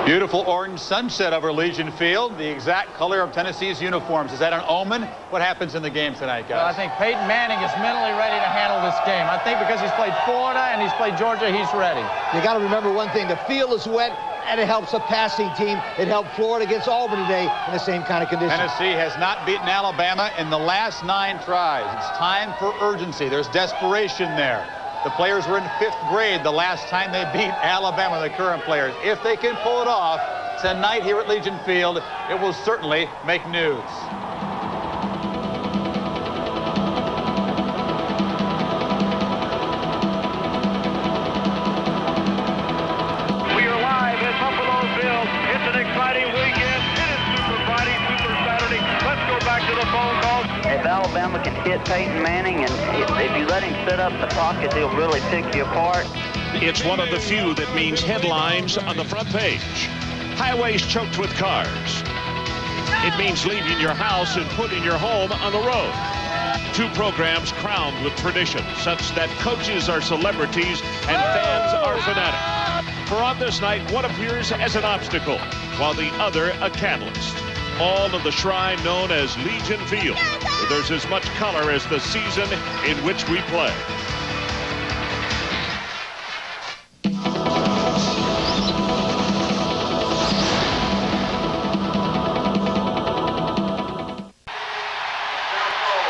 Beautiful orange sunset over Legion Field, the exact color of Tennessee's uniforms. Is that an omen? What happens in the game tonight, guys? Well, I think Peyton Manning is mentally ready to handle this game. I think because he's played Florida and he's played Georgia, he's ready. You got to remember one thing. The field is wet, and it helps a passing team. It helped Florida against Auburn today in the same kind of conditions. Tennessee has not beaten Alabama in the last 9 tries. It's time for urgency. There's desperation there. The players were in 5th grade the last time they beat Alabama, the current players. If they can pull it off tonight here at Legion Field, it will certainly make news. We are live at Buffalo Bills. It's an exciting weekend. It is Super Friday, Super Saturday. Let's go back to the phone calls. If Alabama can hit Peyton Manning, and if you let him set up the pocket, he'll really pick you apart. It's one of the few that means headlines on the front page. Highways choked with cars. It means leaving your house and putting your home on the road. 2 programs crowned with tradition, such that coaches are celebrities and fans are fanatics. For on this night, one appears as an obstacle, while the other a catalyst. All of the shrine known as Legion Field, where there's as much color as the season in which we play.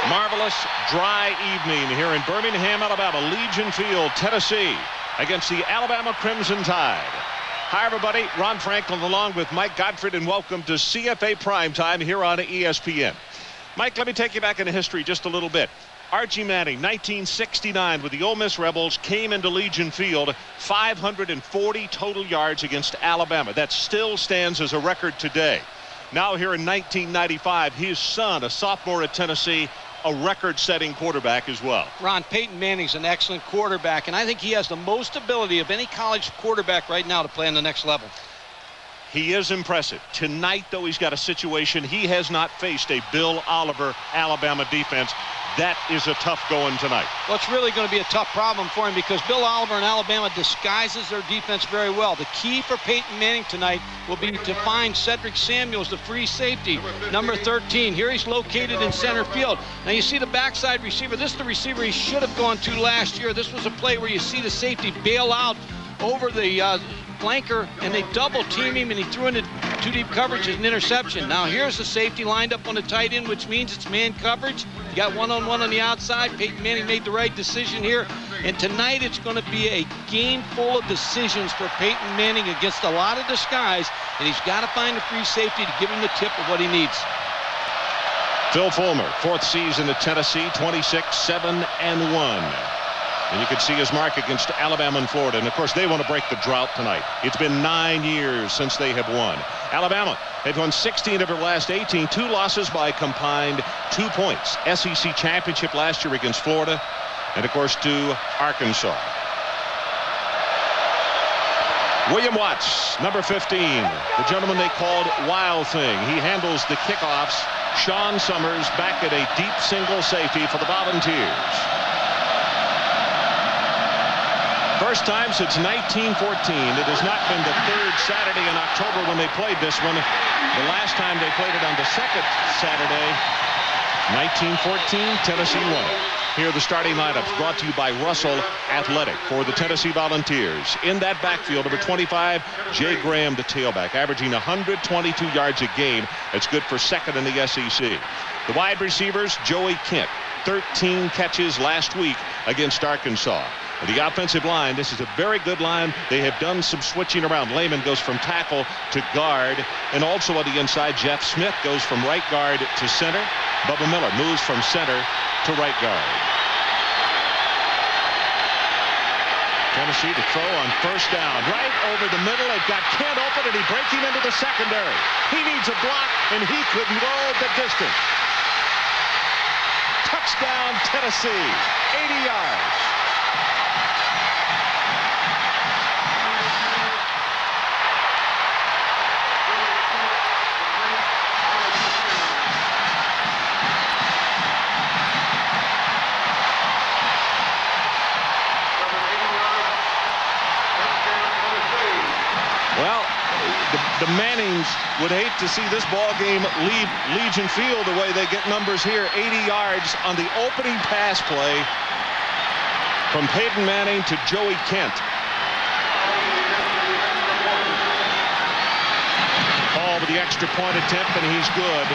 Marvelous dry evening here in Birmingham, Alabama. Legion Field, Tennessee, against the Alabama Crimson Tide. Hi, everybody. Ron Franklin along with Mike Gottfried, and welcome to CFA Primetime here on ESPN. Mike, let me take you back into history just a little bit. Archie Manning, 1969, with the Ole Miss Rebels, came into Legion Field, 540 total yards against Alabama. That still stands as a record today. Now here in 1995, his son, a sophomore at Tennessee, a record-setting quarterback as well. Ron, Peyton Manning's an excellent quarterback, and I think he has the most ability of any college quarterback right now to play on the next level. He is impressive. Tonight, though, he's got a situation. He has not faced a Bill Oliver Alabama defense. That is a tough going tonight. Well, it's really going to be a tough problem for him because Bill Oliver in Alabama disguises their defense very well. The key for Peyton Manning tonight will be to find Cedric Samuels, the free safety, number 13. Here he's located in center field. Now you see the backside receiver. This is the receiver he should have gone to last year. This was a play where you see the safety bail out over the flanker, and they double team him, and he threw into 2 deep coverage as an interception. Now here's the safety lined up on the tight end, which means it's man coverage. You got one-on-one on the outside. Peyton Manning made the right decision here, and tonight it's going to be a game full of decisions for Peyton Manning against a lot of disguise, and he's got to find a free safety to give him the tip of what he needs. Phil Fulmer, 4th season at Tennessee, 26-7-1. And you can see his mark against Alabama and Florida. And, of course, they want to break the drought tonight. It's been 9 years since they have won. Alabama, they've won 16 of their last 18. 2 losses by a combined 2 points. SEC championship last year against Florida. And, of course, to Arkansas. William Watts, number 15. The gentleman they called Wild Thing. He handles the kickoffs. Sean Summers back at a deep single safety for the Volunteers. First time since 1914. It has not been the 3rd Saturday in October when they played this one. The last time they played it on the 2nd Saturday, 1914, Tennessee won it. Here are the starting lineups brought to you by Russell Athletic for the Tennessee Volunteers. In that backfield, number 25, Jay Graham, the tailback, averaging 122 yards a game. That's good for 2nd in the SEC. The wide receivers, Joey Kent, 13 catches last week against Arkansas. The offensive line, this is a very good line. They have done some switching around. Lehman goes from tackle to guard. And also on the inside, Jeff Smith goes from right guard to center. Bubba Miller moves from center to right guard. Tennessee to throw on 1st down. Right over the middle. They've got Kent open, and he breaks him into the secondary. He needs a block, and he couldn't go the distance. Touchdown, Tennessee. 80 yards. The Mannings would hate to see this ball game leave Legion Field the way they get numbers here. 80 yards on the opening pass play from Peyton Manning to Joey Kent. Ball with the extra point attempt, and he's good.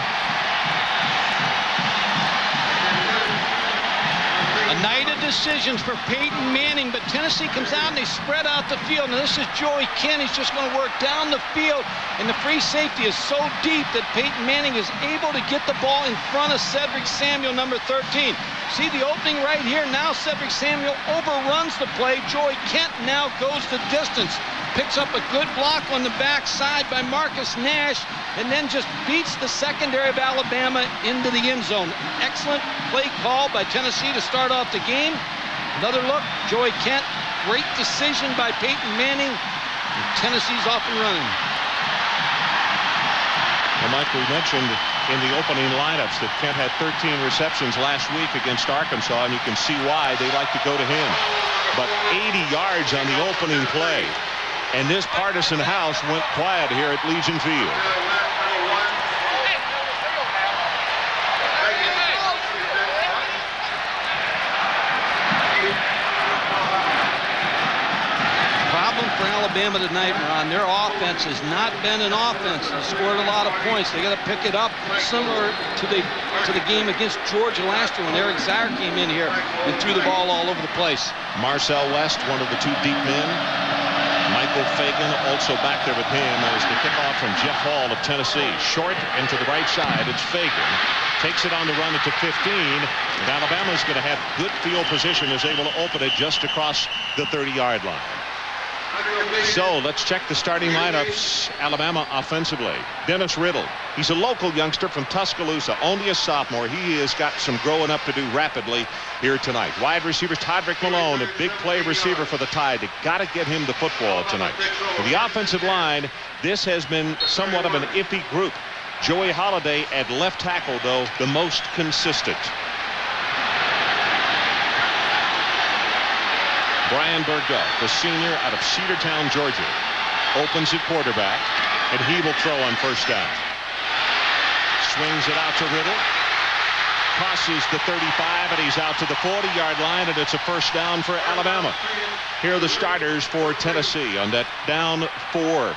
A night of decisions for Peyton Manning, but Tennessee comes out and they spread out the field. Now this is Joey Kent. He's just going to work down the field, and the free safety is so deep that Peyton Manning is able to get the ball in front of Cedric Samuel, number 13. See the opening right here. Now Cedric Samuel overruns the play. Joey Kent now goes the distance. Picks up a good block on the backside by Marcus Nash, and then just beats the secondary of Alabama into the end zone. Excellent play call by Tennessee to start off the game. Another look, Joey Kent. Great decision by Peyton Manning. And Tennessee's off and running. Well, Mike, we mentioned in the opening lineups that Kent had 13 receptions last week against Arkansas, and you can see why they like to go to him. But 80 yards on the opening play. And this partisan house went quiet here at Legion Field. Problem for Alabama tonight, Ron. Their offense has not been an offense. They scored a lot of points. They got to pick it up, similar to the game against Georgia last year when Eric Zaire came in here and threw the ball all over the place. Marcel West, one of the two deep men. Michael Fagan also back there with him as the kickoff from Jeff Hall of Tennessee. Short and to the right side. It's Fagan. Takes it on the run at the 15. And Alabama's going to have good field position, is able to open it just across the 30-yard line. So let's check the starting lineups. Alabama offensively. Dennis Riddle. He's a local youngster from Tuscaloosa, only a sophomore. He has got some growing up to do rapidly here tonight. Wide receiver Todrick Malone, a big play receiver for the Tide. They got to get him the football tonight. For the offensive line, this has been somewhat of an iffy group. Joey Holiday at left tackle, though, the most consistent. Brian Burgett, the senior out of Cedartown, Georgia, opens at quarterback, and he will throw on first down. Swings it out to Riddle. Crosses the 35, and he's out to the 40-yard line, and it's a first down for Alabama. Here are the starters for Tennessee on that down 4.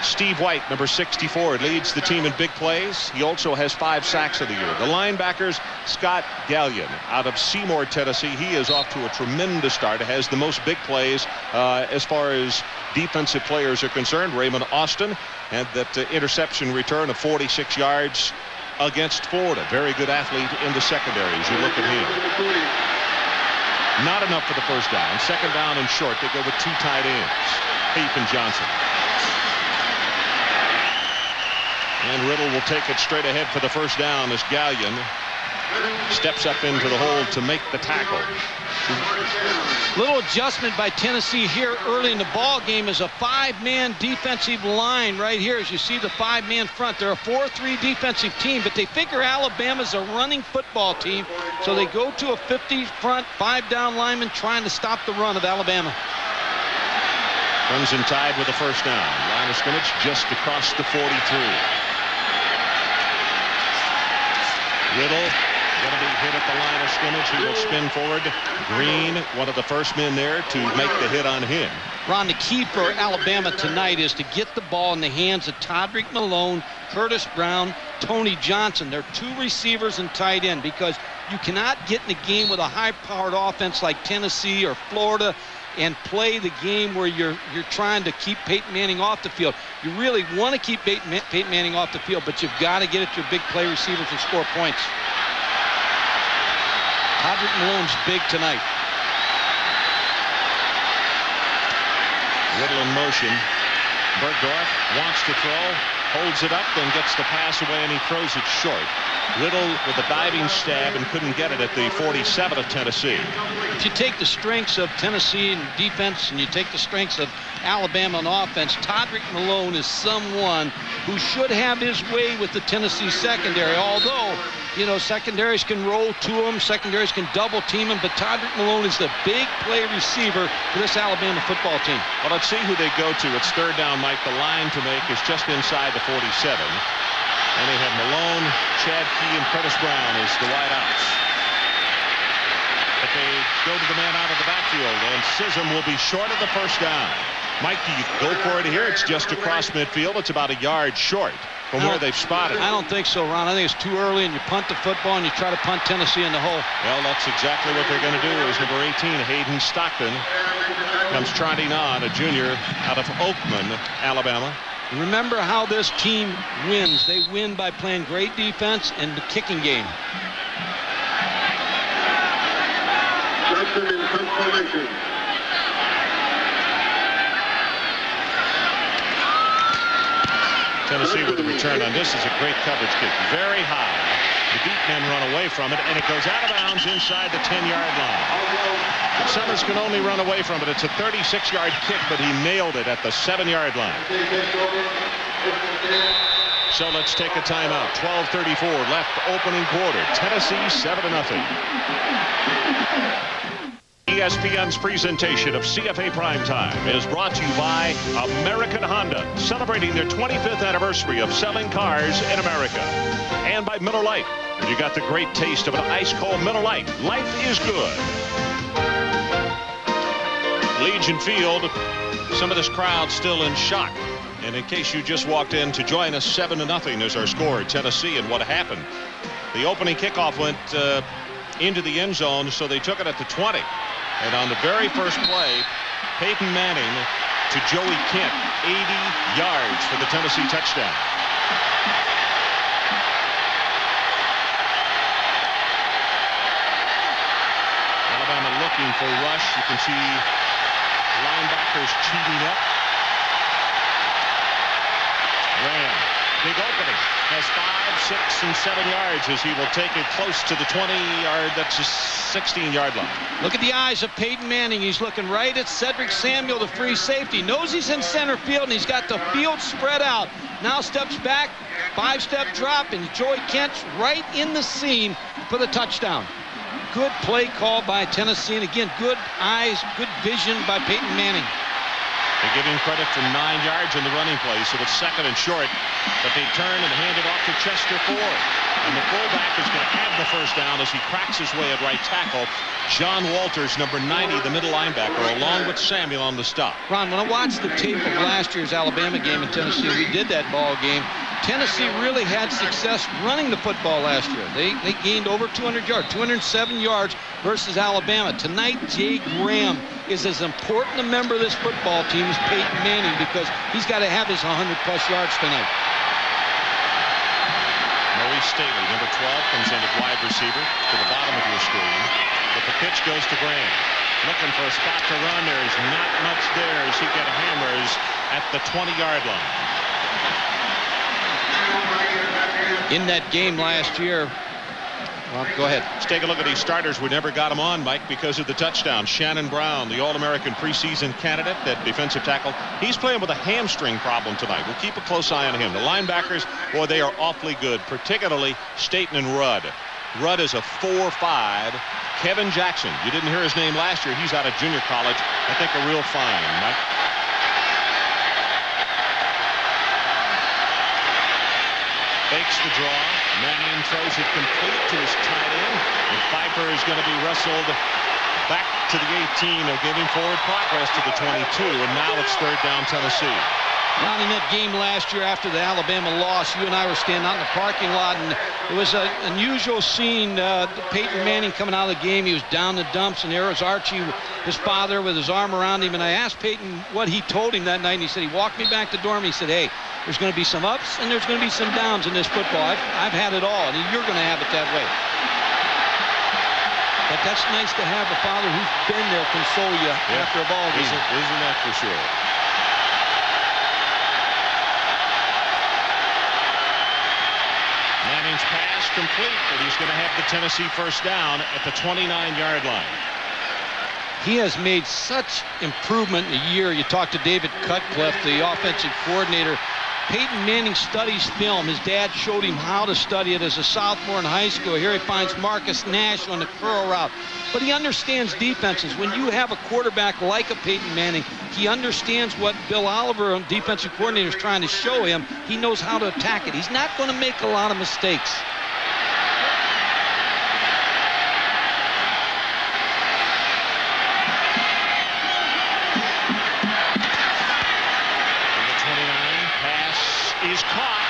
Steve White, number 64, leads the team in big plays. He also has 5 sacks of the year. The linebackers, Scott Gallion out of Seymour, Tennessee. He is off to a tremendous start. Has the most big plays as far as defensive players are concerned. Raymond Austin had that interception return of 46 yards against Florida. Very good athlete in the secondary as you look at him. Not enough for the first down. Second down and short. They go with 2 tight ends, Heath and Johnson. And Riddle will take it straight ahead for the first down as Gallion steps up into the hole to make the tackle. Little adjustment by Tennessee here early in the ball game is a 5-man defensive line right here. As you see the 5-man front, they're a 4-3 defensive team, but they figure Alabama's a running football team, so they go to a 50 front, 5-down lineman trying to stop the run of Alabama. Crimson Tide with the first down. Line of scrimmage just across the 43. Riddle going to be hit at the line of scrimmage. He will spin forward. Green, one of the first men there to make the hit on him. Ron, the key for Alabama tonight is to get the ball in the hands of Todrick Malone, Curtis Brown, Tony Johnson. They're 2 receivers and tight end, because you cannot get in the game with a high-powered offense like Tennessee or Florida and play the game where you're trying to keep Peyton Manning off the field. You really want to keep Peyton Manning off the field, but you've got to get at your big play receivers and score points. Todrick Malone's big tonight. Riddle in motion. Bergdorf wants to throw, holds it up, then gets the pass away, and he throws it short. Riddle with a diving stab and couldn't get it at the 47 of Tennessee. If you take the strengths of Tennessee in defense and you take the strengths of Alabama on offense, Todrick Malone is someone who should have his way with the Tennessee secondary, although You know, secondaries can roll to him. Secondaries can double team him. But Todrick Malone is the big play receiver for this Alabama football team. Well, let's see who they go to. It's third down, Mike. The line to make is just inside the 47. And they have Malone, Chad Key, and Curtis Brown as the wideouts. But they go to the man out of the backfield, and Sism will be short of the first down. Mike, do you go for it here? It's just across midfield. It's about a yard short from where they've spotted. I don't think so, Ron. I think it's too early, and you punt the football, and you try to punt Tennessee in the hole. Well, that's exactly what they're going to do. Is number 18, Hayden Stockton, comes trotting on, a junior out of Oakman, Alabama. Remember how this team wins. They win by playing great defense and the kicking game. Tennessee with a return on this is a great coverage kick. Very high. The deep men run away from it, and it goes out of bounds inside the 10-yard line. Summers can only run away from it. It's a 36-yard kick, but he nailed it at the 7-yard line. So let's take a timeout. 12:34 left, opening quarter. Tennessee 7-0. ESPN's presentation of CFA Primetime is brought to you by American Honda, celebrating their 25th anniversary of selling cars in America. And by Miller Lite. You got the great taste of an ice-cold Miller Lite. Life is good. Legion Field, some of this crowd still in shock. And in case you just walked in to join us, 7-0 is our score at Tennessee. And what happened? The opening kickoff went into the end zone, so they took it at the 20. And on the very first play, Peyton Manning to Joey Kent, 80 yards for the Tennessee touchdown. Alabama looking for rush. You can see linebackers cheating up. Graham, big opening, has 5, 6, and 7 yards as he will take it close to the 20-yard, that's a 16-yard line. Look at the eyes of Peyton Manning. He's looking right at Cedric Samuel, the free safety. Knows he's in center field, and he's got the field spread out. Now steps back, 5-step drop, and Joey Kent's right in the seam for the touchdown. Good play call by Tennessee, and again, good eyes, good vision by Peyton Manning. They give him credit for 9 yards in the running play, so it's second and short. But they turn and hand it off to Chester Ford. And the fullback is going to have the first down as he cracks his way at right tackle. John Walters, number 90, the middle linebacker, along with Samuel on the stop. Ron, when I watched the tape of last year's Alabama game in Tennessee, we did that ball game. Tennessee really had success running the football last year. They gained over 200 yards, 207 yards versus Alabama. Tonight, Jay Graham is as important a member of this football team as Peyton Manning because he's got to have his 100-plus yards tonight. Maurice Staley, number 12, comes in at wide receiver to the bottom of your screen. But the pitch goes to Graham. Looking for a spot to run. There is not much there as he got hammers at the 20-yard line. In that game last year, well, go ahead. Let's take a look at these starters. We never got them on, Mike, because of the touchdown. Shannon Brown, the All-American preseason candidate, that defensive tackle. He's playing with a hamstring problem tonight. We'll keep a close eye on him. The linebackers, boy, they are awfully good, particularly Staten and Rudd. Rudd is a 4-5. Kevin Jackson, you didn't hear his name last year. He's out of junior college. I think a real fine, Mike. Fakes the draw. Manning throws it complete to his tight end. And Pfeiffer is going to be wrestled back to the 18. They'll give him forward progress to the 22. And now it's third down Tennessee. Ron, in that game last year after the Alabama loss, you and I were standing out in the parking lot, and it was an unusual scene. Peyton Manning coming out of the game, he was down the dumps, and there was Archie, his father, with his arm around him. And I asked Peyton what he told him that night, and he said he walked me back to the dorm. He said, hey, there's going to be some ups and there's going to be some downs in this football. I've had it all, and you're going to have it that way. But that's nice to have a father who's been there console you after a ball game. Isn't that for sure? Manning's pass complete, but he's going to have the Tennessee first down at the 29-yard line. He has made such improvement in a year. You talk to David Cutcliffe, the offensive coordinator. Peyton Manning studies film. His dad showed him how to study it as a sophomore in high school. Here he finds Marcus Nash on the curl route. But he understands defenses. When you have a quarterback like a Peyton Manning, he understands what Bill Oliver, defensive coordinator, is trying to show him. He knows how to attack it. He's not going to make a lot of mistakes. Is caught.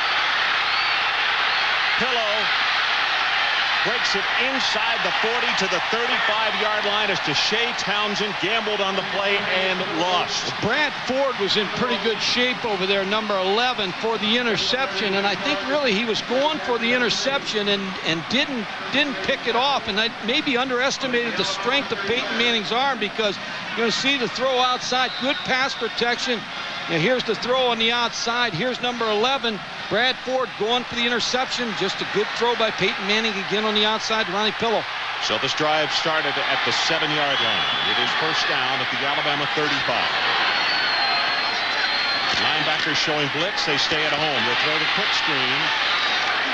Pillow breaks it inside the 40 to the 35-yard line as Shea Townsend gambled on the play and lost. Brad Ford was in pretty good shape over there, number 11, for the interception, and I think really he was going for the interception and didn't pick it off, and I maybe underestimated the strength of Peyton Manning's arm, because you're going to see the throw outside, good pass protection. Now here's the throw on the outside. Here's number 11, Brad Ford, going for the interception. Just a good throw by Peyton Manning again on the outside. Ronnie Pillow. So this drive started at the 7-yard line. It is first down at the Alabama 35. Linebackers showing blitz. They stay at home. They throw the quick screen.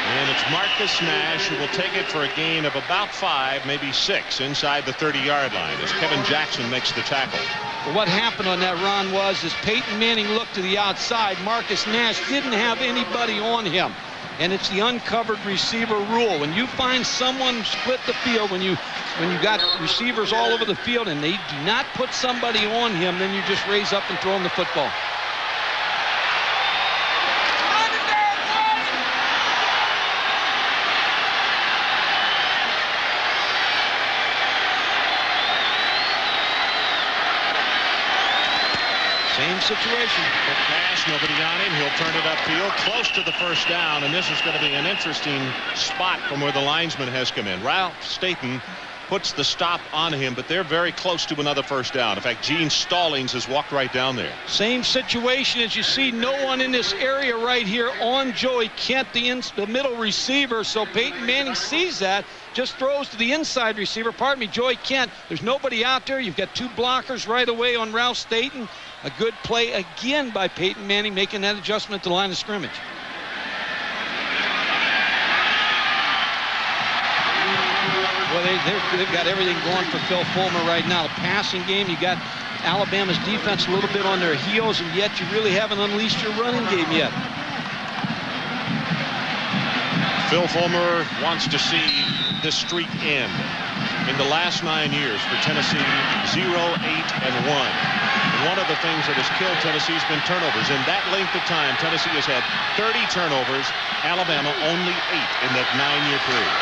And it's Marcus Nash who will take it for a gain of about 5, maybe 6 inside the 30-yard line as Kevin Jackson makes the tackle. Well, what happened on that run was Peyton Manning looked to the outside. Marcus Nash didn't have anybody on him. And it's the uncovered receiver rule. When you find someone split the field, when you got receivers all over the field and they do not put somebody on him, then you just raise up and throw him the football. Same situation. Quick pass, nobody on him. He'll turn it upfield, close to the first down, and this is going to be an interesting spot from where the linesman has come in. Ralph Staten puts the stop on him, but they're very close to another first down. In fact, Gene Stallings has walked right down there. Same situation as you see, no one in this area right here on Joey Kent, the middle receiver. So Peyton Manning sees that, just throws to the inside receiver, Joey Kent. There's nobody out there. You've got two blockers right away on Ralph Staten. A good play again by Peyton Manning, making that adjustment to the line of scrimmage. Well, they've got everything going for Phil Fulmer right now. The passing game, you got Alabama's defense a little bit on their heels, and yet you really haven't unleashed your running game yet. Phil Fulmer wants to see this streak end. In the last 9 years for Tennessee, 0, 8, and 1. One of the things that has killed Tennessee has been turnovers. In that length of time, Tennessee has had 30 turnovers. Alabama only 8 in that 9-year period.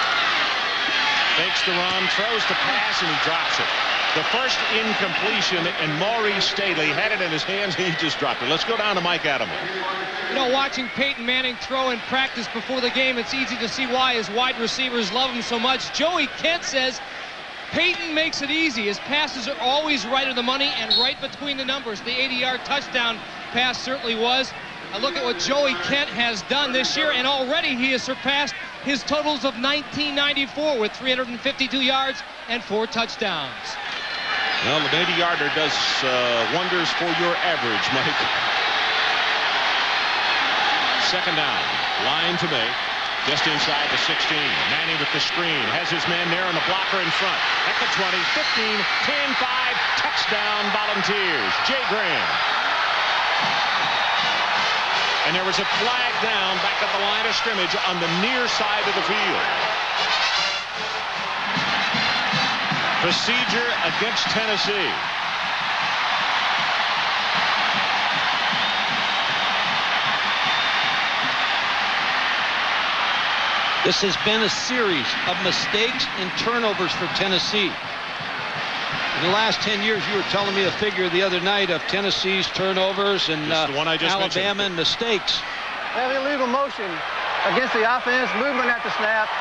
Fakes the run, throws the pass, and he drops it. The first incompletion, and Maurice Staley had it in his hands, and he just dropped it. Let's go down to Mike Adams. You know, watching Peyton Manning throw in practice before the game, it's easy to see why his wide receivers love him so much. Joey Kent says Peyton makes it easy. His passes are always right of the money and right between the numbers. The 80-yard touchdown pass certainly was. Look at what Joey Kent has done this year, and already he has surpassed his totals of 1994 with 352 yards and 4 touchdowns. Well, the 80-yarder does wonders for your average, Mike. Second down, line to make. Just inside the 16. Manning with the screen. Has his man there on the blocker in front. At the 20, 15, 10, 5. Touchdown Volunteers. Jay Graham. And there was a flag down back at the line of scrimmage on the near side of the field. Procedure against Tennessee. This has been a series of mistakes and turnovers for Tennessee. In the last 10 years, you were telling me a figure the other night of Tennessee's turnovers and Alabama and mistakes. Have illegal motion against the offense, movement at the snap.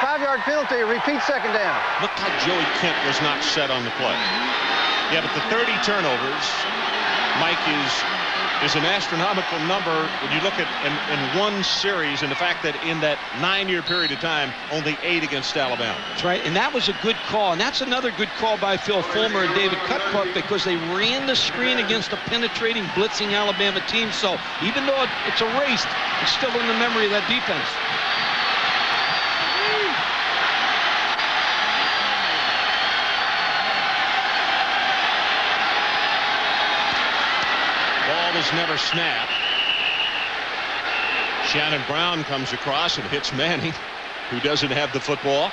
5-yard penalty, repeat second down. Look how Joey Kent was not set on the play. Yeah, but the 30 turnovers, Mike, is an astronomical number when you look at in one series, and the fact that in that 9-year period of time, only 8 against Alabama. That's right, and that was a good call, and that's another good call by Phil Fulmer and David Cuthbert, because they ran the screen against a penetrating, blitzing Alabama team. So even though it's erased, it's still in the memory of that defense. Is never snapped. Shannon Brown comes across and hits Manning, who doesn't have the football.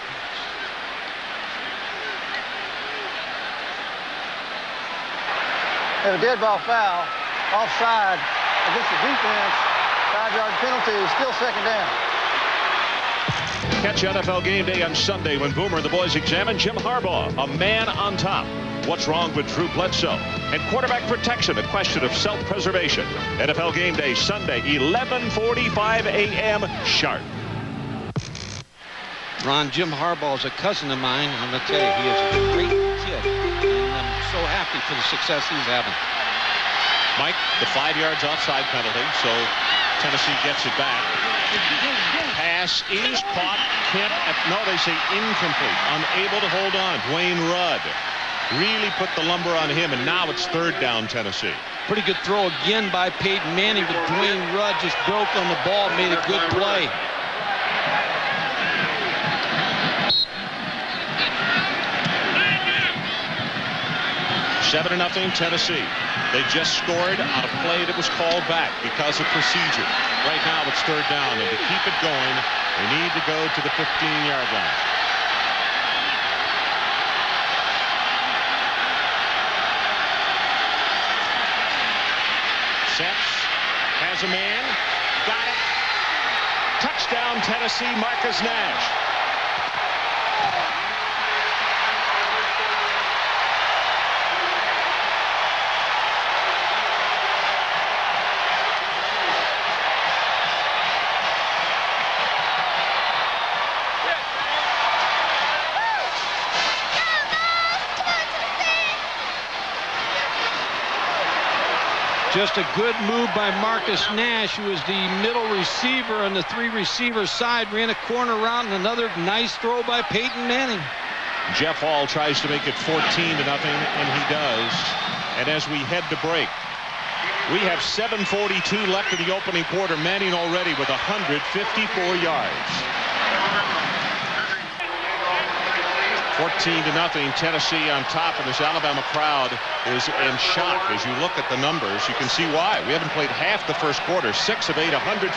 A dead ball foul, offside against the defense, 5-yard penalty, still second down. Catch NFL Game Day on Sunday when Boomer and the boys examine Jim Harbaugh, a man on top. What's wrong with Drew Bledsoe? And quarterback protection, a question of self-preservation. NFL Game Day Sunday, 11:45 a.m. sharp. Ron, Jim Harbaugh is a cousin of mine. I'm going to tell you, he is a great kid. And I'm so happy for the success he's having. Mike, the 5 yards offside penalty, so Tennessee gets it back. Pass is caught. No, they say incomplete. Unable to hold on. Dwayne Rudd really put the lumber on him, and now it's 3rd down, Tennessee. Pretty good throw again by Peyton Manning, but Dwayne Rudd just broke on the ball, made a good play. $7-0 Tennessee. They just scored on a play that was called back because of procedure. Right now it's 3rd down, and to keep it going, they need to go to the 15-yard line. Sets, has a man, got it. Touchdown Tennessee, Marcus Nash. Just a good move by Marcus Nash, who is the middle receiver on the 3-receiver side. Ran a corner route, and another nice throw by Peyton Manning. Jeff Hall tries to make it 14-0, and he does. And as we head to break, we have 7:42 left in the opening quarter. Manning already with 154 yards. 14-0, Tennessee on top, and this Alabama crowd is in shock. As you look at the numbers, you can see why. We haven't played half the first quarter. 6 of 8, 154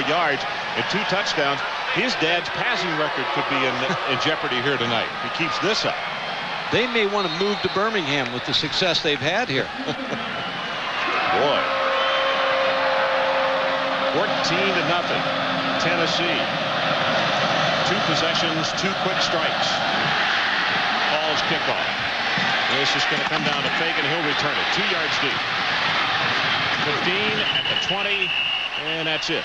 yards and 2 touchdowns. His dad's passing record could be in jeopardy here tonight if he keeps this up. They may want to move to Birmingham with the success they've had here. Boy. 14-0, Tennessee. 2 possessions, 2 quick strikes. Ball's kickoff. This is going to come down to Fagan. He'll return it 2 yards deep. 15 at the 20, and that's it.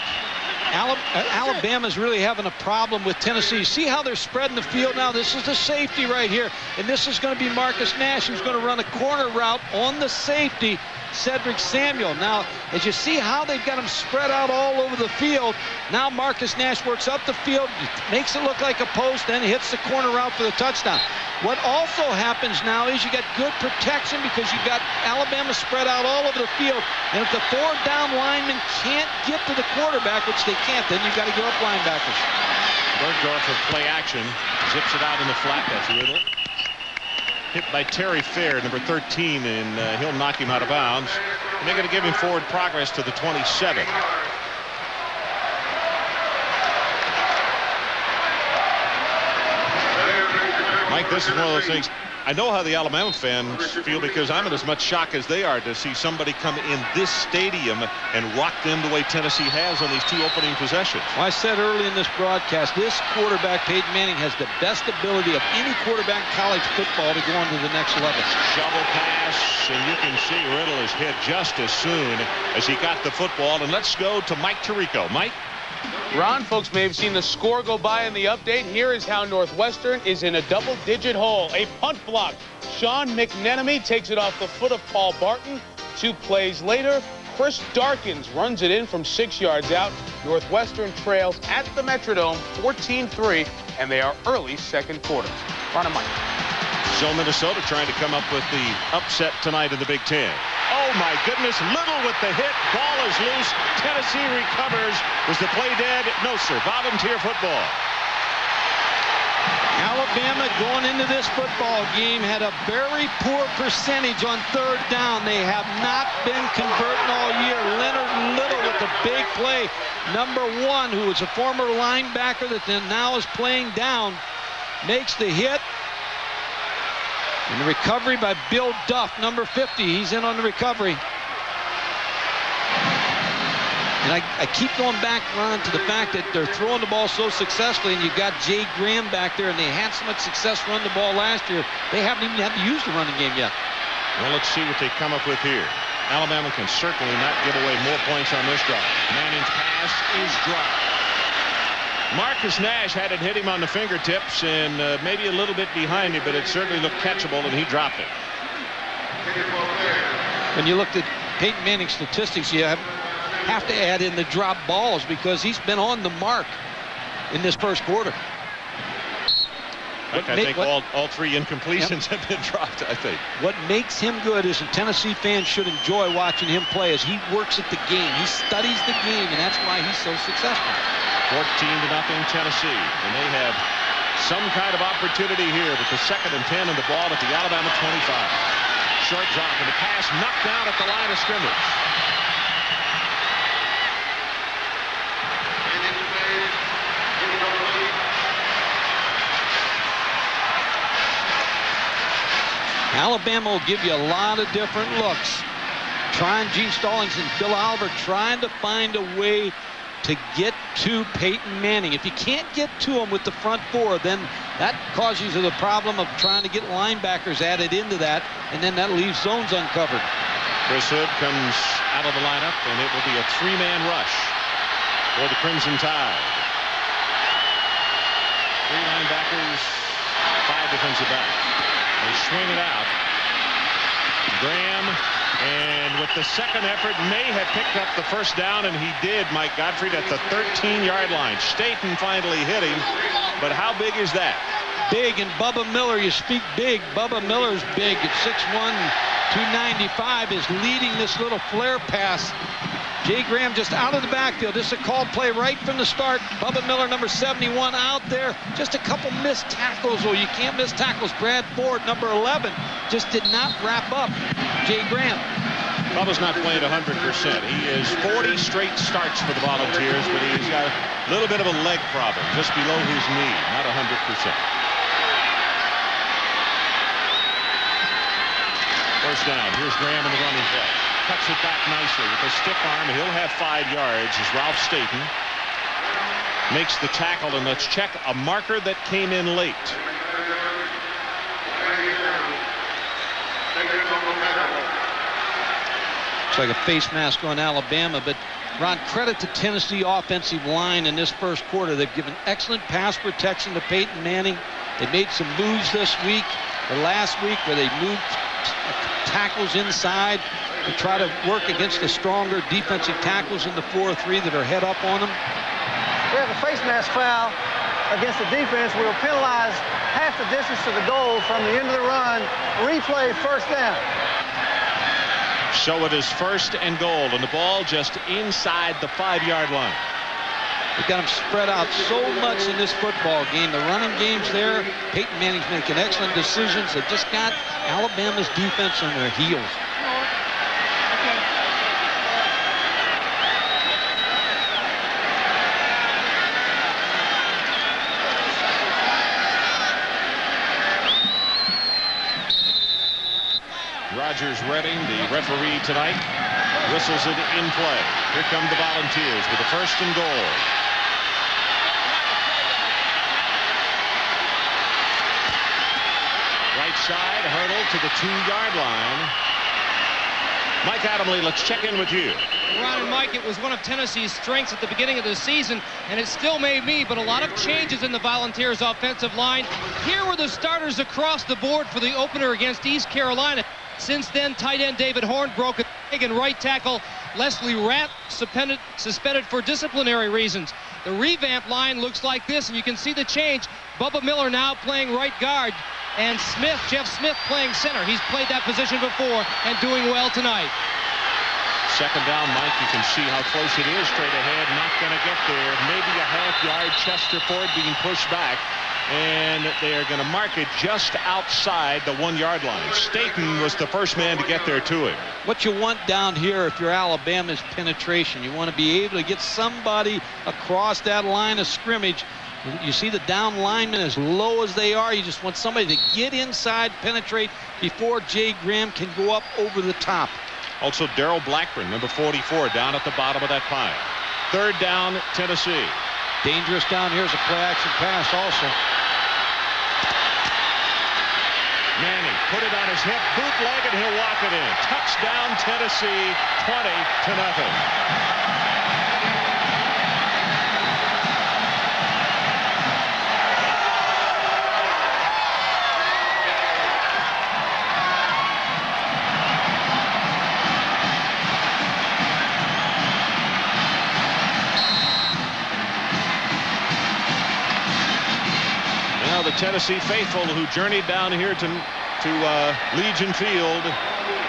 Alabama's really having a problem with Tennessee. See how they're spreading the field now? This is the safety right here, and this is going to be Marcus Nash, who's going to run a corner route on the safety, Cedric Samuel. Now, as you see how they've got him spread out all over the field, now Marcus Nash works up the field, makes it look like a post, then hits the corner route for the touchdown. What also happens now is you got good protection because you got Alabama spread out all over the field. And if the 4th down lineman can't get to the quarterback, which they can't, then you've got to give up linebackers. Bergdorf with play action. Zips it out in the flat. That's Riddle. Hit by Terry Fair, number 13, and he'll knock him out of bounds. And they're going to give him forward progress to the 27. Mike, this is one of those things. I know how the Alabama fans feel because I'm in as much shock as they are to see somebody come in this stadium and rock them the way Tennessee has on these 2 opening possessions. Well, I said early in this broadcast, this quarterback, Peyton Manning, has the best ability of any quarterback in college football to go on to the next level. Shovel pass, and you can see Riddle is hit just as soon as he got the football. And let's go to Mike Tirico. Mike? Ron, folks may have seen the score go by in the update. Here is how Northwestern is in a double-digit hole. A punt block. Sean McNenemy takes it off the foot of Paul Barton. 2 plays later, Chris Darkins runs it in from 6 yards out. Northwestern trails at the Metrodome 14-3, and they are early second quarter. Ron and Mike. So Minnesota trying to come up with the upset tonight in the Big Ten. Oh my goodness, Little with the hit. Ball is loose. Tennessee recovers. Was the play dead? No, sir. Volunteer football. Alabama going into this football game had a very poor percentage on 3rd down. They have not been converting all year. Leonard Little with the big play. Number 1, who was a former linebacker that then now is playing down, makes the hit. And the recovery by Bill Duff, number 50. He's in on the recovery. And I keep going back, Ron, to the fact that they're throwing the ball so successfully, and you've got Jay Graham back there, and they had so much success running the ball last year. They haven't even had to use the running game yet. Well, let's see what they come up with here. Alabama can certainly not give away more points on this drive. Manning's pass is dropped. Marcus Nash had it hit him on the fingertips and maybe a little bit behind him, but it certainly looked catchable, and he dropped it. When you looked at Peyton Manning's statistics, you have to add in the drop balls because he's been on the mark in this first quarter. I think all 3 incompletions have been dropped, I think. What makes him good is, and Tennessee fans should enjoy watching him play, is he works at the game. He studies the game, and that's why he's so successful. 14-0 Tennessee, and they have some kind of opportunity here with the 2nd and 10 and the ball at the Alabama 25. Short drop and the pass knocked down at the line of scrimmage. Alabama will give you a lot of different looks. Gene Stallings and Bill Oliver trying to find a way to get to Peyton Manning. If you can't get to him with the front 4, then that causes you the problem of trying to get linebackers added into that, and then that leaves zones uncovered. Chris Hood comes out of the lineup, and it will be a 3-man rush for the Crimson Tide. 3 linebackers, 5 defensive backs. They swing it out. Graham, and with the 2nd effort, may have picked up the 1st down, and he did, Mike Gottfried, at the 13-yard line. Staten finally hit him, but how big is that? Big, and Bubba Miller, you speak big. Bubba Miller's big at 6'1", 295, is leading this little flare pass. Jay Graham just out of the backfield. This is a called play right from the start. Bubba Miller, number 71, out there. Just a couple missed tackles. Oh, you can't miss tackles. Brad Ford, number 11, just did not wrap up Jay Graham. Bubba's not playing 100%. He is 40 straight starts for the Volunteers, but he's got a little bit of a leg problem just below his knee, not 100%. First down. Here's Graham in the running play. Cuts it back nicely with a stiff arm. He'll have 5 yards as Ralph Staten makes the tackle. And let's check a marker that came in late. It's like a face mask on Alabama, but Ron, credit to Tennessee offensive line in this first quarter. They've given excellent pass protection to Peyton Manning. They made some moves this week or last week where they moved tackles inside to try to work against the stronger defensive tackles in the 4-3 that are head up on them. We have a face mask foul against the defense. We'll penalize half the distance to the goal from the end of the run. Replay 1st down. So it is 1st and goal, and the ball just inside the 5-yard line. They've got them spread out so much in this football game. The running game's there. Peyton Manning's making excellent decisions. They've just got Alabama's defense on their heels. Rogers Redding, the referee tonight, whistles it in play. Here come the Volunteers with a 1st and goal. Right side, hurdle to the 2-yard line. Mike Adamle, let's check in with you. Ron and Mike, it was one of Tennessee's strengths at the beginning of the season, and it still may be, but a lot of changes in the Volunteers' offensive line. Here were the starters across the board for the opener against East Carolina. Since then, tight end David Horn broke it. And right tackle Leslie Rapp suspended for disciplinary reasons. The revamp line looks like this, and you can see the change. Bubba Miller now playing right guard, and Jeff Smith playing center. He's played that position before and doing well tonight. Second down, Mike. You can see how close it is straight ahead. Not going to get there. Maybe a half yard. Chester Ford being pushed back. And they are going to mark it just outside the 1 yard line. Staten was the first man to get there to it. What you want down here if you're Alabama is penetration. You want to be able to get somebody across that line of scrimmage. You see the down linemen as low as they are. You just want somebody to get inside, penetrate before Jay Graham can go up over the top. Also, Darrell Blackburn, number 44, down at the bottom of that pile. Third down, Tennessee. Dangerous down here is a play-action pass also. Manning put it on his hip, bootleg, and he'll walk it in. Touchdown, Tennessee, 20-0. The Tennessee faithful who journeyed down here to Legion Field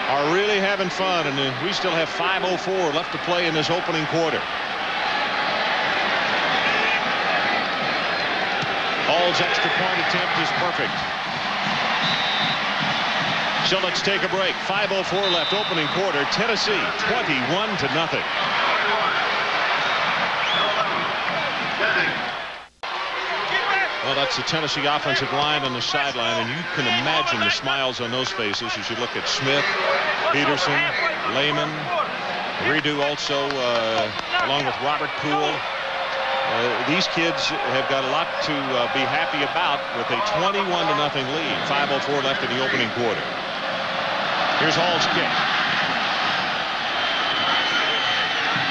are really having fun, and we still have 5:04 left to play in this opening quarter. Hall's extra point attempt is perfect. So let's take a break. 5:04 left, opening quarter. Tennessee 21-0. Well, that's the Tennessee offensive line on the sideline, and you can imagine the smiles on those faces as you look at Smith, Peterson, Lehman, Redu also, along with Robert Poole. These kids have got a lot to be happy about with a 21-0 lead. 5:04 left in the opening quarter. Here's Hall's kick.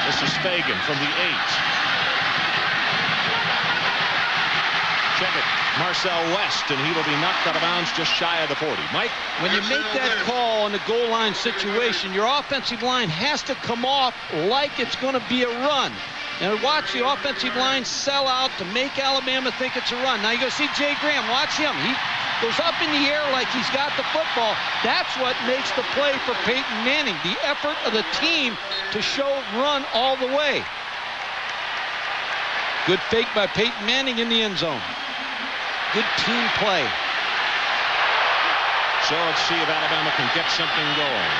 This is Fagan from the 8. Check it. Marcel West, and he will be knocked out of bounds just shy of the 40. Mike? When you make that call on the goal line situation, your offensive line has to come off like it's going to be a run. Now watch the offensive line sell out to make Alabama think it's a run. Now you're going to see Jay Graham. Watch him. He goes up in the air like he's got the football. That's what makes the play for Peyton Manning. The effort of the team to show run all the way. Good fake by Peyton Manning in the end zone. Good team play. So let's see if Alabama can get something going.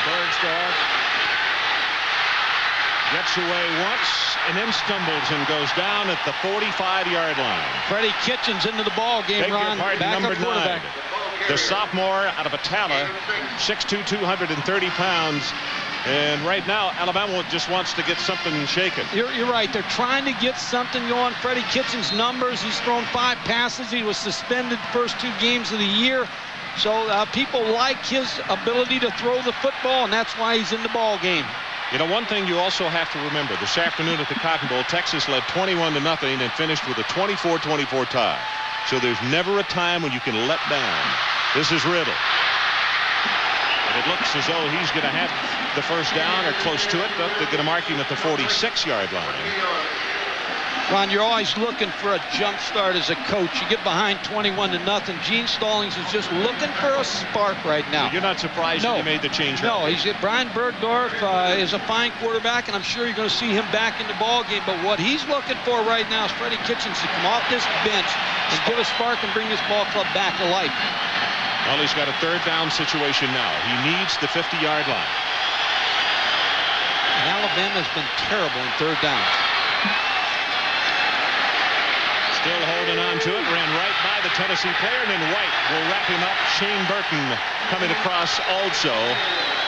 Bergdorf gets away once and then stumbles and goes down at the 45-yard line. Freddie Kitchens into the ball game, Ron. Number 9. The sophomore out of Atala, 6'2", 230 pounds. And right now, Alabama just wants to get something shaken. You're right. They're trying to get something going. Freddie Kitchens' numbers, he's thrown 5 passes. He was suspended first 2 games of the year. So people like his ability to throw the football, and that's why he's in the ball game. You know, one thing you also have to remember, this afternoon at the Cotton Bowl, Texas led 21-0 and finished with a 24-24 tie. So there's never a time when you can let down. This is Riddle. And it looks as though he's going to have the first down or close to it, but they're going to mark him at the 46-yard line. Ron, you're always looking for a jump start as a coach. You get behind 21-0. Gene Stallings is just looking for a spark right now. You're not surprised that he made the change? No, Brian Bergdorf is a fine quarterback, and I'm sure you're going to see him back in the ball game. But what he's looking for right now is Freddie Kitchens to come off this bench and give a spark and bring this ball club back to life. Well, he's got a third down situation now. He needs the 50-yard line. And Alabama's been terrible in third downs. Still holding on to it. Ran right by the Tennessee player, and then White will wrap him up. Shane Burton coming across also.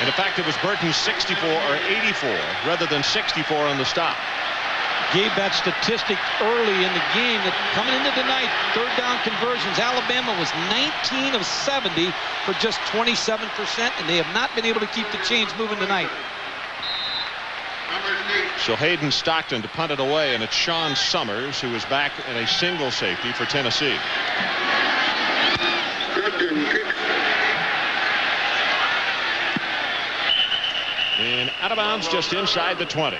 And in fact, it was Burton's 64 or 84 rather than 64 on the stop. Gave that statistic early in the game that coming into the night, third down conversions, Alabama was 19 of 70 for just 27%, and they have not been able to keep the chains moving tonight. So Hayden Stockton to punt it away, and it's Sean Summers who is back in a single safety for Tennessee. out of bounds just inside the 20.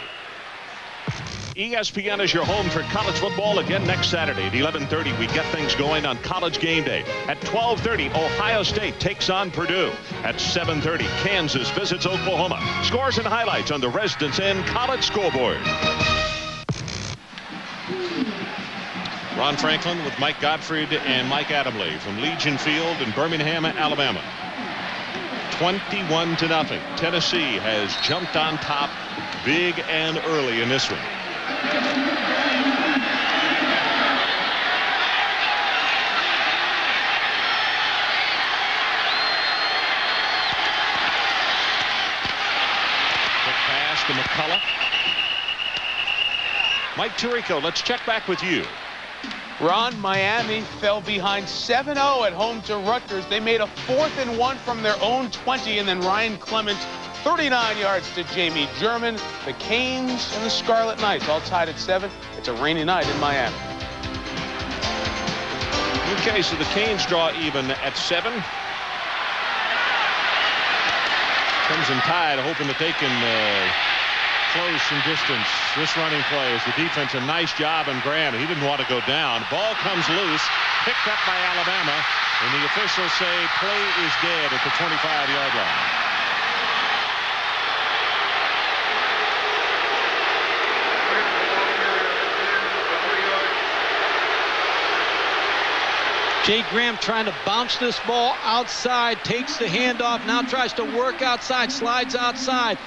ESPN is your home for college football again next Saturday at 11:30. We get things going on College Game Day. At 12:30, Ohio State takes on Purdue. At 7:30, Kansas visits Oklahoma. Scores and highlights on the Residence Inn College Scoreboard. Ron Franklin with Mike Gottfried and Mike Adamle from Legion Field in Birmingham, Alabama. 21-0. Tennessee has jumped on top big and early in this one. Quick pass to McCullough. Mike Tirico, let's check back with you. Ron, Miami fell behind 7-0 at home to Rutgers. They made a 4th and 1 from their own 20, and then Ryan Clements 39 yards to Jamie German. The Canes and the Scarlet Knights all tied at 7. It's a rainy night in Miami. Okay, so the Canes draw even at 7. Crimson Tide hoping that they can close some distance. This running play is the defense. A nice job on Graham. He didn't want to go down. Ball comes loose, picked up by Alabama, and the officials say play is dead at the 25-yard line. Jay Graham trying to bounce this ball outside, takes the handoff, now tries to work outside, slides outside.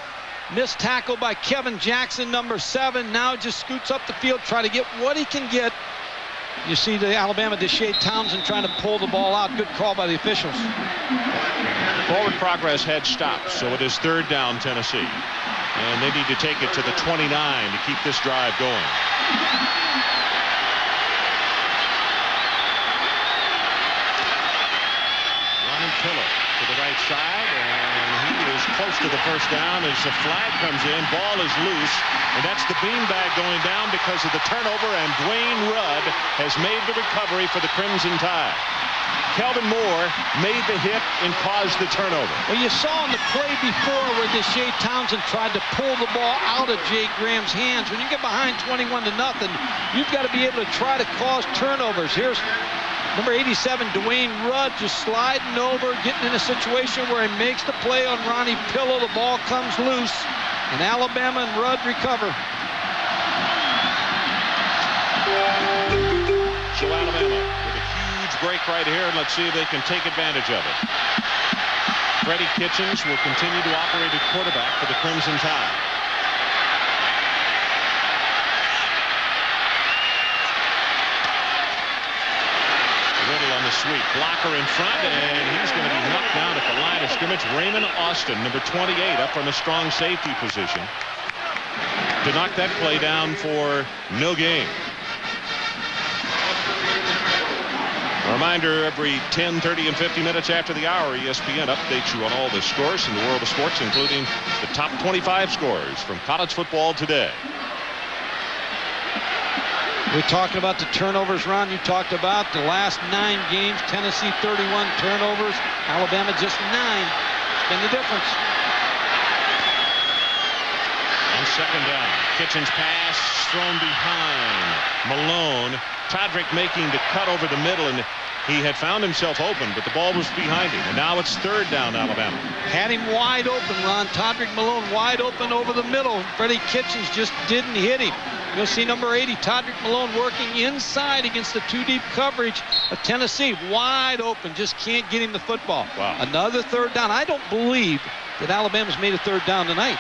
Missed tackle by Kevin Jackson, number 7. Now just scoots up the field, try to get what he can get. You see the Alabama Deshae Townsend trying to pull the ball out. Good call by the officials. Forward progress had stopped, so it is 3rd down, Tennessee. And they need to take it to the 29 to keep this drive going. Ronnie Pillow to the right side, and he is close to the first down as the flag comes in. Ball is loose, and that's the beanbag going down because of the turnover, and Dwayne Rudd has made the recovery for the Crimson Tide. Kelvin Moore made the hit and caused the turnover. Well, you saw in the play before where Deshae Townsend tried to pull the ball out of Jay Graham's hands. When you get behind 21-0, you've got to be able to try to cause turnovers. Here's number 87, Dwayne Rudd, just sliding over, getting in a situation where he makes the play on Ronnie Pillow. The ball comes loose, and Alabama and Rudd recover. So Alabama with a huge break right here, and let's see if they can take advantage of it. Freddie Kitchens will continue to operate at quarterback for the Crimson Tide. On the sweep, blocker in front, and he's going to be knocked down at the line of scrimmage. Raymond Austin, number 28, up from a strong safety position to knock that play down for no gain. A reminder, every 10, 30, and 50 minutes after the hour, ESPN updates you on all the scores in the world of sports, including the top 25 scores from college football today. We're talking about the turnovers, Ron. You talked about the last 9 games. Tennessee 31 turnovers. Alabama just 9. It's been the difference. On 2nd down, Kitchens pass thrown behind Malone. Todrick making the cut over the middle, and he had found himself open, but the ball was behind him. And now it's 3rd down, Alabama. Had him wide open, Ron. Todrick Malone wide open over the middle. Freddie Kitchens just didn't hit him. You'll see number 80, Todrick Malone, working inside against the 2-deep coverage of Tennessee. Wide open, just can't get him the football. Wow. Another 3rd down. I don't believe that Alabama's made a 3rd down tonight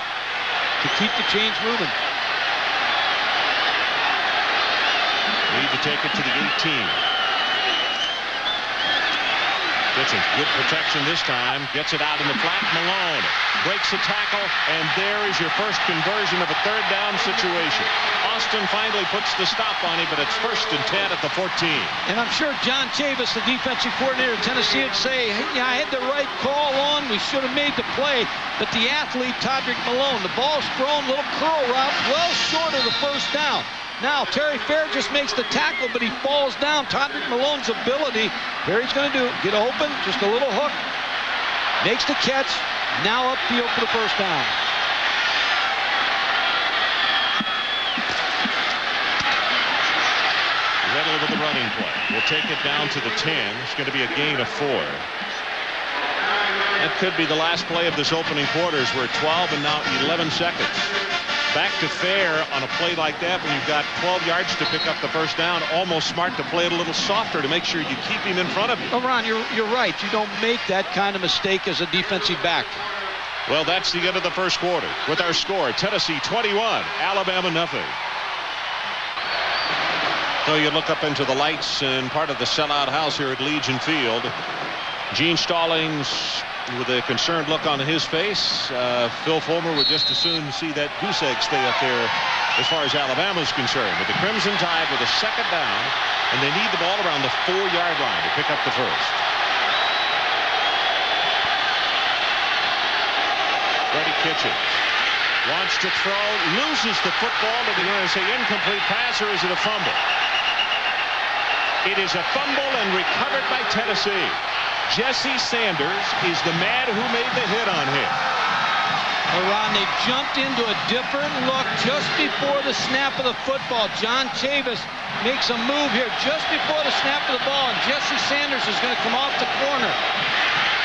to keep the chains moving. Need to take it to the 18. Kitchens, good protection this time. Gets it out in the flat. Malone breaks the tackle, and there is your first conversion of a 3rd down situation. Austin finally puts the stop on him, but it's 1st and 10 at the 14. And I'm sure John Chavis, the defensive coordinator of Tennessee, would say, hey, yeah, I had the right call on. We should have made the play. But the athlete, Todrick Malone, the ball's thrown, little curl route, well short of the 1st down. Now, Terry Fair just makes the tackle, but he falls down. Todrick Malone's ability, here he's going to do, get open, just a little hook, makes the catch, now upfield for the 1st down. Bradley with the running play. We'll take it down to the 10. It's going to be a gain of 4. That could be the last play of this opening quarter, as we're at 12 and now 11 seconds. Back to fair on a play like that when you've got 12 yards to pick up the first down. Almost smart to play it a little softer to make sure you keep him in front of you. Oh, Ron, you're right. You don't make that kind of mistake as a defensive back. Well, that's the end of the first quarter with our score: Tennessee 21, Alabama nothing. So you look up into the lights in part of the sellout house here at Legion Field. Gene Stallings with a concerned look on his face. Phil Fulmer would just as soon see that goose egg stay up there as far as Alabama's concerned. With the Crimson Tide with a second down, and they need the ball around the 4-yard line to pick up the first. Freddie Kitchens wants to throw, loses the football. Are they going to say incomplete pass, or is it a fumble? It is a fumble and recovered by Tennessee. Jesse Sanders is the man who made the hit on him. Ron, they jumped into a different look just before the snap of the football. John Chavis makes a move here just before the snap of the ball, and Jesse Sanders is going to come off the corner.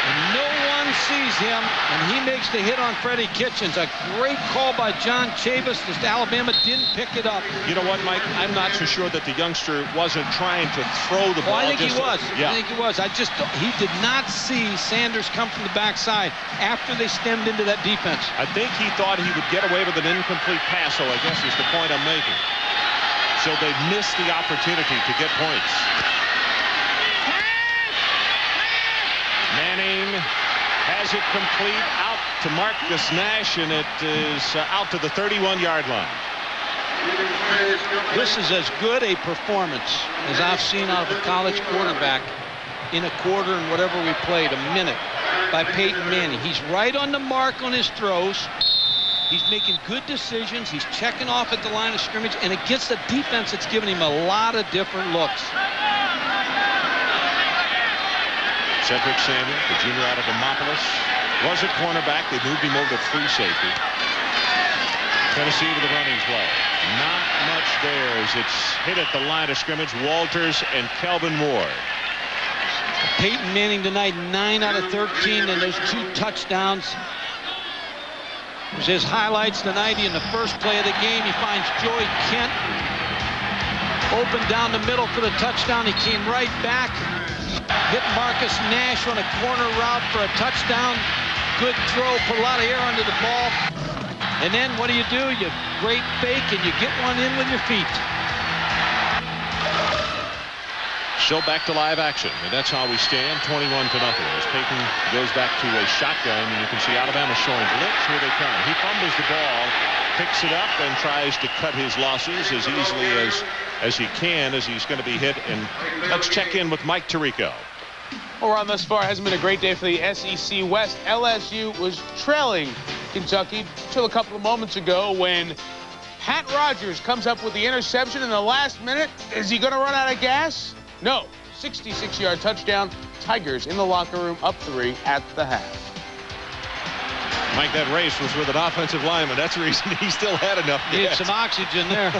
And no one sees him, and he makes the hit on Freddie Kitchens. A great call by John Chavis. Alabama didn't pick it up. You know what, Mike? I'm not so sure that the youngster wasn't trying to throw the ball. I think he was. Yeah. I think he was. He did not see Sanders come from the backside after they stemmed into that defense. I think he thought he would get away with an incomplete pass, so I guess is the point I'm making. So they missed the opportunity to get points. Manning has it complete out to Marcus Nash, and it is out to the 31-yard line. This is as good a performance as I've seen out of a college quarterback in a quarter and whatever we played, a minute, by Peyton Manning. He's right on the mark on his throws. He's making good decisions. He's checking off at the line of scrimmage, and against the defense, it's giving him a lot of different looks. Cedric Samuel, the junior out of Demopolis, was at cornerback. They moved him over to free safety. Tennessee with the running play. Not much there as it's hit at the line of scrimmage. Walters and Kelvin Ward. Peyton Manning tonight, 9 out of 13, and those 2 touchdowns. It was his highlights tonight. In the first play of the game, he finds Joey Kent open down the middle for the touchdown. He came right back. Hit Marcus Nash on a corner route for a touchdown. Good throw, put a lot of air under the ball. And then what do? You great fake, and you get one in with your feet. So back to live action, and that's how we stand, 21-0. As Peyton goes back to a shotgun, and you can see Alabama showing blitz. Here they come. He fumbles the ball, picks it up, and tries to cut his losses as easily as he can, as he's going to be hit. And let's check in with Mike Tirico. Well, Ron, thus far hasn't been a great day for the SEC West. LSU was trailing Kentucky until a couple of moments ago when Pat Rogers comes up with the interception in the last minute. Is he going to run out of gas? No. 66-yard touchdown. Tigers in the locker room up 3 at the half. Mike, that race was with an offensive lineman. That's the reason he still had enough gas. He had some oxygen there.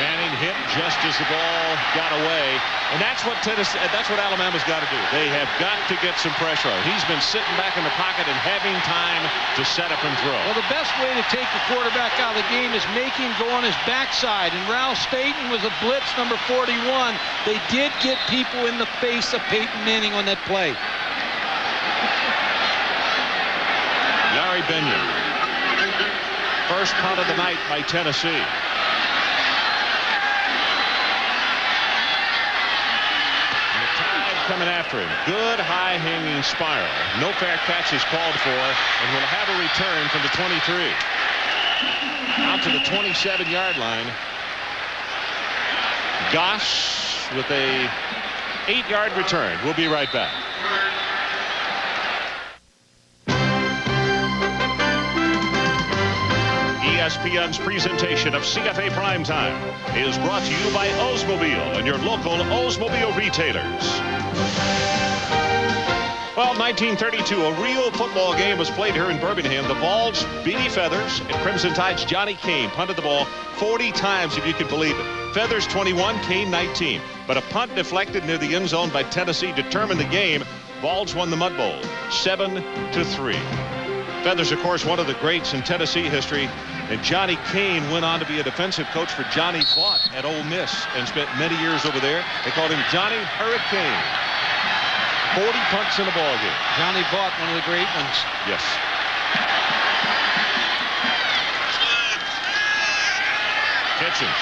Manning hit just as the ball got away, and that's what Alabama's got to do. They have got to get some pressure on. He's been sitting back in the pocket and having time to set up and throw. Well, the best way to take the quarterback out of the game is make him go on his backside, and Ralph Staten was a blitz number 41. They did get people in the face of Peyton Manning on that play. Larry Binion. First punt of the night by Tennessee. Coming after him. Good high-hanging spiral. No fair catch is called for, and we'll have a return from the 23. Out to the 27-yard line. Goss with a 8-yard return. We'll be right back. ESPN's presentation of CFA Primetime is brought to you by Oldsmobile and your local Oldsmobile retailers. Well, 1932, a real football game was played here in Birmingham. The Vols, Beanie Feathers, and Crimson Tide's Johnny Kane punted the ball 40 times, if you can believe it. Feathers 21, Kane 19. But a punt deflected near the end zone by Tennessee determined the game. Vols won the Mud Bowl 7-3. Feathers, of course, one of the greats in Tennessee history. And Johnny Kane went on to be a defensive coach for Johnny Vaught at Ole Miss and spent many years over there. They called him Johnny Hurricane. 40 punts in a ball game. Johnny Vaught, one of the great ones. Yes. Kitchens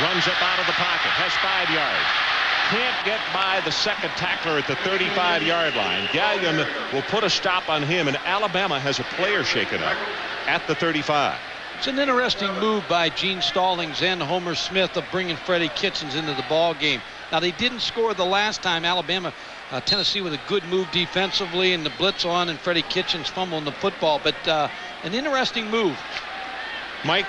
runs up out of the pocket, has 5 yards. Can't get by the second tackler at the 35-yard line. Gallion will put a stop on him, and Alabama has a player shaken up at the 35. It's an interesting move by Gene Stallings and Homer Smith of bringing Freddie Kitchens into the ball game. Now, they didn't score the last time. Tennessee with a good move defensively and the blitz on, and Freddie Kitchens fumbling the football. But an interesting move. Mike,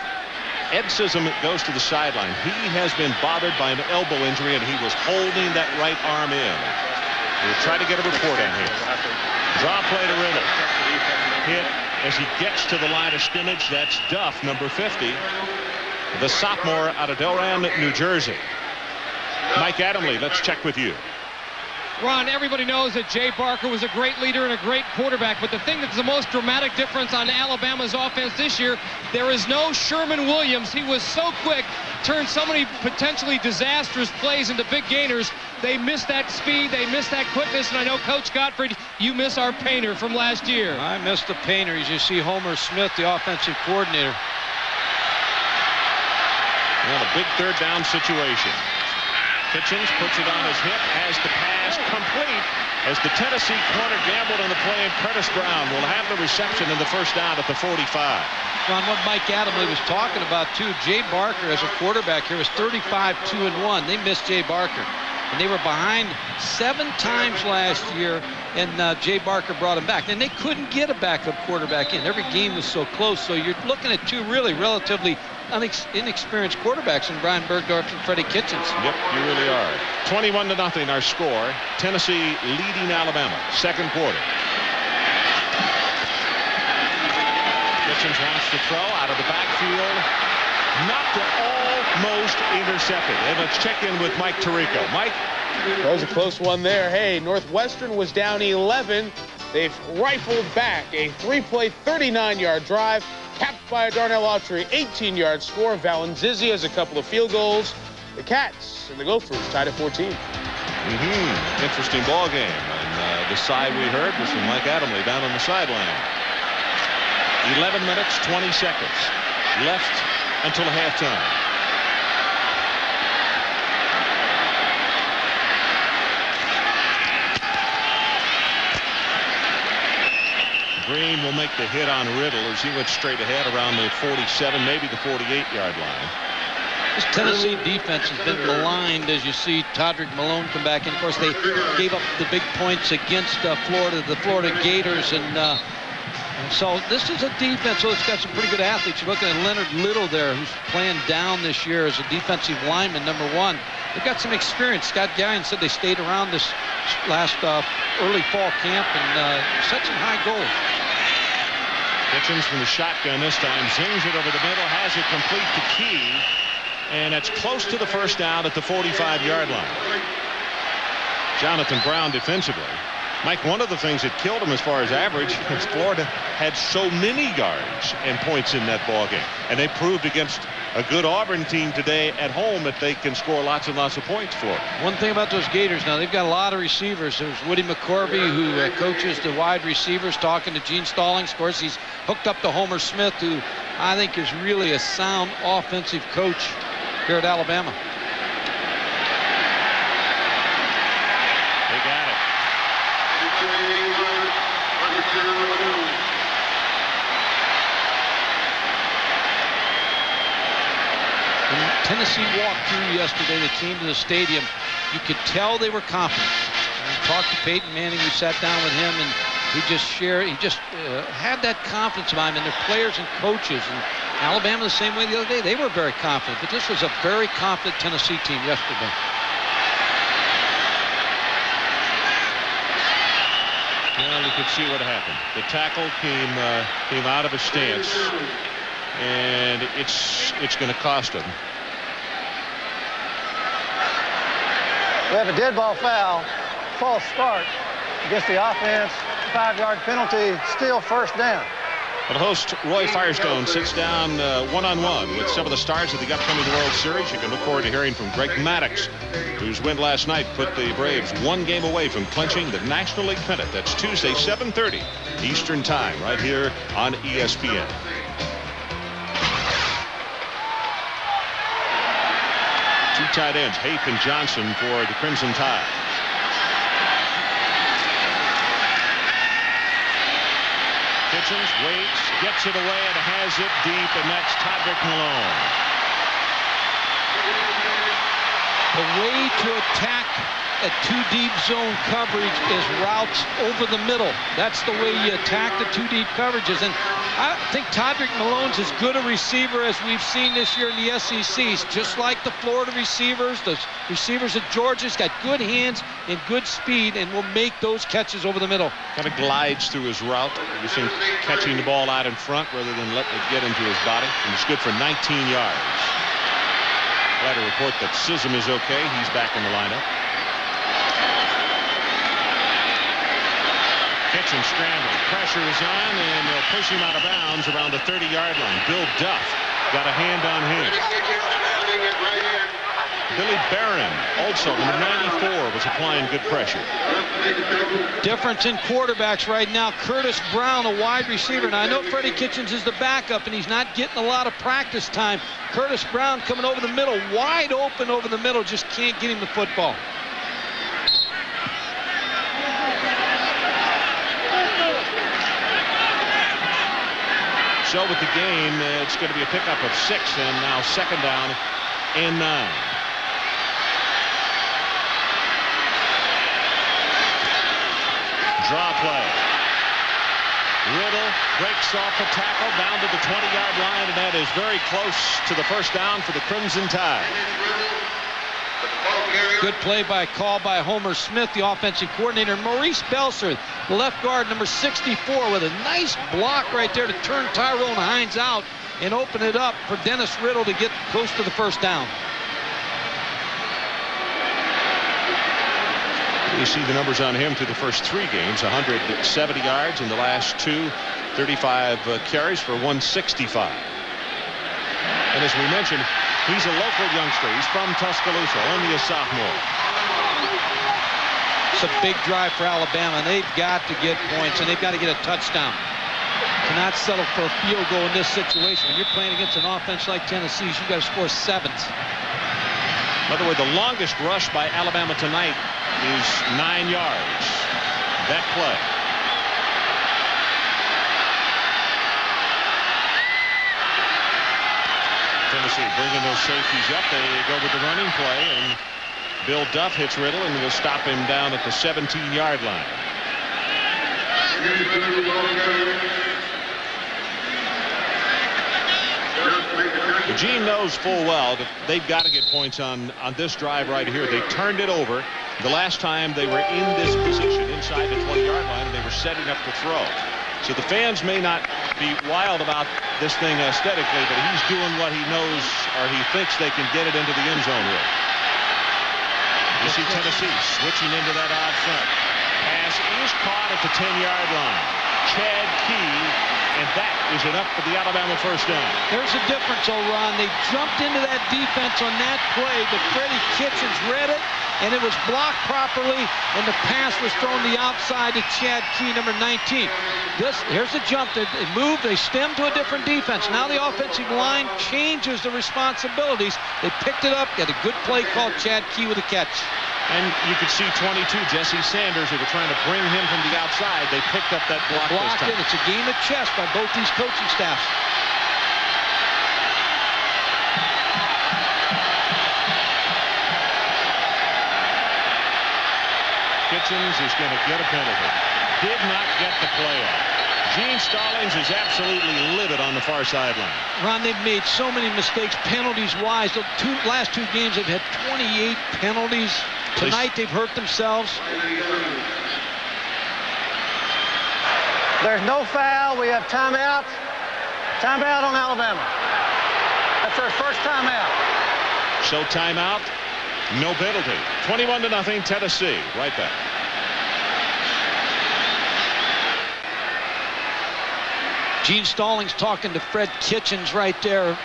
Ed Sissom goes to the sideline. He has been bothered by an elbow injury, and he was holding that right arm in. We'll try to get a report on him. Draw play to Riddle. Hit as he gets to the line of scrimmage. That's Duff, number 50, the sophomore out of Delran, New Jersey. Mike Adamle, let's check with you. Ron, everybody knows that Jay Barker was a great leader and a great quarterback, but the thing that's the most dramatic difference on Alabama's offense this year, there is no Sherman Williams. He was so quick, turned so many potentially disastrous plays into big gainers. They missed that speed, they missed that quickness, and I know, Coach Gottfried, you miss our painter from last year. I miss the painter. As you see Homer Smith, the offensive coordinator. Well, a big third down situation. Kitchens puts it on his hip, has the pass complete as the Tennessee corner gambled on the play, and Curtis Brown will have the reception in the first down at the 45. John, what Mike Adamle was talking about, too, Jay Barker as a quarterback here was 35-2-1. They missed Jay Barker. And they were behind 7 times last year, and Jay Barker brought him back. And they couldn't get a backup quarterback in. Every game was so close, so you're looking at two really relatively inexperienced quarterbacks in Brian Bergdorf and Freddie Kitchens. Yep, you really are. 21-0 our score. Tennessee leading Alabama. Second quarter. Kitchens wants to throw out of the backfield. Knocked it almost intercepted. And let's check in with Mike Tirico. Mike? That was a close one there. Hey, Northwestern was down 11. They've rifled back a 3-play, 39-yard drive, capped by a Darnell Autry 18-yard score. Valenzizi has a couple of field goals. The Cats and the Gophers tied at 14. Interesting ball game. And the side we heard was from Mike Adamle down on the sideline. 11 minutes, 20 seconds left until halftime. Green will make the hit on Riddle as he went straight ahead around the 47, maybe the 48-yard line. This Tennessee defense has been maligned, as you see Todrick Malone come back. And, of course, they gave up the big points against Florida, the Florida Gators. And so this is a defense that's got some pretty good athletes. You're looking at Leonard Little there, who's playing down this year as a defensive lineman, number 1. They've got some experience. Scott Gallion said they stayed around this last early fall camp and set some high goals. Kitchens from the shotgun this time, zings it over the middle, has it complete to Key, and it's close to the first down at the 45-yard line. Jonathan Brown defensively. Mike, one of the things that killed him as far as average is Florida had so many yards and points in that ball game, and they proved against a good Auburn team today at home that they can score lots and lots of points for. One thing about those Gators now, they've got a lot of receivers. There's Woody McCorvey, who coaches the wide receivers, talking to Gene Stallings. Of course, he's hooked up to Homer Smith, who I think is really a sound offensive coach here at Alabama. They got it. When Tennessee walked through yesterday, they came to the stadium, you could tell they were confident. I talked to Peyton Manning, we sat down with him, and he just had that confidence about him, and their players and coaches. And Alabama the same way the other day. They were very confident, but this was a very confident Tennessee team yesterday. you could see what happened. The tackle came out of his stance, and it's going to cost him. We have a dead ball foul, false start against the offense, 5-yard penalty, still first down. But host Roy Firestone sits down one-on-one with some of the stars of the upcoming World Series. You can look forward to hearing from Greg Maddux, whose win last night put the Braves one game away from clinching the National League pennant. That's Tuesday, 7:30 Eastern Time, right here on ESPN. Two tight ends, Hape and Johnson for the Crimson Tide. Kitchens waits, gets it away, and has it deep, and that's Todrick Malone. The way to attack a two-deep zone coverage is routes over the middle. That's the way you attack the two-deep coverages. And I think Todrick Malone's as good a receiver as we've seen this year in the SEC. Just like the Florida receivers, the receivers at Georgia's got good hands and good speed and will make those catches over the middle. Kind of glides through his route. You see him catching the ball out in front rather than letting it get into his body. And it's good for 19 yards. Glad to report that Sism is okay. He's back in the lineup. Kitchen scrambling. Pressure is on, and they'll push him out of bounds around the 30-yard line. Bill Duff got a hand on him. Billy Barron, also number 94, was applying good pressure. Difference in quarterbacks right now. Curtis Brown, a wide receiver. Now, I know Freddie Kitchens is the backup, and he's not getting a lot of practice time. Curtis Brown coming over the middle, wide open over the middle, just can't get him the football. So with the game, it's going to be a pickup of 6, and now second down and 9. Draw play. Riddle breaks off a tackle down to the 20-yard line, and that is very close to the first down for the Crimson Tide. Good play call by Homer Smith, the offensive coordinator. Maurice Belser, the left guard, number 64, with a nice block right there to turn Tyrone Hines out and open it up for Dennis Riddle to get close to the first down. You see the numbers on him through the first 3 games, 170 yards in the last 2, 35 carries for 165. And as we mentioned, he's a local youngster. He's from Tuscaloosa, only a sophomore. It's a big drive for Alabama, and they've got to get points, and they've got to get a touchdown. Cannot settle for a field goal in this situation. When you're playing against an offense like Tennessee's, you've got to score 7. By the way, the longest rush by Alabama tonight is 9 yards. That play. Tennessee bringing those safeties up. They go with the running play, and Bill Duff hits Riddle and will stop him down at the 17-yard line. Eugene knows full well that they've got to get points on this drive right here. They turned it over the last time they were in this position inside the 20-yard line, and they were setting up to throw. So the fans may not be wild about this thing aesthetically, but he's doing what he knows, or he thinks they can get it into the end zone with. You see Tennessee switching into that odd front. Pass is caught at the 10-yard line. Chad Key, and that is enough for the Alabama first down. There's a difference, Ron. They jumped into that defense on that play, but Freddie Kitchens read it, and it was blocked properly, and the pass was thrown the outside to Chad Key, number 19. Here's the jump. They moved. They stemmed to a different defense. Now the offensive line changes the responsibilities. They picked it up, got a good play called. Chad Key with a catch. And you could see 22, Jesse Sanders, who were trying to bring him from the outside. They picked up that block this time. It's a game of chess by both these coaching staffs. Kitchens is going to get a penalty. Did not get the play off. Gene Stallings is absolutely livid on the far sideline. Ron, they've made so many mistakes penalties-wise. The last 2 games, they've had 28 penalties. Tonight, they've hurt themselves. There's no foul. We have timeout. Timeout on Alabama. That's our first timeout. So timeout, no penalty. 21-0 Tennessee. Right back. Gene Stallings talking to Fred Kitchens right there,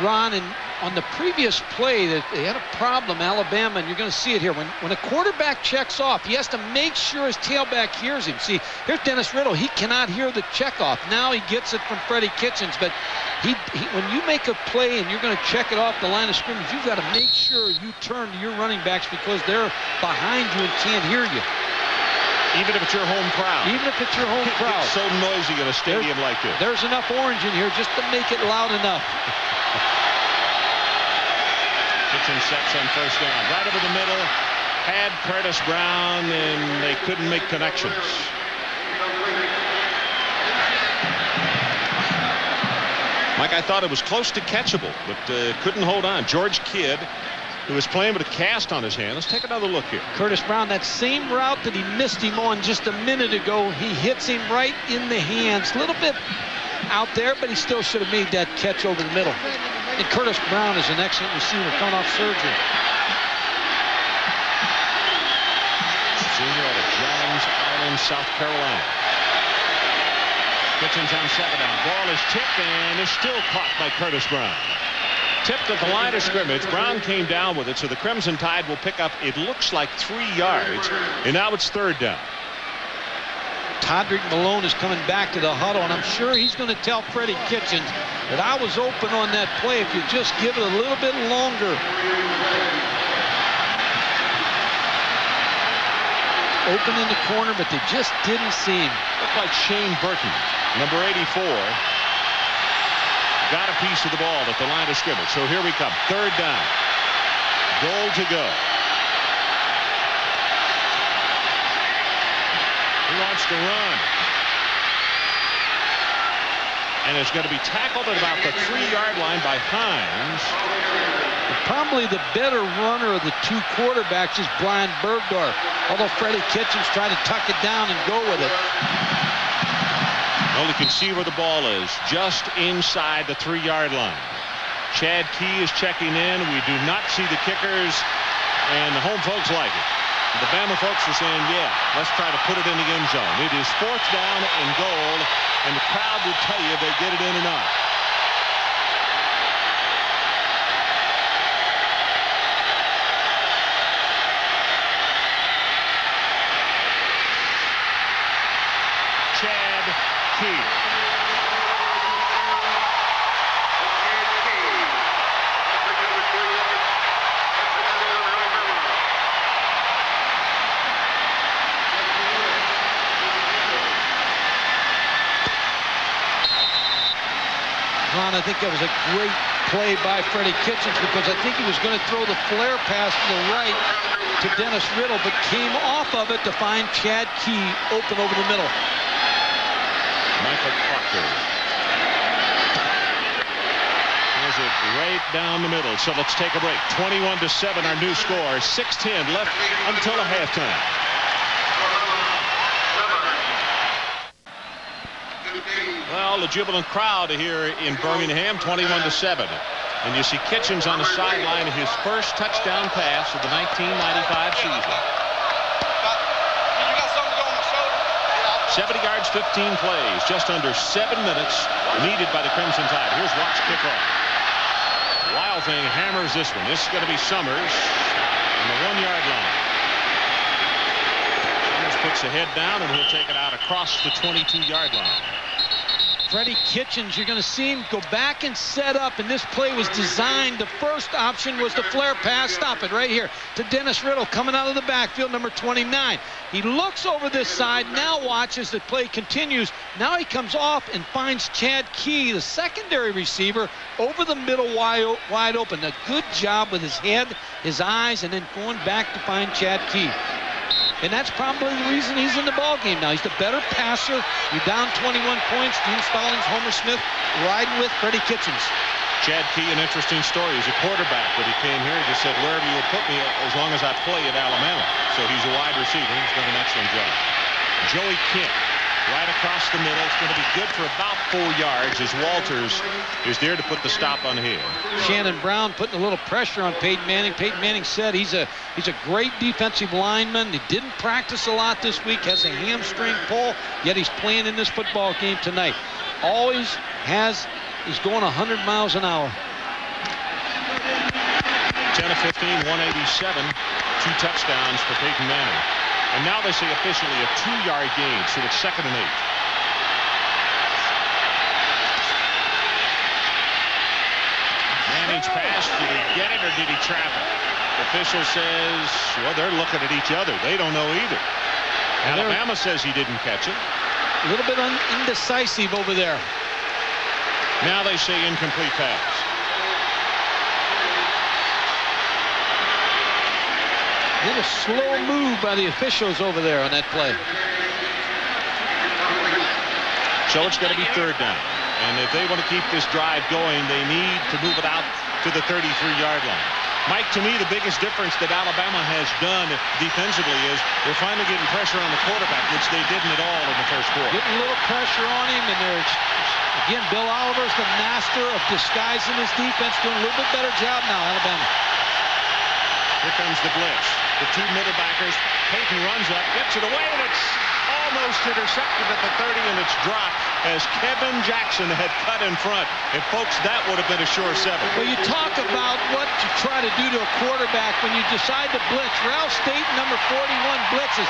Ron, and on the previous play that they had a problem, Alabama, and you're going to see it here. When a quarterback checks off, he has to make sure his tailback hears him. See, here's Dennis Riddle. He cannot hear the check off. Now he gets it from Freddie Kitchens, but when you make a play and you're going to check it off the line of scrimmage, you've got to make sure you turn to your running backs because they're behind you and can't hear you. Even if it's your home crowd. Even if it's your home crowd. It's so noisy in a stadium like this. There's enough orange in here just to make it loud enough. Kitchens sets on first down. Right over the middle. Had Curtis Brown, and they couldn't make connections. Mike, I thought it was close to catchable, but couldn't hold on. George Kidd, who was playing with a cast on his hand. Let's take another look here. Curtis Brown, that same route that he missed him on just a minute ago, he hits him right in the hands. A little bit out there, but he still should have made that catch over the middle. And Curtis Brown is an excellent receiver coming off surgery. Senior out of Johns Island, South Carolina. Kitchens on second down. Ball is tipped and is still caught by Curtis Brown. Tipped at the line of scrimmage. Brown came down with it, so the Crimson Tide will pick up, it looks like 3 yards, and now it's third down. Todrick Malone is coming back to the huddle, and I'm sure he's going to tell Freddie Kitchens that I was open on that play if you just give it a little bit longer. Open in the corner, but they just didn't see him. Looked like Shane Burton, number 84, got a piece of the ball at the line of scrimmage. So here we come. Third down. Goal to go. He wants to run. And it's going to be tackled at about the 3-yard line by Hines. Probably the better runner of the two quarterbacks is Brian Bergdorf, although Freddie Kitchens tried to tuck it down and go with it. Well, you can see where the ball is, just inside the 3-yard line. Chad Key is checking in. We do not see the kickers, and the home folks like it. The Bama folks are saying, yeah, let's try to put it in the end zone. It is fourth down and goal, and the crowd will tell you if they get it in or not. Chad Key. Ron, I think that was a great play by Freddie Kitchens because I think he was going to throw the flare pass to the right to Dennis Riddle, but came off of it to find Chad Key open over the middle. Michael Proctor. There's it right down the middle. So let's take a break. 21-7, our new score. 6:10 left until a halftime. Well, the jubilant crowd here in Birmingham, 21-7. And you see Kitchens on the sideline, his first touchdown pass of the 1995 season. 70 yards, 15 plays, just under 7 minutes needed by the Crimson Tide. Here's Watt's kickoff. Wild Thing hammers this one. This is going to be Summers on the 1-yard line. Summers puts the head down, and he'll take it out across the 22-yard line. Freddie Kitchens, you're going to see him go back and set up, and this play was designed. The first option was the flare pass. Stop it right here to Dennis Riddle coming out of the backfield, number 29. He looks over this side, now watches the play continues. Now he comes off and finds Chad Key, the secondary receiver, over the middle wide open. A good job with his head, his eyes, and then going back to find Chad Key. And that's probably the reason he's in the ball game now. He's the better passer. You're down 21 points. Gene Stallings, Homer Smith riding with Freddie Kitchens. Chad Key, an interesting story. He's a quarterback. When he came here, he just said, wherever you'll put me as long as I play at Alabama. So he's a wide receiver. He's done an excellent job. Joey Kent Right across the middle. It's going to be good for about 4 yards as Walters is there to put the stop on here. Shannon Brown putting a little pressure on Peyton Manning. Peyton Manning said he's a great defensive lineman. He didn't practice a lot this week, has a hamstring pull, yet he's playing in this football game tonight. He's going 100 miles an hour. 10 of 15, 187, 2 touchdowns for Peyton Manning. And now they say officially a 2-yard gain, so it's 2nd and 8. Manning's pass, did he get it or did he trap it? The official says, well, they're looking at each other. They don't know either. Alabama says he didn't catch it. A little bit indecisive over there. Now they say incomplete pass. A little slow move by the officials over there on that play. So it's going to be 3rd down. And if they want to keep this drive going, they need to move it out to the 33-yard line. Mike, to me, the biggest difference that Alabama has done defensively is they're finally getting pressure on the quarterback, which they didn't at all in the first quarter. Getting a little pressure on him, and there's, again, Bill Oliver's the master of disguising his defense, doing a little bit better job now, Alabama. Here comes the blitz. The 2 middle backers. Peyton runs up, gets it away, and it's almost intercepted at the 30, and it's dropped as Kevin Jackson had cut in front. And folks, that would have been a sure 7. Well, you talk about what you try to do to a quarterback when you decide to blitz. Ralph State, number 41, blitzes.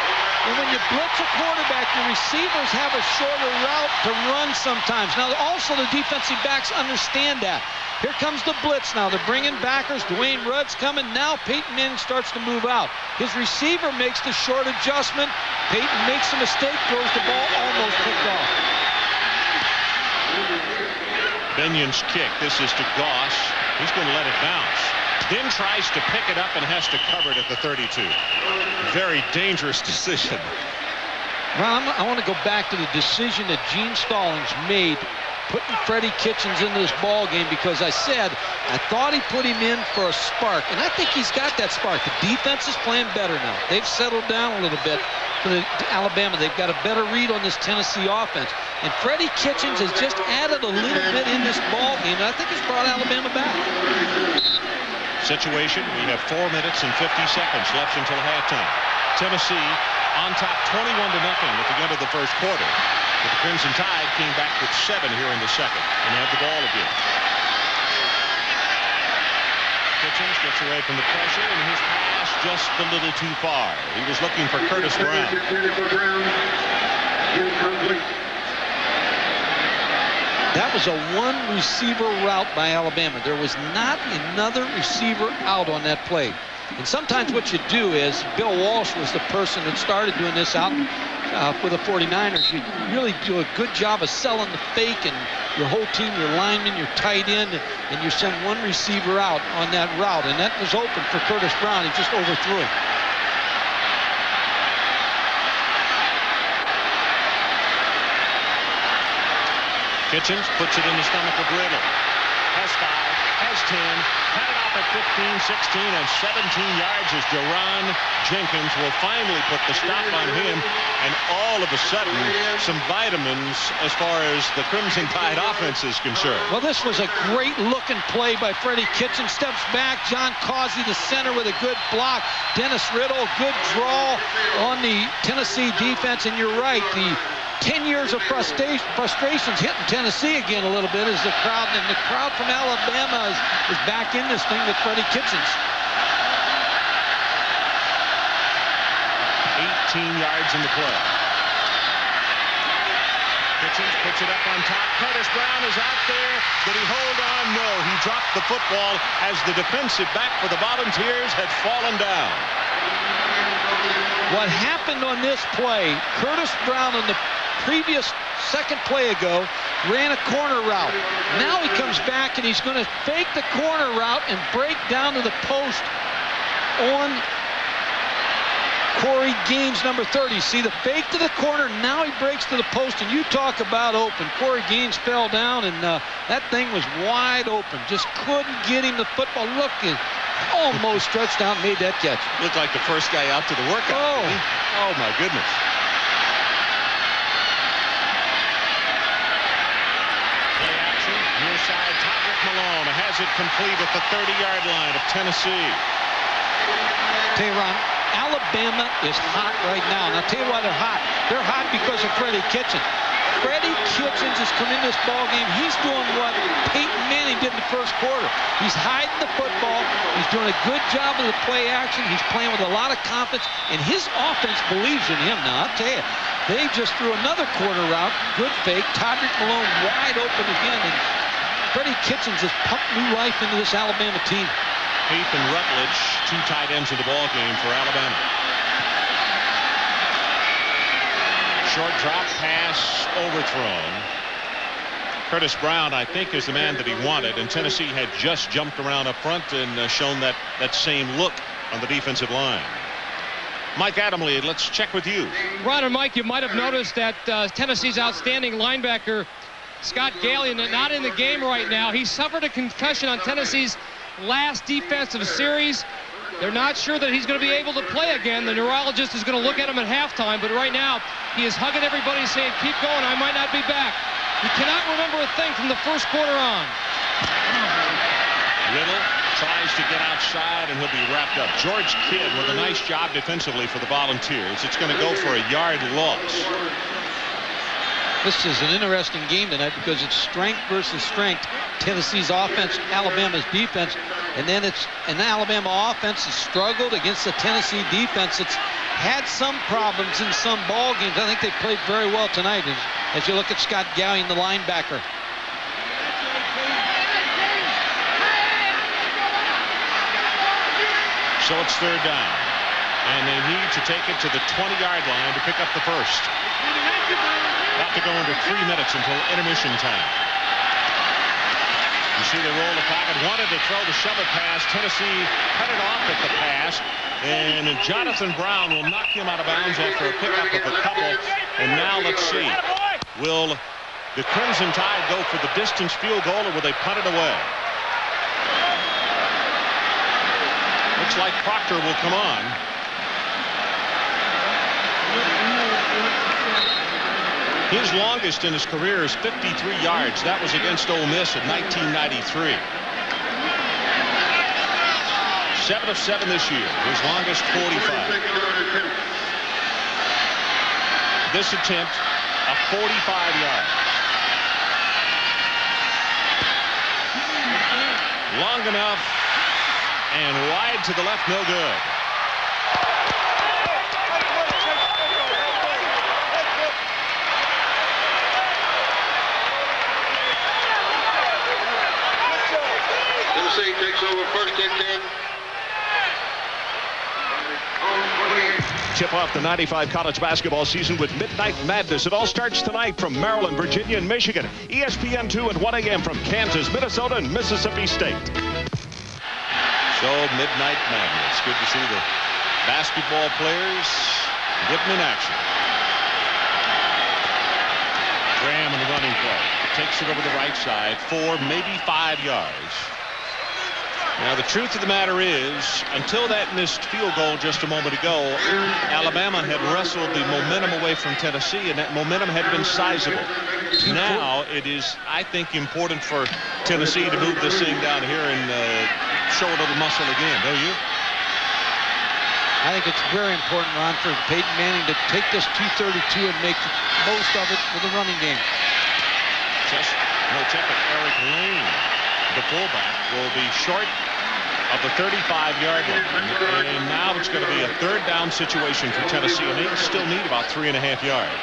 And when you blitz a quarterback, the receivers have a shorter route to run sometimes. Now, also the defensive backs understand that. Here comes the blitz now. They're bringing backers. Dwayne Rudd's coming. Now Peyton Manning starts to move out. His receiver makes the short adjustment. Peyton makes a mistake, throws the ball, almost picked off. Benion's kick. This is to Goss. He's going to let it bounce. Then tries to pick it up and has to cover it at the 32. Very dangerous decision. Well, I want to go back to the decision that Gene Stallings made putting Freddie Kitchens into this ball game, because I said I thought he put him in for a spark, and I think he's got that spark. The defense is playing better now. They've settled down a little bit for Alabama. They've got a better read on this Tennessee offense, and Freddie Kitchens has just added a little bit in this ball game, and I think it's brought Alabama back. Situation, we have 4 minutes and 50 seconds left until halftime. Tennessee on top 21-0 at the end of the first quarter. But the Crimson Tide came back with 7 here in the second and have the ball again. Kitchens gets away from the pressure, and his pass just a little too far. He was looking for Curtis Brown. That was a 1-receiver route by Alabama. There was not another receiver out on that play. And sometimes what you do is, Bill Walsh was the person that started doing this out for the 49ers. You really do a good job of selling the fake, and your whole team, your linemen, your tight end, and you send 1 receiver out on that route. And that was open for Curtis Brown. He just overthrew him. Kitchens puts it in the stomach of Riddle. Has 5, has 10, had it off at 15, 16, and 17 yards as Jerron Jenkins will finally put the stop on him. And all of a sudden, some vitamins as far as the Crimson Tide offense is concerned. Well, this was a great-looking play by Freddie Kitchens. Steps back. John Causey, the center, with a good block. Dennis Riddle, good draw on the Tennessee defense. And you're right, the 10 years of frustrations hitting Tennessee again a little bit as the crowd, and the crowd from Alabama is back in this thing with Freddie Kitchens. 18 yards in the play. Kitchens puts it up on top. Curtis Brown is out there. Did he hold on? No. He dropped the football as the defensive back for the Volunteers had fallen down. What happened on this play, Curtis Brown on the previous second play ago ran a corner route. Now he comes back and he's going to fake the corner route and break down to the post on Corey Gaines, number 30. See the fake to the corner, now he breaks to the post, and you talk about open. Corey Gaines fell down, and that thing was wide open. Just couldn't get him the football. Look, almost stretched out and made that catch. Looked like the first guy out to the workout. Oh my goodness. Throws it complete at the 30-yard line of Tennessee. Tell you, Ron, Alabama is hot right now. And I'll tell you why they're hot. They're hot because of Freddie Kitchens. Freddie Kitchens has come in this ball game. He's doing what Peyton Manning did in the first quarter. He's hiding the football. He's doing a good job of the play action. He's playing with a lot of confidence, and his offense believes in him. Now, I'll tell you, they just threw another quarter route. Good fake. Todrick Malone wide open again, and Freddie Kitchens has pumped new life into this Alabama team. Heath and Rutledge, 2 tight ends of the ball game for Alabama. Short drop pass overthrown. Curtis Brown, I think, is the man that he wanted, and Tennessee had just jumped around up front and shown that same look on the defensive line. Mike Adamle, let's check with you. Ron and Mike, you might have noticed that Tennessee's outstanding linebacker, Scott Gallion, not in the game right now. He suffered a concussion on Tennessee's last defensive series. They're not sure that he's going to be able to play again. The neurologist is going to look at him at halftime, but right now he is hugging everybody saying, keep going, I might not be back. He cannot remember a thing from the first quarter on. Riddle tries to get outside, and he'll be wrapped up. George Kidd with a nice job defensively for the Volunteers. It's going to go for a yard loss. This is an interesting game tonight because it's strength versus strength. Tennessee's offense, Alabama's defense, and then it's an Alabama offense that struggled against the Tennessee defense. It's had some problems in some ball games. I think they played very well tonight as you look at Scott Gallion, the linebacker. So it's 3rd down, and they need to take it to the 20-yard line to pick up the first. About to go under 3 minutes until intermission time. You see they roll the pocket, wanted to throw the shove it pass. Tennessee cut it off at the pass, and Jonathan Brown will knock him out of bounds after a pickup of a couple. And now let's see, will the Crimson Tide go for the distance field goal, or will they punt it away? Looks like Proctor will come on. His longest in his career is 53 yards. That was against Ole Miss in 1993. 7 of 7 this year. His longest 45. This attempt, a 45-yard. Long enough and wide to the left, no good. Tennessee takes over 1st and 10. Tip off the 95 college basketball season with Midnight Madness. It all starts tonight from Maryland, Virginia, and Michigan. ESPN2 at 1 a.m. from Kansas, Minnesota, and Mississippi State. So Midnight Madness. Good to see the basketball players getting in action. Graham in the running play. Takes it over the right side. 4, maybe 5 yards. Now, the truth of the matter is, until that missed field goal just a moment ago, Alabama had wrestled the momentum away from Tennessee, and that momentum had been sizable. Now, it is, I think, important for Tennessee to move this thing down here and show a little muscle again, don't you? I think it's very important, Ron, for Peyton Manning to take this 232 and make the most of it with the running game. Just no check at Eric Lane. The fullback will be short of the 35-yard line. And now it's going to be a 3rd down situation for Tennessee, and they still need about 3.5 yards.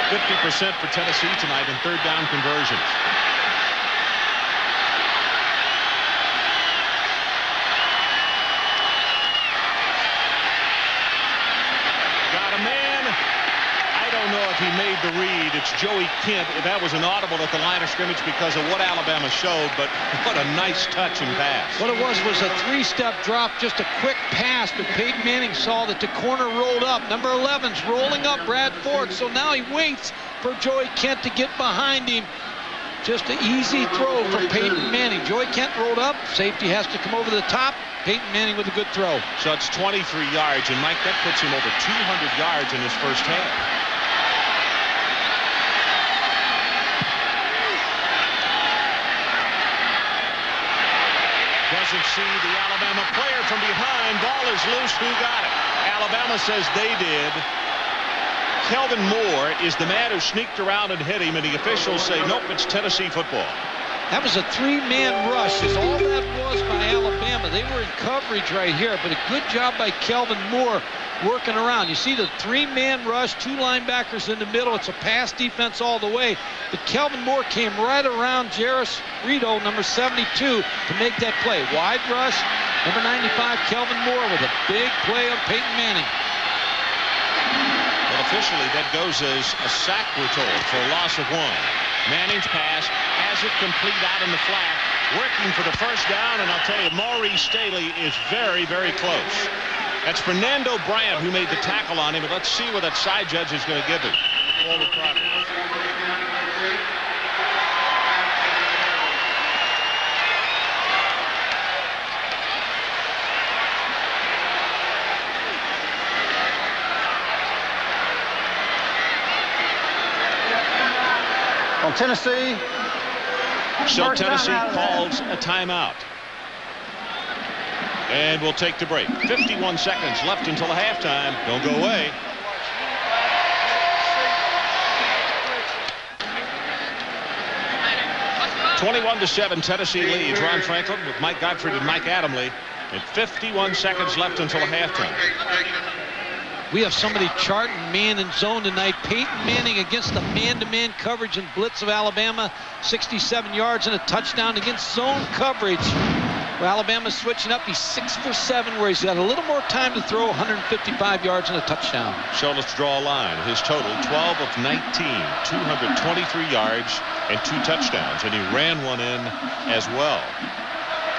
%50% for Tennessee tonight in 3rd down conversions. He made the read. It's Joey Kent. That was an audible at the line of scrimmage because of what Alabama showed, but what a nice touch and pass. What it was a 3-step drop, just a quick pass, but Peyton Manning saw that the corner rolled up. Number 11's rolling up Brad Ford, so now he waits for Joey Kent to get behind him. just an easy throw for Peyton Manning. Joey Kent rolled up. Safety has to come over the top. Peyton Manning with a good throw. So it's 23 yards, and Mike, that puts him over 200 yards in his first half. Doesn't see the Alabama player from behind. Ball is loose. Who got it? Alabama says they did. Kelvin Moore is the man who sneaked around and hit him, and the officials say, nope, it's Tennessee football. That was a three-man rush is all that was by Alabama. They were in coverage right here, but a good job by Kelvin Moore working around. You see the three-man rush, two linebackers in the middle. It's a pass defense all the way. But Kelvin Moore came right around Jairus Rito, number 72, to make that play. Wide rush, number 95, Kelvin Moore with a big play on Peyton Manning. Well, officially, that goes as a sack, we're told, for a loss of 1. Manning's pass has it complete out in the flat, working for the first down, and I'll tell you, Maurice Staley is very, very close. That's Fernando Bryant who made the tackle on him, but let's see what that side judge is going to give him. Forward progress. On Tennessee. So Tennessee calls a timeout. And we'll take the break. 51 seconds left until halftime. Don't go away. (21-7) Tennessee leads. Ron Franklin with Mike Gottfried and Mike Adamle. And 51 seconds left until halftime. We have somebody charting man and zone tonight. Peyton Manning against the man-to-man coverage and blitz of Alabama. 67 yards and a touchdown against zone coverage. Well, Alabama's switching up. He's 6 for 7, where he's got a little more time to throw. 155 yards and a touchdown. So let's draw a line. His total, 12 of 19, 223 yards and 2 touchdowns. And he ran one in as well.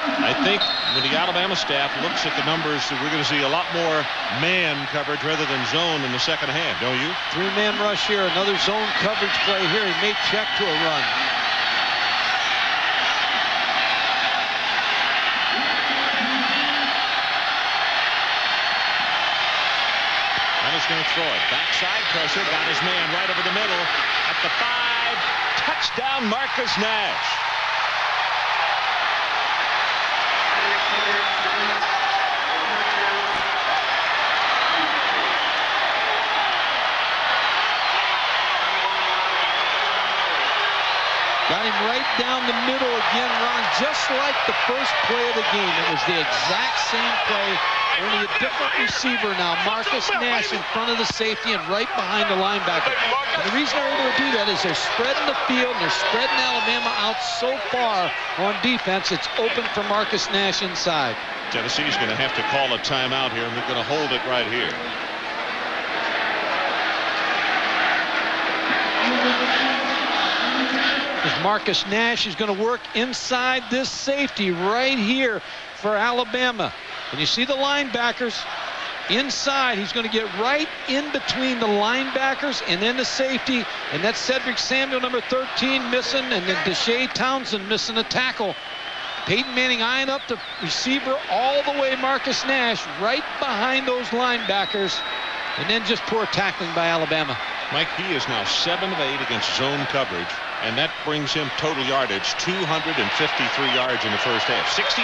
I think when the Alabama staff looks at the numbers, we're going to see a lot more man coverage rather than zone in the second half, don't you? Three-man rush here. Another zone coverage play here. He may check to a run. And he's going to throw it. Backside pressure. Got his man right over the middle. At the 5. Touchdown, Marcus Nash. Got him right down the middle again, Ron, just like the first play of the game. It was the exact same play, only a different receiver now. Marcus Nash in front of the safety and right behind the linebacker. And the reason they're able to do that is they're spreading the field, and they're spreading Alabama out so far on defense, it's open for Marcus Nash inside. Tennessee's going to have to call a timeout here, and they're going to hold it right here. Marcus Nash is going to work inside this safety right here for Alabama. And you see the linebackers inside. He's going to get right in between the linebackers and then the safety. And that's Cedric Samuel, number 13, missing. And then Deshae Townsend missing a tackle. Peyton Manning eyeing up the receiver all the way, Marcus Nash, right behind those linebackers. And then just poor tackling by Alabama. Mike, he is now 7 of 8 against zone coverage, and that brings him total yardage 253 yards in the first half. 65%,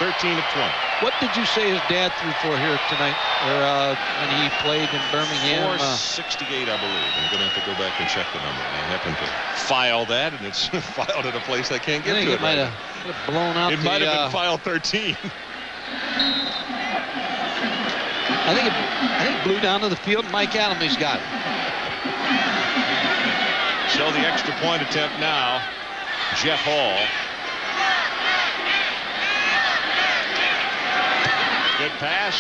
13 of 20. What did you say his dad threw for here tonight, or when he played in Birmingham? 468, I believe. I'm going to have to go back and check the number. I happen to file that, and it's filed at a place I can't get to it. It might have blown out. It might have been file 13. I think it blew down to the field. Mike Adamle's got it. So the extra point attempt now, Jeff Hall. Good pass,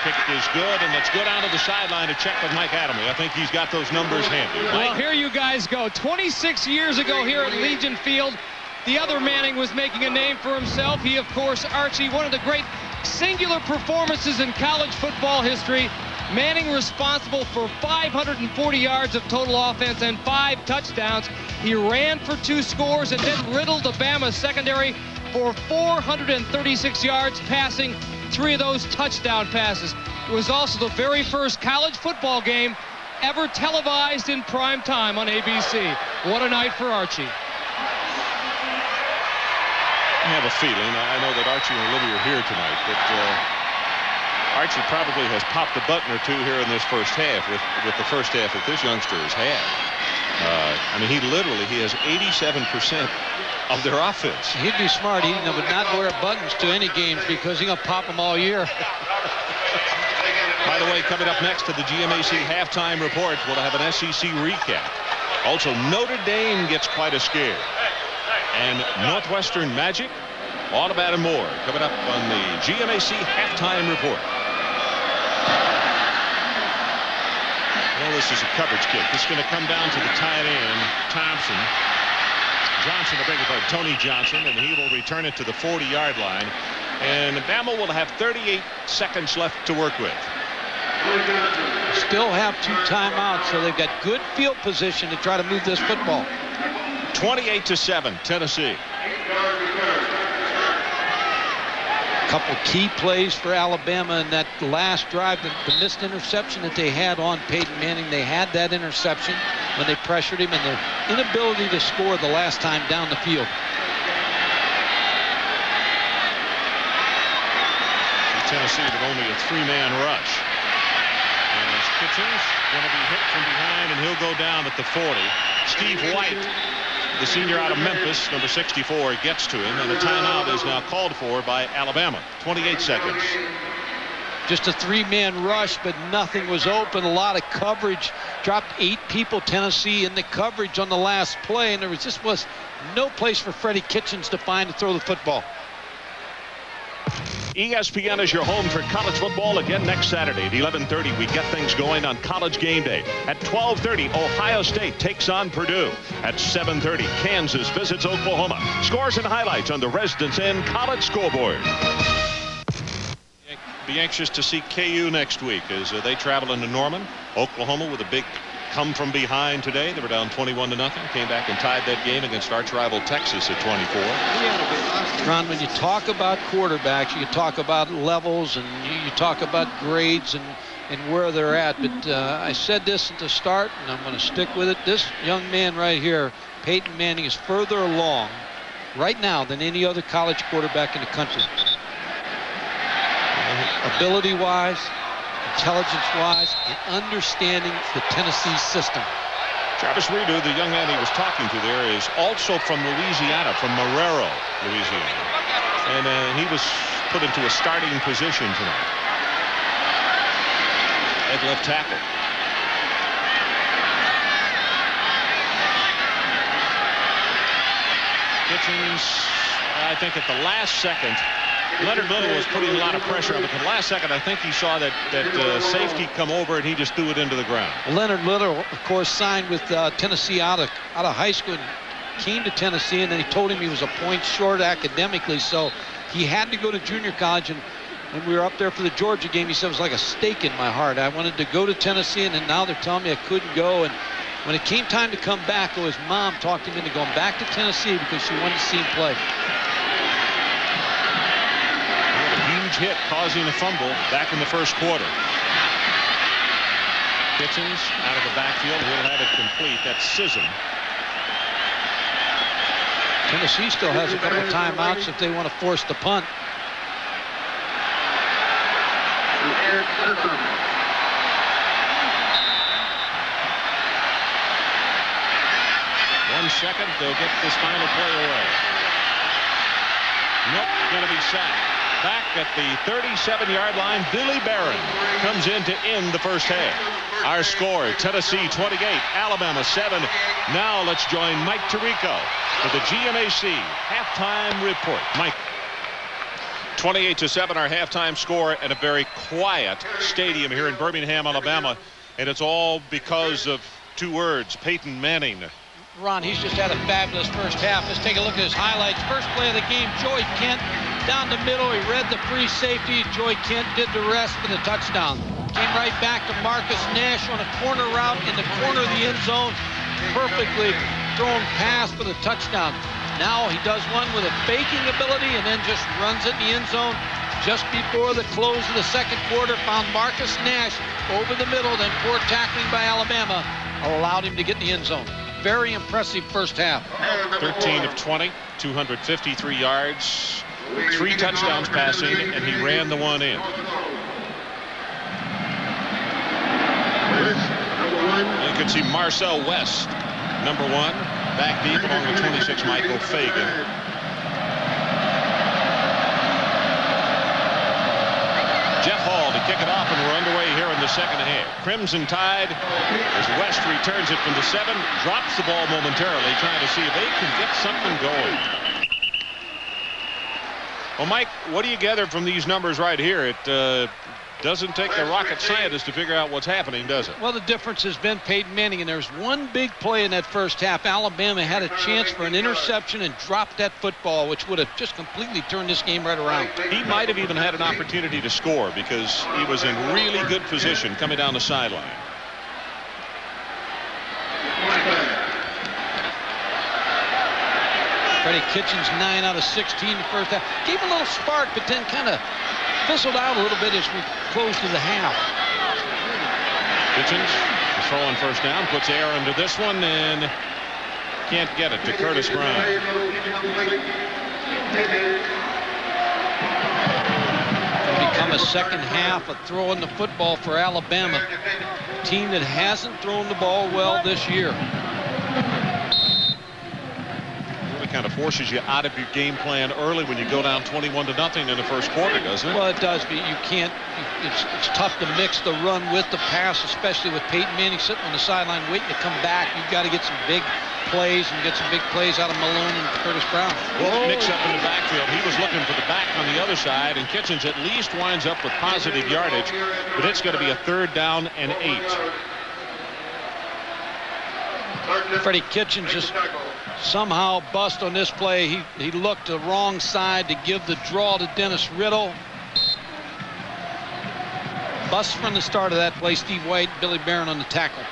kick is good, and let's go down to the sideline to check with Mike Adamle. I think he's got those numbers handy. Well, here you guys go. 26 years ago here at Legion Field, the other Manning was making a name for himself. He, of course, Archie, one of the great singular performances in college football history. Manning responsible for 540 yards of total offense and 5 touchdowns. He ran for 2 scores and then riddled the Bama secondary for 436 yards passing, 3 of those touchdown passes. It was also the very first college football game ever televised in prime time on ABC. What a night for Archie. I have a feeling, I know that Archie and Olivia are here tonight, but Archie probably has popped a button or 2 here in this first half with the first half that this youngster has had. I mean, he has 87% of their offense. He'd be smart. He would not wear buttons to any games because he's going to pop them all year. By the way, coming up next to the GMAC halftime report, we'll have an SEC recap. Also, Notre Dame gets quite a scare. And Northwestern Magic, all about and more, coming up on the GMAC halftime report. Well, this is a coverage kick. This is going to come down to the tight end, Tony Johnson, and he will return it to the 40-yard line. And Bama will have 38 seconds left to work with. Still have 2 timeouts, so they've got good field position to try to move this football. 28-7, Tennessee. Couple key plays for Alabama in that last drive, the missed interception that they had on Peyton Manning. They had that interception when they pressured him, and their inability to score the last time down the field. Tennessee with only a 3-man rush. And as Kitchens going to be hit from behind, and he'll go down at the 40. Steve White, the senior out of Memphis, number 64, gets to him, and a timeout is now called for by Alabama. 28 seconds. Just a 3-man rush, but nothing was open. A lot of coverage. Dropped 8 people, Tennessee, in the coverage on the last play, and there was no place for Freddie Kitchens to find to throw the football. ESPN is your home for college football again next Saturday at 11:30. We get things going on College Game Day. At 12:30, Ohio State takes on Purdue. At 7:30, Kansas visits Oklahoma. Scores and highlights on the Residence Inn College Scoreboard. Be anxious to see KU next week as they travel into Norman. Oklahoma with a big come from behind today. They were down 21-0. Came back and tied that game against arch rival Texas at 24. Ron, when you talk about quarterbacks, you talk about levels and you talk about grades and where they're at. But I said this at the start, and I'm going to stick with it. This young man right here, Peyton Manning, is further along right now than any other college quarterback in the country. Ability-wise, intelligence-wise, and understanding the Tennessee system. Travis Redu, the young man he was talking to there, is also from Louisiana, from Marrero, Louisiana. And he was put into a starting position tonight at left tackle. Kitchens, I think at the last second, Leonard Little was putting a lot of pressure on, but at the last second, I think he saw that safety come over, and he just threw it into the ground. Leonard Little, of course, signed with Tennessee out of high school, and came to Tennessee, and then he told him he was a point short academically, so he had to go to junior college. And when we were up there for the Georgia game, he said it was like a stake in my heart. I wanted to go to Tennessee, and then now they're telling me I couldn't go. And when it came time to come back, his mom talked him into going back to Tennessee because she wanted to see him play. Hit causing a fumble back in the first quarter. Kitchens out of the backfield. He'll have it complete. That's Sisson. Tennessee still has a couple timeouts if they want to force the punt. 1 second. They'll get this final play away. Nope, going to be sacked. Back at the 37-yard line, Billy Barron comes in to end the first half. Our score, Tennessee 28, Alabama 7. Now let's join Mike Tirico for the GMAC halftime report. Mike. 28-7, our halftime score at a very quiet stadium here in Birmingham, Alabama. And it's all because of 2 words, Peyton Manning. Ron, he's just had a fabulous first half. Let's take a look at his highlights. First play of the game, Joey Kent down the middle. He read the free safety. Joey Kent did the rest for the touchdown. Came right back to Marcus Nash on a corner route in the corner of the end zone. Perfectly thrown pass for the touchdown. Now he does one with a faking ability and then just runs it in the end zone. Just before the close of the second quarter, found Marcus Nash over the middle, then poor tackling by Alabama allowed him to get in the end zone. Very impressive first half. 13 of 20, 253 yards, 3 touchdowns passing, and he ran the one in. You can see Marcel West, number 1, back deep along with 26, Michael Fagan. Jeff Hall to kick it off, and we're underway here in the second half. Crimson Tide, as West returns it from the 7, drops the ball momentarily, trying to see if they can get something going. Well, Mike, what do you gather from these numbers right here? It doesn't take a rocket scientist to figure out what's happening, does it? Well, the difference has been Peyton Manning, and there's one big play in that first half. Alabama had a chance for an interception and dropped that football, which would have just completely turned this game right around. He might have even had an opportunity to score because he was in really good position coming down the sideline. Freddie Kitchens 9 out of 16 in the first half. Gave a little spark, but then kind of fizzled out a little bit as we close to the half. Kitchens throwing first down, puts air into this one and can't get it to Curtis Brown. It'll become a second half of throwing the football for Alabama, a team that hasn't thrown the ball well this year. Kind of forces you out of your game plan early when you go down 21-0 in the first quarter, doesn't it? Well, it does, but you can't. It's tough to mix the run with the pass, especially with Peyton Manning sitting on the sideline waiting to come back. You've got to get some big plays and get some big plays out of Malone and Curtis Brown. Well, mix up in the backfield. He was looking for the back on the other side, and Kitchens at least winds up with positive yardage, but it's going to be a 3rd down and 8. Freddie Kitchens just somehow bust on this play. He looked the wrong side to give the draw to Dennis Riddle. Bust from the start of that play. Steve White, Billy Barron on the tackle.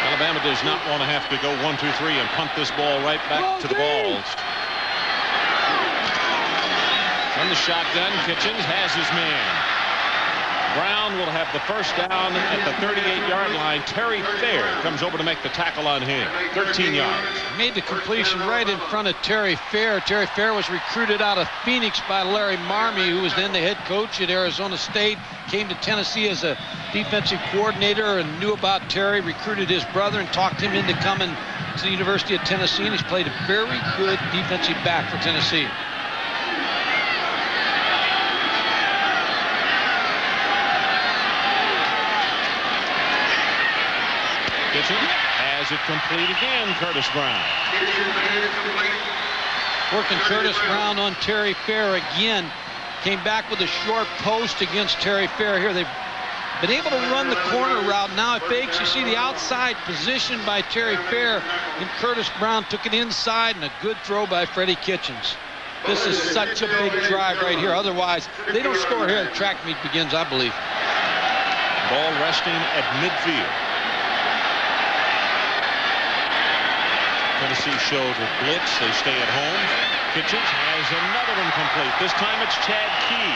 Alabama does not want to have to go 1-2-3 and punt this ball right back to the balls. From the shotgun, Kitchens has his man. Brown will have the first down at the 38-yard line. Terry Fair comes over to make the tackle on him. 13 yards. Made the completion right in front of Terry Fair. Terry Fair was recruited out of Phoenix by Larry Marmie, who was then the head coach at Arizona State. Came to Tennessee as a defensive coordinator and knew about Terry, recruited his brother and talked him into coming to the University of Tennessee, and he's played a very good defensive back for Tennessee. Kitchens has it complete again. Curtis Brown. Working Curtis Brown on Terry Fair again. Came back with a short post against Terry Fair here. They've been able to run the corner route. Now it fakes. You see the outside position by Terry Fair, and Curtis Brown took it inside, and a good throw by Freddie Kitchens. This is such a big drive right here. Otherwise, they don't score here. The track meet begins, I believe. Ball resting at midfield. Tennessee showed a blitz. They stay at home. Kitchens has another one complete. This time it's Chad Key.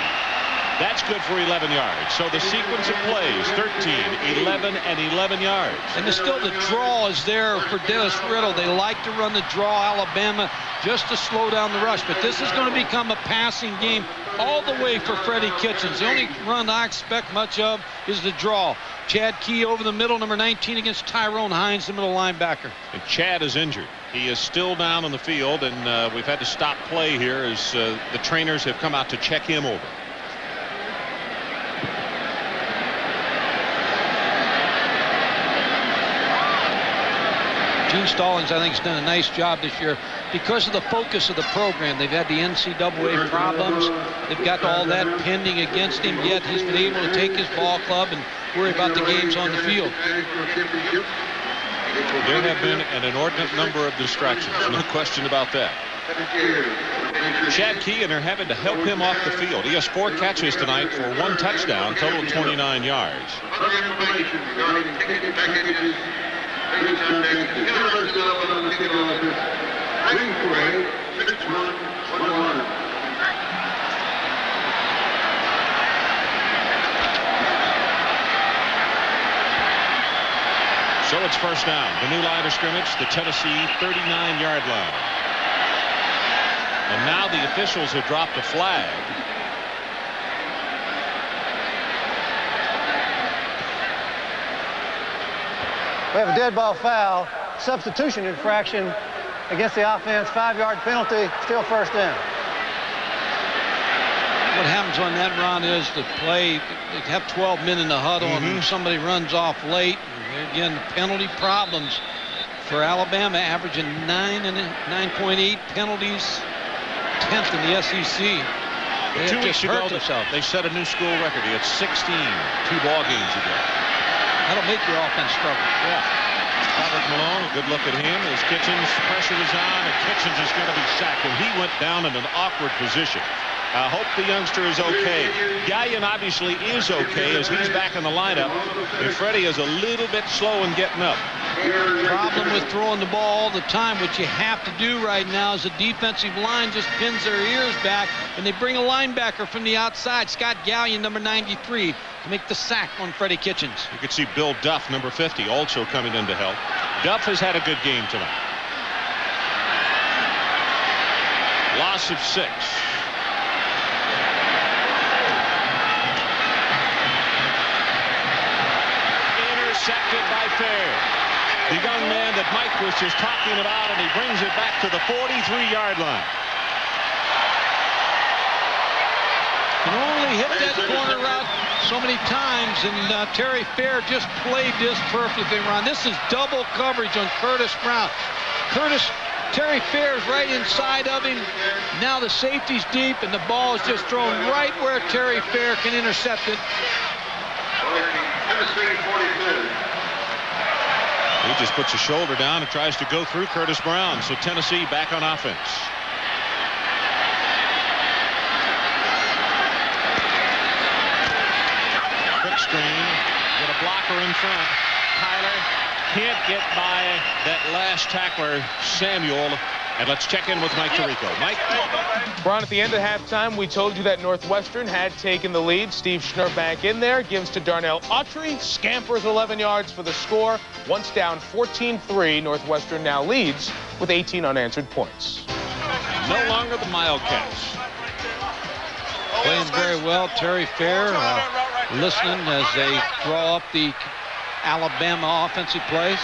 That's good for 11 yards. So the sequence of plays, 13, 11, and 11 yards. And still the draw is there for Dennis Riddle. They like to run the draw, Alabama, just to slow down the rush. But this is going to become a passing game all the way for Freddie Kitchens. The only run I expect much of is the draw. Chad Key over the middle, number 19, against Tyrone Hines, the middle linebacker. And Chad is injured. He is still down on the field, and we've had to stop play here as the trainers have come out to check him over. Gene Stallings, I think, has done a nice job this year because of the focus of the program. They've had the NCAA problems. They've got all that pending against him, yet he's been able to take his ball club and worry about the games on the field. There have been an inordinate number of distractions, no question about that. Chad Keegan are having to help him off the field. He has 4 catches tonight for 1 touchdown, total of 29 yards. Other information regarding ticket packages, anytime next, University of Alabama ticket office, Green Parade, 6111. So it's first down. The new line of scrimmage, the Tennessee 39-yard line. And now the officials have dropped a flag. We have a dead ball foul, substitution infraction against the offense, 5-yard penalty, still first down. What happens on that, Ron, is the play, they have 12 men in the huddle, and somebody runs off late. And again, penalty problems for Alabama, averaging 9.8 penalties, 10th in the SEC. They 2 weeks ago, themselves. they set a new school record. He had 16 2 ball games ago. That'll make your offense struggle. Yeah. Patrick Malone, a good look at him as Kitchens, pressure is on, and Kitchens is going to be sacked, and he went down in an awkward position. I hope the youngster is okay. Gallion obviously is okay as he's back in the lineup, and Freddie is a little bit slow in getting up. Problem with throwing the ball all the time. What you have to do right now is the defensive line just pins their ears back, and they bring a linebacker from the outside, Scott Gallion, number 93, to make the sack on Freddie Kitchens. You can see Bill Duff, number 50, also coming in to help. Duff has had a good game tonight. Loss of 6. Intercepted by Fair. The young man that Mike was just talking about, and he brings it back to the 43-yard line. Can only hit that corner route so many times, and Terry Fair just played this perfectly, Ron. This is double coverage on Curtis Brown. Terry Fair is right inside of him. Now the safety's deep, and the ball is just thrown right where Terry Fair can intercept it. He just puts a shoulder down and tries to go through Curtis Brown. So Tennessee back on offense. Quick screen. Get a blocker in front. Tyler can't get by that last tackler, Samuel. And let's check in with Mike Tirico. Mike? Ron, at the end of halftime, we told you that Northwestern had taken the lead. Steve Schnurr back in there, gives to Darnell Autry, scampers 11 yards for the score. Once down 14-3, Northwestern now leads with 18 unanswered points. No longer the Wildcats. Playing very well. Terry Fair listening as they draw up the Alabama offensive plays.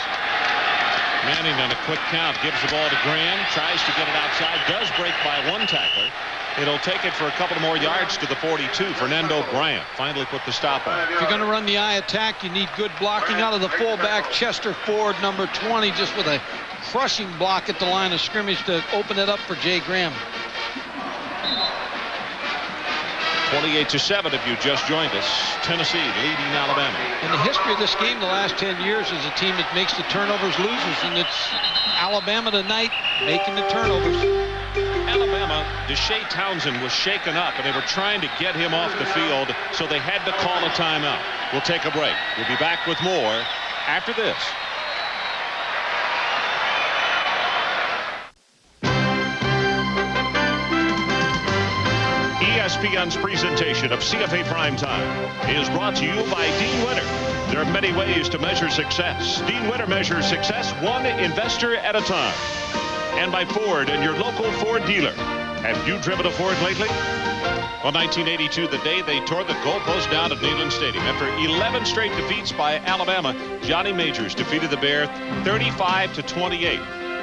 Manning on a quick count, gives the ball to Graham, tries to get it outside, does break by 1 tackler. It'll take it for a couple more yards to the 42. Fernando Bryant finally put the stop on it. If you're going to run the eye attack, you need good blocking out of the fullback, Chester Ford, number 20, just with a crushing block at the line of scrimmage to open it up for Jay Graham. 28-7 if you just joined us. Tennessee leading Alabama. In the history of this game, the last 10 years is a team that makes the turnovers losers, and it's Alabama tonight making the turnovers. Alabama, Deshae Townsend was shaken up, and they were trying to get him off the field, so they had to call a timeout. We'll take a break. We'll be back with more after this. ESPN's presentation of CFA Primetime is brought to you by Dean Witter. There are many ways to measure success. Dean Witter measures success one investor at a time. And by Ford and your local Ford dealer. Have you driven a Ford lately? Well, 1982, the day they tore the goalpost down at Neyland Stadium. After 11 straight defeats by Alabama, Johnny Majors defeated the Bears 35-28.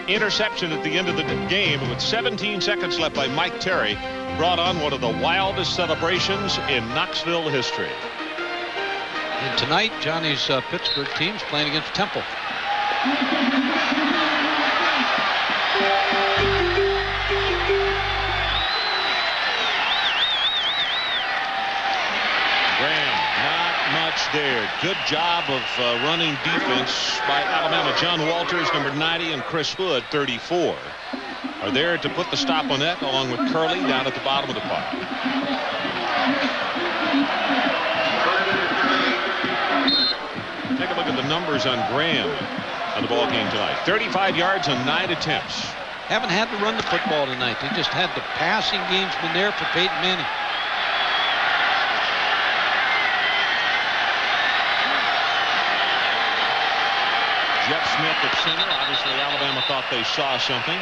Interception at the end of the game with 17 seconds left by Mike Terry brought on one of the wildest celebrations in Knoxville history. And tonight, Johnny's Pittsburgh team's playing against Temple. Graham, not much there. Good job of running defense by Alabama. John Walters, number 90, and Chris Hood, 34. are there to put the stop on that, along with Curley down at the bottom of the pile. Take a look at the numbers on Graham on the ball game tonight. 35 yards on 9 attempts. Haven't had to run the football tonight. They just had the passing game's been there for Peyton Manning. Jeff Smith at center. Obviously, Alabama thought they saw something.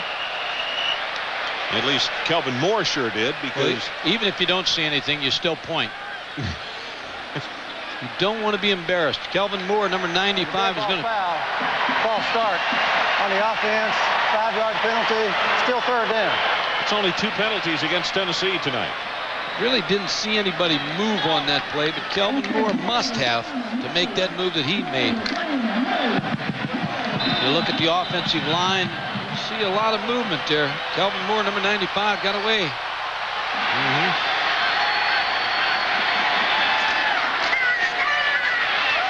At least Kelvin Moore sure did, because even if you don't see anything, you still point. You don't want to be embarrassed. Kelvin Moore, number 95, is going to... False start on the offense, 5-yard penalty, still third down. It's only 2 penalties against Tennessee tonight. Really didn't see anybody move on that play, but Kelvin Moore must have to make that move that he made. You look at the offensive line, you see a lot of movement there. Kelvin Moore, number 95, got away.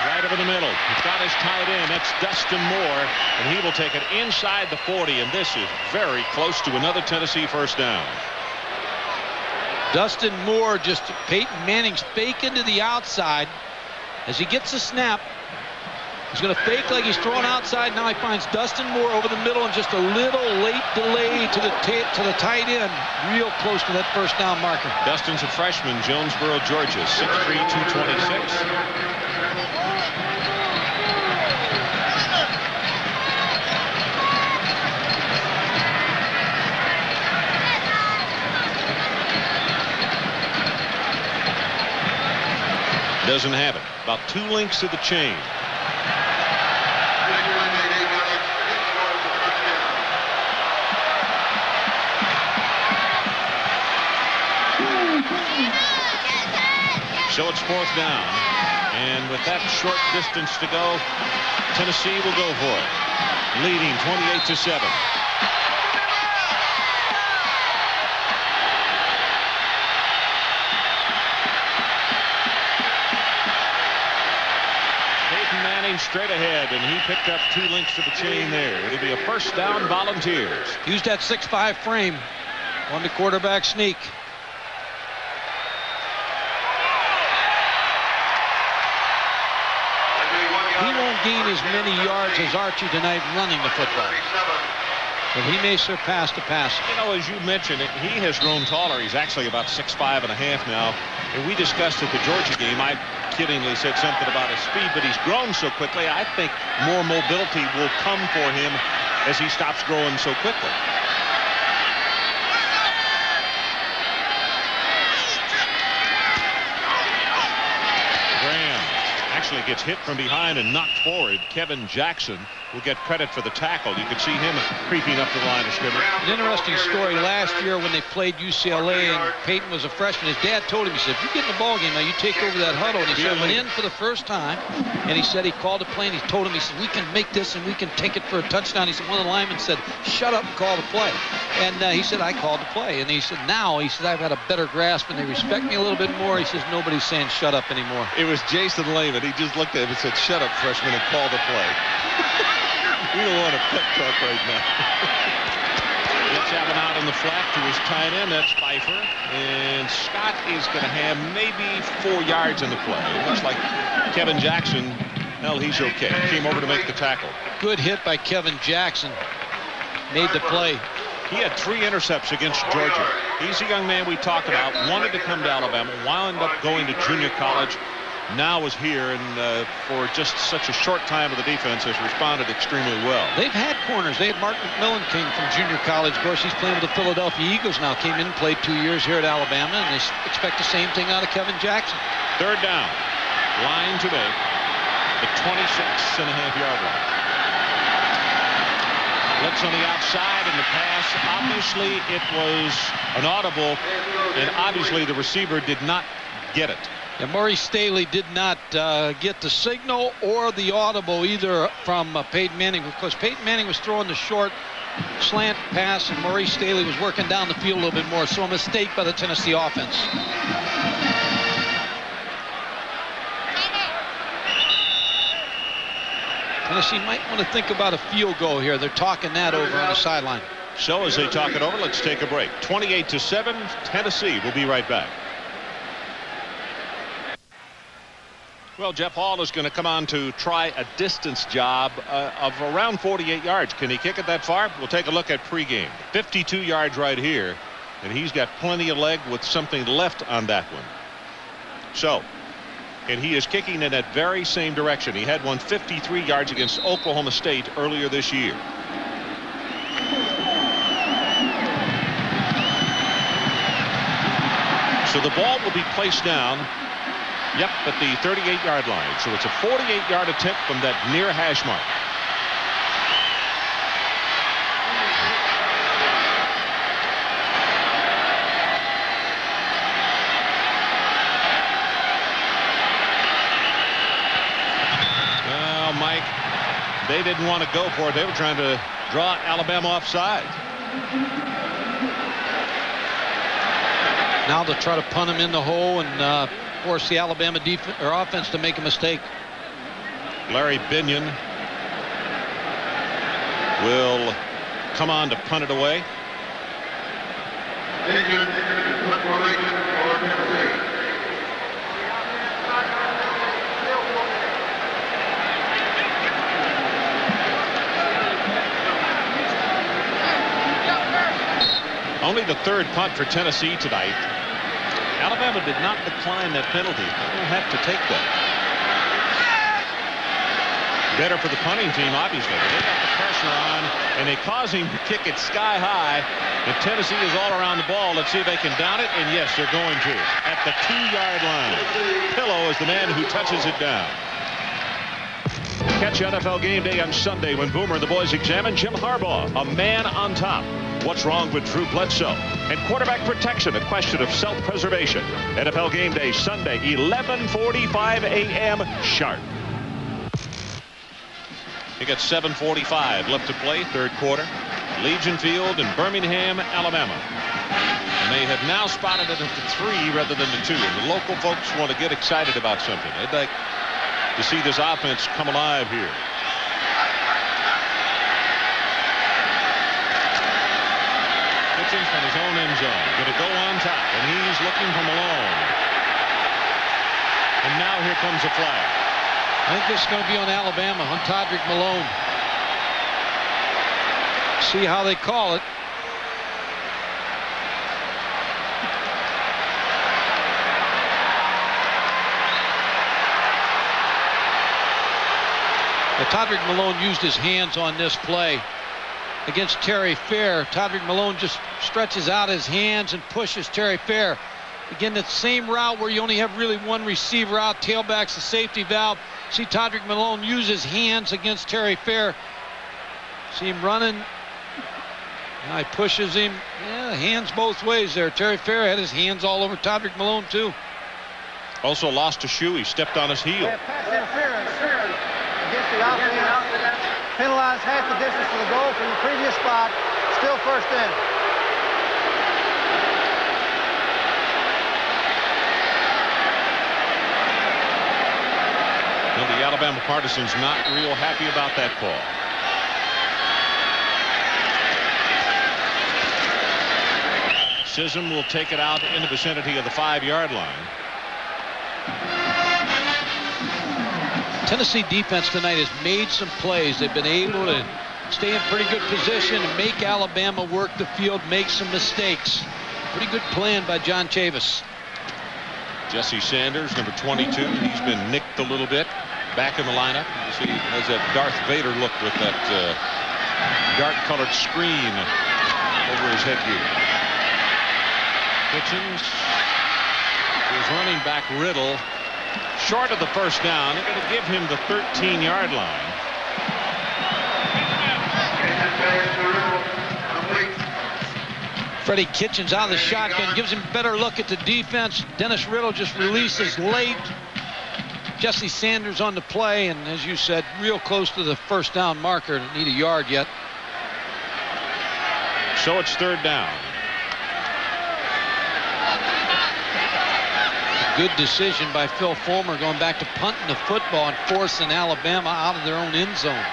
Right over the middle. He's got his tight end. That's Dustin Moore, and he will take it inside the 40, and this is very close to another Tennessee first down. Dustin Moore, just Peyton Manning's fake into the outside. As he gets a snap, he's going to fake like he's throwing outside. Now he finds Dustin Moore over the middle and just a little late delay to the tight end. Real close to that first down marker. Dustin's a freshman, Jonesboro, Georgia, 6'3", 226. Doesn't have it. About 2 links to the chain. So it's 4th down. And with that short distance to go, Tennessee will go for it. Leading 28-7. Straight ahead, and he picked up 2 links to the chain there. It'll be a first down, Volunteers. Use that 6'5" frame on the quarterback sneak. He won't gain as many yards as Archie tonight running the football, but he may surpass the passing. You know, as you mentioned, he has grown taller. He's actually about 6'5" and a half now. And we discussed at the Georgia game, I kiddingly said something about his speed, but he's grown so quickly. I think more mobility will come for him as he stops growing so quickly. Graham actually gets hit from behind and knocked forward. Kevin Jackson will get credit for the tackle. You could see him creeping up the line of scrimmage. An interesting story last year when they played UCLA and Peyton was a freshman. His dad told him, he said, if you get in the ball game now, you take over that huddle. And he said, went in for the first time, and he said he called a play, and he told him, he said, we can make this and we can take it for a touchdown. He said, one of the linemen said, shut up and call the play. And he said, I called the play. And he said, now, he said, I've had a better grasp and they respect me a little bit more. He says, nobody's saying shut up anymore. It was Jason Lehman. He just looked at him and said, shut up, freshman, and call the play. We don't want to pep talk right now. Let's have an out in the flat to his tight end. That's Pfeiffer. And Scott is going to have maybe 4 yards in the play. It looks like Kevin Jackson, well, he's okay. Came over to make the tackle. Good hit by Kevin Jackson. Made the play. He had 3 intercepts against Georgia. He's a young man we talked about. Wanted to come to Alabama. Wound up going to junior college. Now is here, and for just such a short time of the defense has responded extremely well. They've had corners. They had Mark McMillan came from junior college. Of course, he's playing with the Philadelphia Eagles now. Came in, played 2 years here at Alabama, and they expect the same thing out of Kevin Jackson. 3rd down. Line to make the 26.5-yard line. Blitz on the outside, and the pass, obviously it was an audible, and obviously the receiver did not get it. And Maurice Staley did not get the signal or the audible either from Peyton Manning, because Peyton Manning was throwing the short slant pass and Maurice Staley was working down the field a little bit more. So a mistake by the Tennessee offense. Tennessee might want to think about a field goal here. They're talking that over on the sideline. So as they talk it over, let's take a break. 28-7, Tennessee. We'll be right back. Well, Jeff Hall is going to come on to try a distance job of around 48 yards. Can he kick it that far? We'll take a look at pregame. 52 yards right here, and he's got plenty of leg with something left on that one. So, and he is kicking in that very same direction. He had one 53 yards against Oklahoma State earlier this year. So the ball will be placed down. Yep, at the 38-yard line. So it's a 48-yard attempt from that near hash mark. Well, Mike, they didn't want to go for it. They were trying to draw Alabama offside. Now they'll try to punt him in the hole and force the Alabama defense or offense to make a mistake. Larry Binion will come on to punt it away. Only the third punt for Tennessee tonight. Alabama did not decline that penalty. They will have to take that. Better for the punting team, obviously. They got the pressure on, and they cause him to kick it sky high. And Tennessee is all around the ball. Let's see if they can down it. And yes, they're going to. At the 2-yard line. Pillow is the man who touches it down. Catch NFL Game Day on Sunday when Boomer and the boys examine Jim Harbaugh, a man on top. What's wrong with Drew Bledsoe? And quarterback protection, a question of self-preservation. NFL Game Day Sunday, 11:45 a.m. sharp. You got 7:45 left to play, third quarter. Legion Field in Birmingham, Alabama. And they have now spotted it at the 3 rather than the 2. And the local folks want to get excited about something. They'd like to see this offense come alive here. From his own end zone, going to go on top, and he's looking for Malone. And now here comes a flag. I think this is going to be on Alabama, on Todrick Malone. See how they call it. Now, Todrick Malone used his hands on this play against Terry Fair. Todrick Malone just stretches out his hands and pushes Terry Fair. Again, that same route where you only have really one receiver out, tailback's the safety valve. See Todrick Malone use his hands against Terry Fair. See him running. Now he pushes him. Yeah, hands both ways there. Terry Fair had his hands all over Todrick Malone too. Also lost a shoe. He stepped on his heel. Pass interference against the offense. Penalized half the distance to the goal from the previous spot. Still first in. Well, the Alabama partisans not real happy about that call. Sism will take it out in the vicinity of the 5-yard line. Tennessee defense tonight has made some plays. They've been able to stay in pretty good position and make Alabama work the field, make some mistakes. Pretty good plan by John Chavis. Jesse Sanders, number 22. He's been nicked a little bit. Back in the lineup. You see, he has that Darth Vader look with that dark-colored screen over his headgear. Kitchens is running back Riddle. Short of the first down. They're going to give him the 13-yard line. Freddie Kitchens out of the shotgun, gives him a better look at the defense. Dennis Riddle just releases late. Jesse Sanders on the play, and as you said, real close to the first down marker. Don't need a yard yet. So it's third down. Good decision by Phil Fulmer going back to punting the football and forcing Alabama out of their own end zone.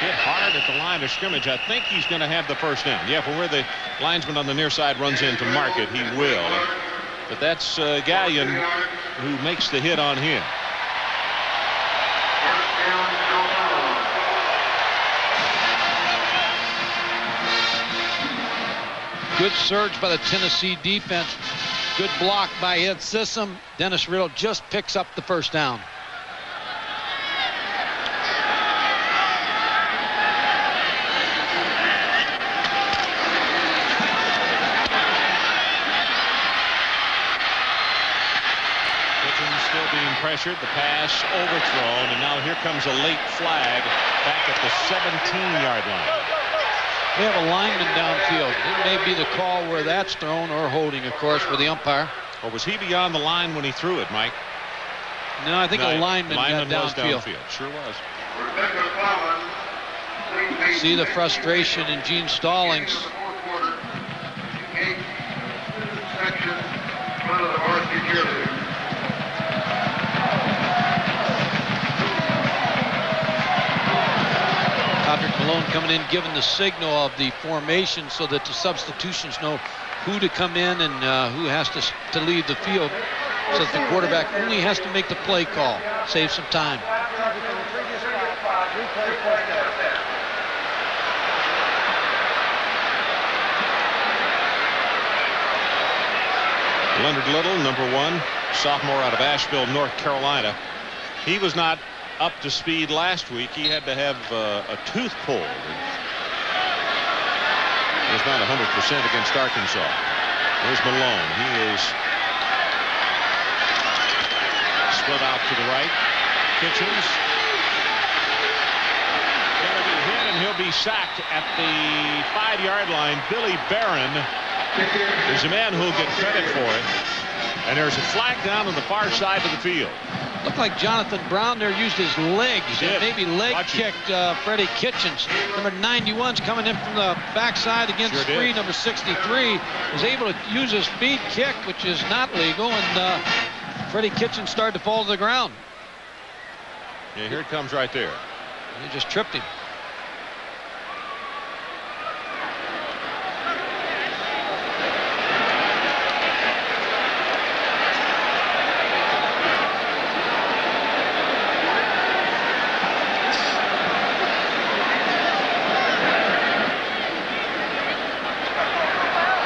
hit hard at the line of scrimmage. I think he's going to have the first down. Yeah, from where the linesman on the near side runs in to mark it, he will. But that's Gallion who makes the hit on him. Good surge by the Tennessee defense. Good block by Ed Sissom. Dennis Riddle just picks up the first down. Still being pressured. The pass overthrown, and now here comes a late flag back at the 17-yard line. They have a lineman downfield. It may be the call where that's thrown, or holding, of course, for the umpire. Or was he beyond the line when he threw it, Mike? No, I think a lineman got was downfield. Sure was. See the frustration in Gene Stallings. Patrick Malone coming in, giving the signal of the formation so that the substitutions know who to come in and who has to leave the field, so that the quarterback only has to make the play call, save some time. Leonard Little, number 1, sophomore out of Asheville, North Carolina. He was not up to speed last week. He had to have a tooth pulled. He was not 100% against Arkansas. There's Malone. He is split out to the right. Kitchens. Gonna be hit, and he'll be sacked at the 5-yard line. Billy Barron is a man who'll get credit for it. And there's a flag down on the far side of the field. Looked like Jonathan Brown there used his legs and maybe leg kicked Freddie Kitchens. Number 91's coming in from the backside against Free. Number 63 was able to use his feet kick, which is not legal, and Freddie Kitchens started to fall to the ground. Yeah, here it comes right there. He just tripped him.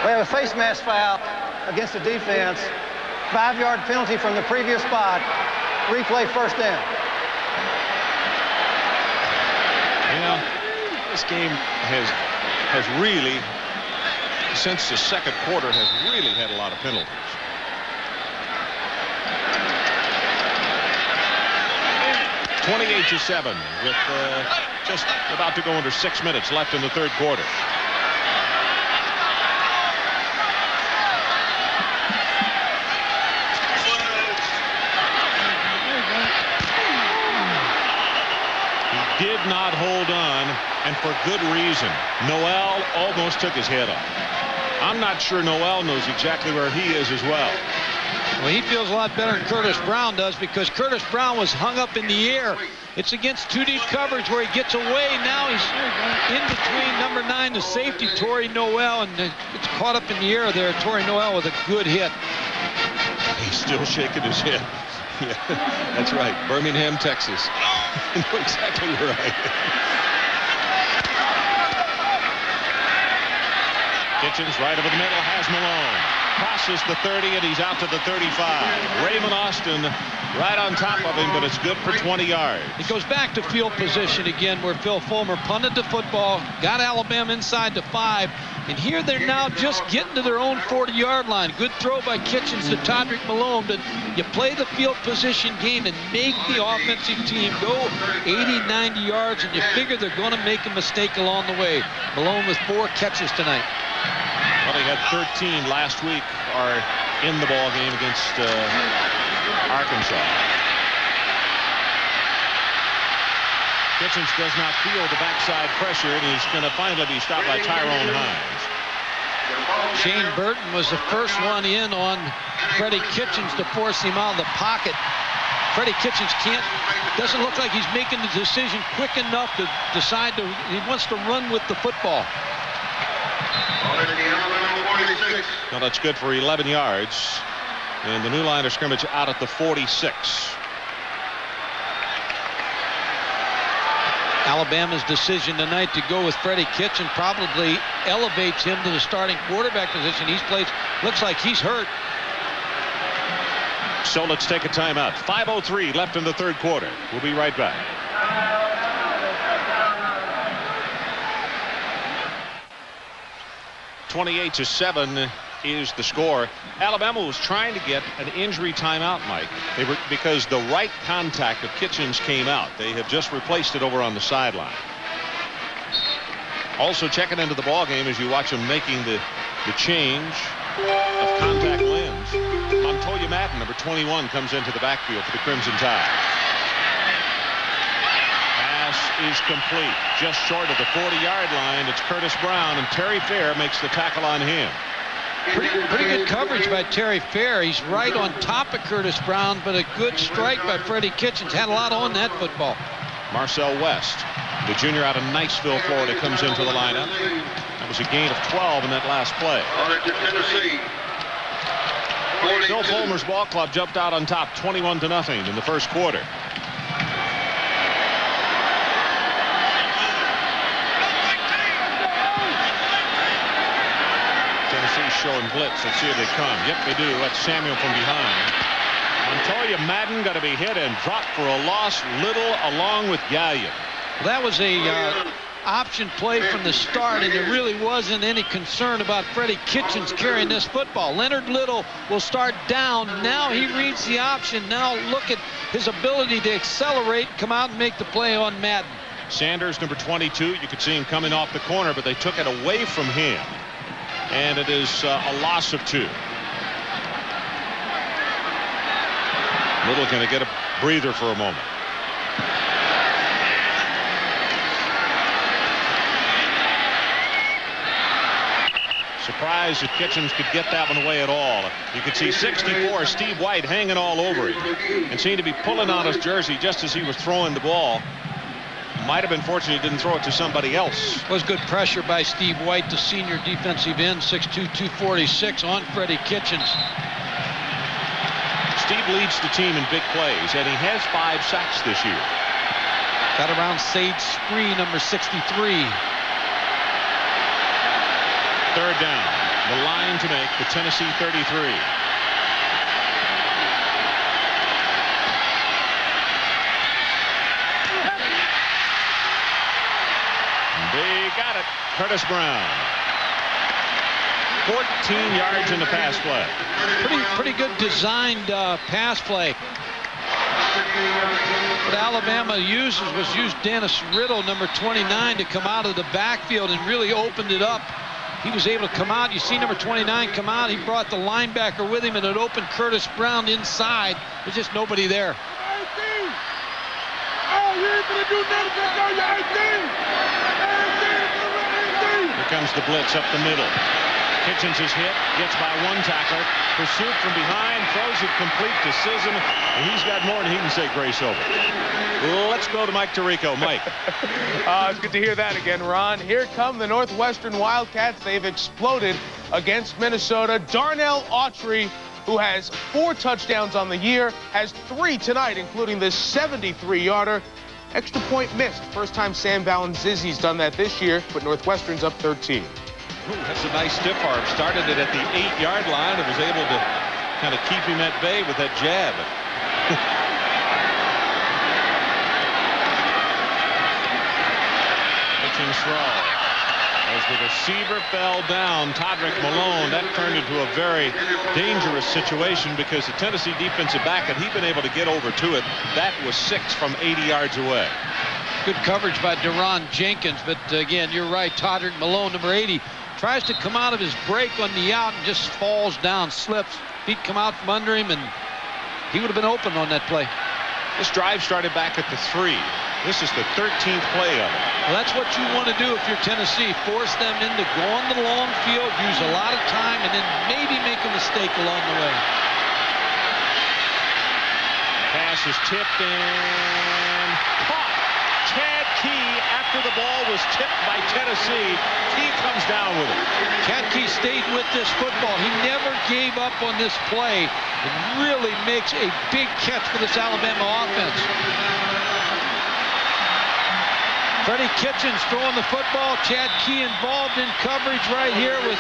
We have a face mask foul against the defense. 5-yard penalty from the previous spot. Replay first down. You know, this game has really, since the second quarter, has really had a lot of penalties. (28-7) with just about to go under 6 minutes left in the third quarter. Did not hold on, and for good reason. Noel almost took his head off. I'm not sure Noel knows exactly where he is as well. Well, he feels a lot better than Curtis Brown does, because Curtis Brown was hung up in the air. It's against 2 deep coverage where he gets away. Now he's in between number 9, the safety, Torrey Noel, and it's caught up in the air there. Torrey Noel with a good hit. He's still shaking his head. Yeah, that's right. Birmingham, Texas. You know exactly right. Kitchens right over the middle, has Malone. Crosses the 30, and he's out to the 35. Raymond Austin right on top of him, but it's good for 20 yards. It goes back to field position again, where Phil Fulmer punted the football, got Alabama inside the 5, and here they're now just getting to their own 40-yard line. Good throw by Kitchens to Todrick Malone, but you play the field position game and make the offensive team go 80, 90 yards, and you figure they're going to make a mistake along the way. Malone with 4 catches tonight. Well, he had 13 last week, are in the ball game against Arkansas. Kitchens does not feel the backside pressure, and he's going to finally be stopped by Tyrone Hines. Shane Burton was the first one in on Freddie Kitchens to force him out of the pocket. Freddie Kitchens doesn't look like he's making the decision quick enough to decide he wants to run with the football. Well, that's good for 11 yards. And the new line of scrimmage out at the 46. Alabama's decision tonight to go with Freddie Kitchens probably elevates him to the starting quarterback position. He's played, looks like he's hurt. So let's take a timeout. 5:03 left in the third quarter. We'll be right back. (28-7) is the score. Alabama was trying to get an injury timeout, Mike. Because the right contact of Kitchens came out. They have just replaced it over on the sideline. Also checking into the ball game as you watch him making the change of contact lens. Montoya Madden, number 21, comes into the backfield for the Crimson Tide. Pass is complete. Just short of the 40-yard line. It's Curtis Brown, and Terry Fair makes the tackle on him. Pretty good coverage by Terry Fair. He's right on top of Curtis Brown, but a good strike by Freddie Kitchens. Had a lot on that football. Marcel West, the junior out of Niceville, Florida, comes into the lineup. That was a gain of 12 in that last play. Bill Fulmer's ball club jumped out on top 21-0 in the first quarter. Tennessee showing blitz. Let's see if they come. Yep, they do. That's Samuel from behind. Montoya Madden got to be hit and dropped for a loss. Little along with Gallion. That was a option play from the start, and there really wasn't any concern about Freddie Kitchens carrying this football. Leonard Little will start down. Now he reads the option. Now look at his ability to accelerate, come out and make the play on Madden. Sanders, number 22, you could see him coming off the corner, but they took it away from him. And it is a loss of 2. Little going to get a breather for a moment. Surprised if Kitchens could get that one away at all. You could see 64, Steve White, hanging all over him and seemed to be pulling on his jersey just as he was throwing the ball. Might have been fortunate he didn't throw it to somebody else. Was good pressure by Steve White, the senior defensive end, 6'2", 246 on Freddie Kitchens. Steve leads the team in big plays, and he has 5 sacks this year. Got around Sage Spree, number 63. Third down. The line to make, the Tennessee 33. They got it. Curtis Brown. 14 yards in the pass play. Pretty good designed pass play. What Alabama used Dennis Riddle, number 29, to come out of the backfield and really opened it up. He was able to come out. You see number 29 come out. He brought the linebacker with him, and it opened Curtis Brown inside. There's just nobody there. Here comes the blitz up the middle. Kitchens is hit, gets by one tackler, pursued from behind, throws it complete to Sisson, and he's got more than he can say grace over. Let's go to Mike Tirico. Mike. It's good to hear that again, Ron. Here come the Northwestern Wildcats. They've exploded against Minnesota. Darnell Autry, who has 4 touchdowns on the year, has 3 tonight, including this 73-yarder. Extra point missed. First time Sam Valenzizi's done that this year, but Northwestern's up 13. That's a nice stiff arm. Started it at the 8-yard line and was able to kind of keep him at bay with that jab. Pitching throw. As the receiver fell down, Todrick Malone, that turned into a very dangerous situation because the Tennessee defensive back, had he been able to get over to it, that was 6 from 80 yards away. Good coverage by Deron Jenkins, but again, you're right, Todrick Malone, number 80, tries to come out of his break on the out and just falls down, slips. Feet come out from under him, and he would have been open on that play. This drive started back at the 3. This is the 13th play of it. Well, that's what you want to do if you're Tennessee. Force them into go on the long field, use a lot of time, and then maybe make a mistake along the way. Pass pass is tipped and caught. Chad Key, after the ball was tipped by Tennessee, Key comes down with it. Chad Key stayed with this football. He never gave up on this play. It really makes a big catch for this Alabama offense. Freddie Kitchens throwing the football. Chad Key involved in coverage right here with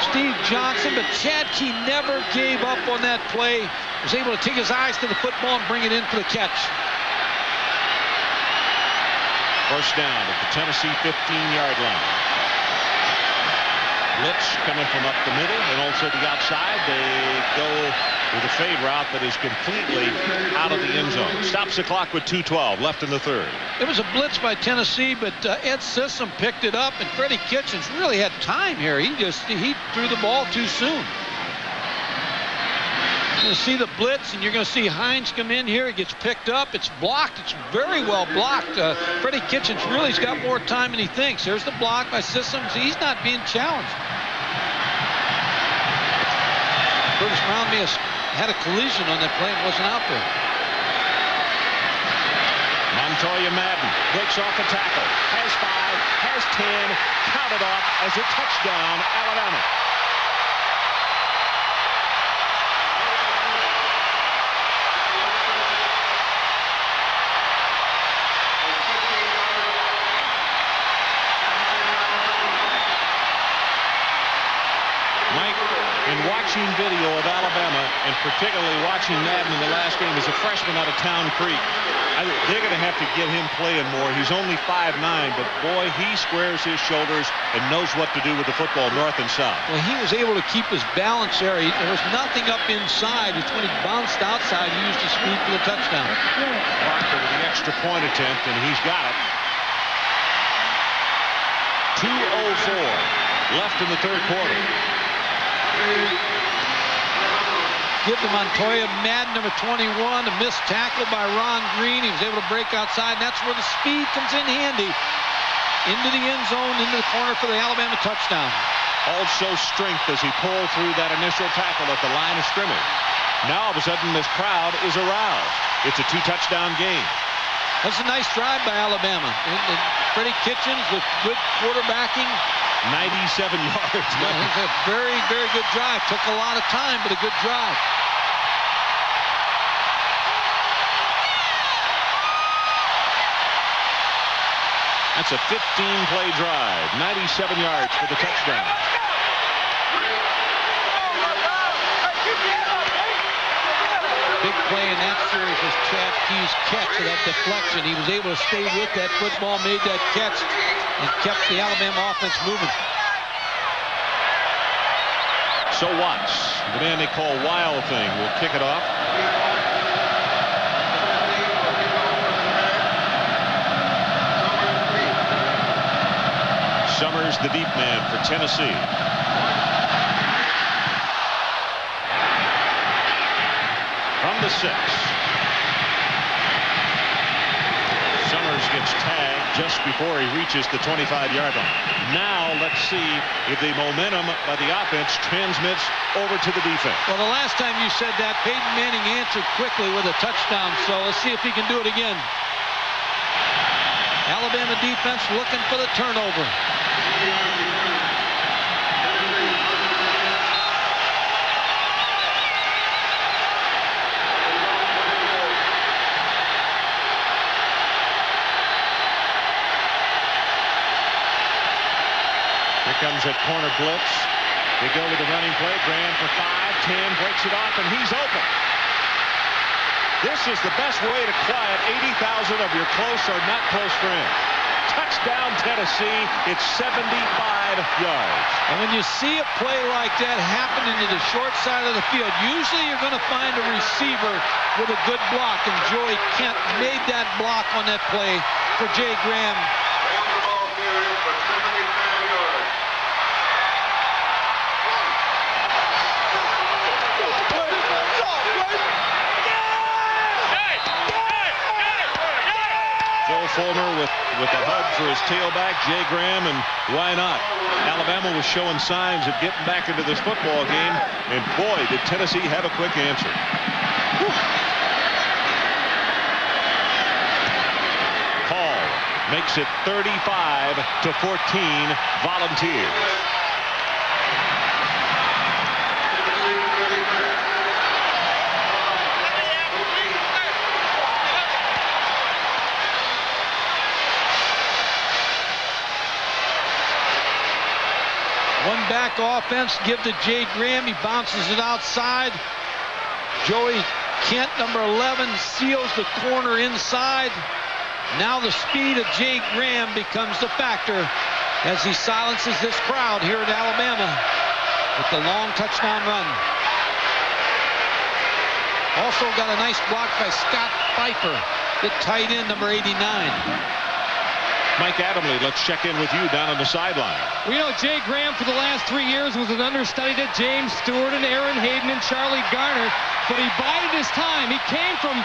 Steve Johnson, but Chad Key never gave up on that play. Was able to take his eyes to the football and bring it in for the catch. First down at the Tennessee 15-yard line. Blitz coming from up the middle and also the outside. They go with a fade route that is completely out of the end zone. Stops the clock with 2:12 left in the third. It was a blitz by Tennessee, but Ed Sissom picked it up, and Freddie Kitchens really had time here. He threw the ball too soon. You're going to see the blitz, and you're going to see Hines come in here. It gets picked up. It's blocked. It's very well blocked. Freddie Kitchens really's got more time than he thinks. There's the block by Sissom. He's not being challenged. Curtis Brown may have had a collision on that play and wasn't out there. Montoya Madden breaks off a tackle. Has 5, has 10, counted off as a touchdown, Alabama. In watching video of Alabama, and particularly watching Madden in the last game as a freshman out of Town Creek, they're going to have to get him playing more. He's only 5'9", but boy, he squares his shoulders and knows what to do with the football north and south. Well, he was able to keep his balance there. There was nothing up inside. It's when he bounced outside, he used his speed for the touchdown. Parker with the extra point attempt, and he's got it. 2:04 left in the third quarter. Give to Montoya Madden, number 21, a missed tackle by Ron Green. He was able to break outside, and that's where the speed comes in handy. Into the end zone, into the corner for the Alabama touchdown. Also strength as he pulled through that initial tackle at the line of scrimmage. Now all of a sudden this crowd is aroused. It's a 2-touchdown game. That's a nice drive by Alabama. And Freddie Kitchens with good quarterbacking. 97 yards. It's a very, very good drive. Took a lot of time, but a good drive. That's a 15-play drive. 97 yards for the touchdown. Big play in that series was Chad Key's catch of that deflection. He was able to stay with that football, made that catch, and kept the Alabama offense moving. So Watts, the man they call Wild Thing, will kick it off. Summers, the deep man for Tennessee. From the 6. Summers gets tagged just before he reaches the 25-yard line. Now let's see if the momentum by the offense transmits over to the defense. Well, the last time you said that, Peyton Manning answered quickly with a touchdown, so let's see if he can do it again. Alabama defense looking for the turnover. Comes at corner blitz. They go with the running play. Graham for 5, 10, breaks it off, and he's open. This is the best way to quiet 80,000 of your close or not close friends. Touchdown, Tennessee. It's 75 yards. And when you see a play like that happen into the short side of the field, usually you're going to find a receiver with a good block, and Joey Kent made that block on that play for Jay Graham. Fulmer with the hug for his tailback, Jay Graham, and why not? Alabama was showing signs of getting back into this football game, and boy, did Tennessee have a quick answer. Whew. makes it 35-14 Volunteers. One back offense, give to Jay Graham. He bounces it outside. Joey Kent, number 11, seals the corner inside. Now the speed of Jay Graham becomes the factor as he silences this crowd here at Alabama with the long touchdown run. Also got a nice block by Scott Pfeiffer, the tight end, number 89. Mike Adamle, let's check in with you down on the sideline. We know Jay Graham for the last 3 years was an understudy to James Stewart and Aaron Hayden and Charlie Garner, but he bided his time. He came from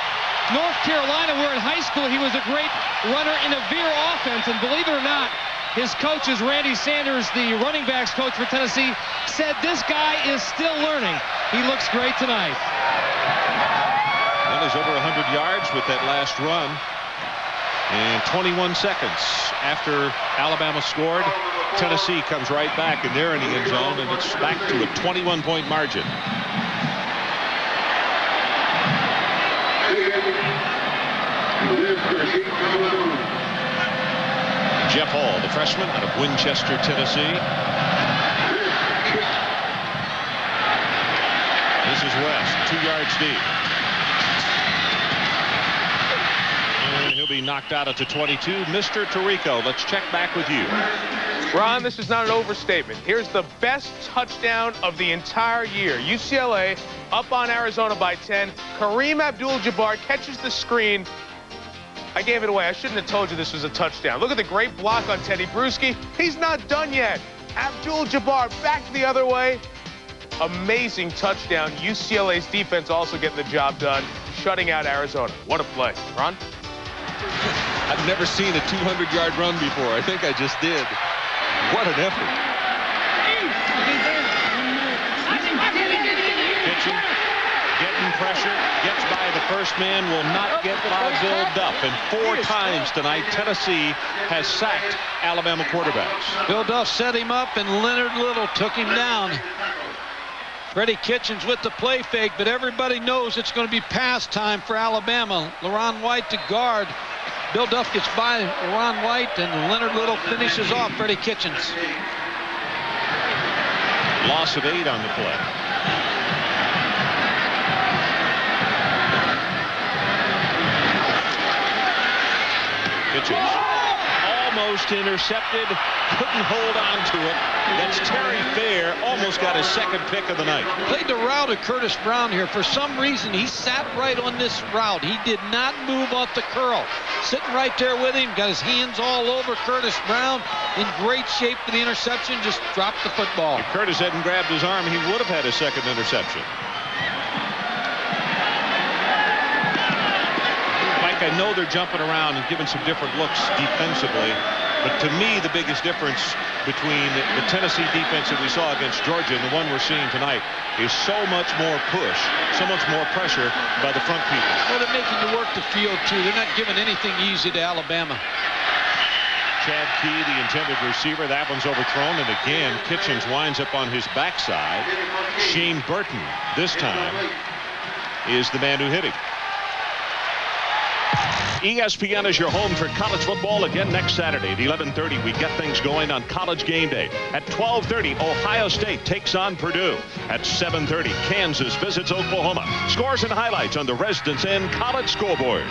North Carolina, where in high school he was a great runner in a veer offense, and believe it or not, his coaches, Randy Sanders, the running backs coach for Tennessee, said this guy is still learning. He looks great tonight. Well, he's over 100 yards with that last run. And 21 seconds after Alabama scored, Tennessee comes right back, and they're in the end zone, and it's back to a 21-point margin. Jeff Hall, the freshman out of Winchester, Tennessee. This is West, 2 yards deep. And he'll be knocked out at the 22. Mr. Tirico, let's check back with you. Ron, this is not an overstatement. Here's the best touchdown of the entire year. UCLA up on Arizona by 10. Kareem Abdul-Jabbar catches the screen. I gave it away. I shouldn't have told you this was a touchdown. Look at the great block on Teddy Bruschi. He's not done yet. Abdul-Jabbar back the other way. Amazing touchdown. UCLA's defense also getting the job done, shutting out Arizona. What a play. Ron? I've never seen a 200-yard run before. I think I just did. What an effort. Kitchen getting pressure, gets by the first man, will not get by Bill Duff. And 4 times tonight, Tennessee has sacked Alabama quarterbacks. Bill Duff set him up, and Leonard Little took him down. Freddie Kitchens with the play fake, but everybody knows it's going to be pass time for Alabama. LaRon White to guard. Bill Duff gets by LaRon White, and Leonard Little finishes off Freddie Kitchens. Loss of 8 on the play. Kitchens almost intercepted, couldn't hold on to it. That's Terry Fair, almost got his second pick of the night. Played the route of Curtis Brown here. For some reason, he sat right on this route. He did not move off the curl. Sitting right there with him, got his hands all over Curtis Brown. In great shape for the interception, just dropped the football. If Curtis hadn't grabbed his arm, he would have had his second interception. I know they're jumping around and giving some different looks defensively, but to me the biggest difference between the Tennessee defense that we saw against Georgia and the one we're seeing tonight is so much more push, so much more pressure by the front people. Well, they're making you work the field too. They're not giving anything easy to Alabama. Chad Key, the intended receiver, that one's overthrown, and again Kitchens winds up on his backside. Shane Burton this time is the man who hit him. ESPN is your home for college football again next Saturday at 11:30. We get things going on College Game Day. At 12:30, Ohio State takes on Purdue. At 7:30, Kansas visits Oklahoma. Scores and highlights on the Residence Inn College Scoreboard.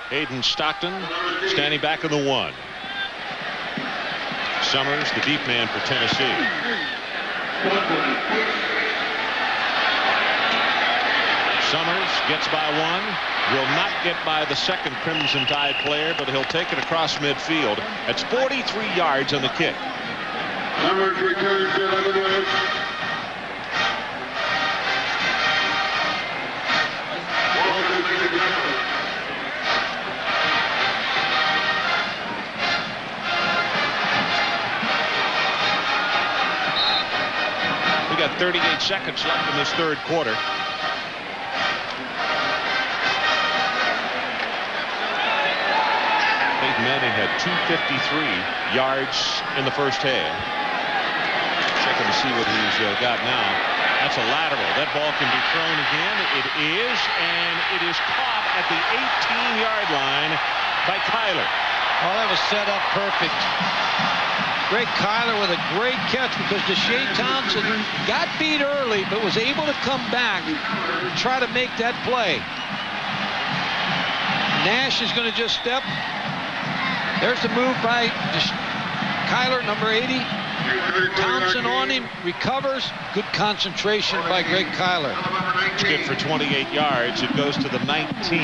Hayden Stockton standing back in the 1. Summers, the deep man for Tennessee. Summers gets by 1, will not get by the second Crimson Tide player, but he'll take it across midfield. That's 43 yards on the kick. Summers returns to 11 yards. We got 38 seconds left in this third quarter. had 253 yards in the first half. Checking to see what he's got now. That's a lateral. That ball can be thrown again. It is, and it is caught at the 18-yard line by Kyler. Oh, that was set up perfect. Greg Kyler with a great catch because Deshae Thompson got beat early but was able to come back and try to make that play. Nash is going to just step. There's the move by Kyler, number 80. Thompson on him, recovers. Good concentration by Greg Kyler. It's good for 28 yards. It goes to the 19.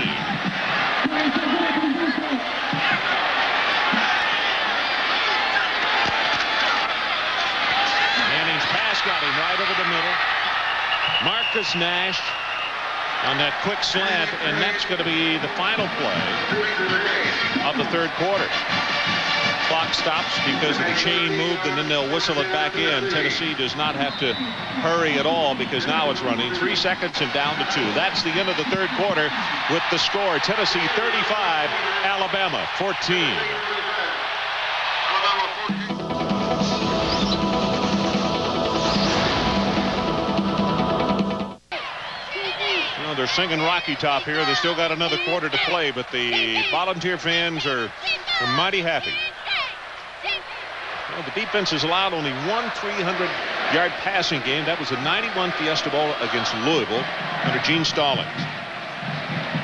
Manning's pass got him right over the middle. Marcus Nash on that quick slant, and that's going to be the final play of the third quarter. Clock stops because of the chain moved, and then they'll whistle it back in. Tennessee does not have to hurry at all because now it's running 3 seconds and down to 2. That's the end of the third quarter with the score. Tennessee 35, Alabama 14. They're singing Rocky Top here. They still got another quarter to play, but the Volunteer fans are mighty happy. Well, the defense has allowed only one 300-yard passing game. That was a 91 Fiesta Bowl against Louisville under Gene Stallings.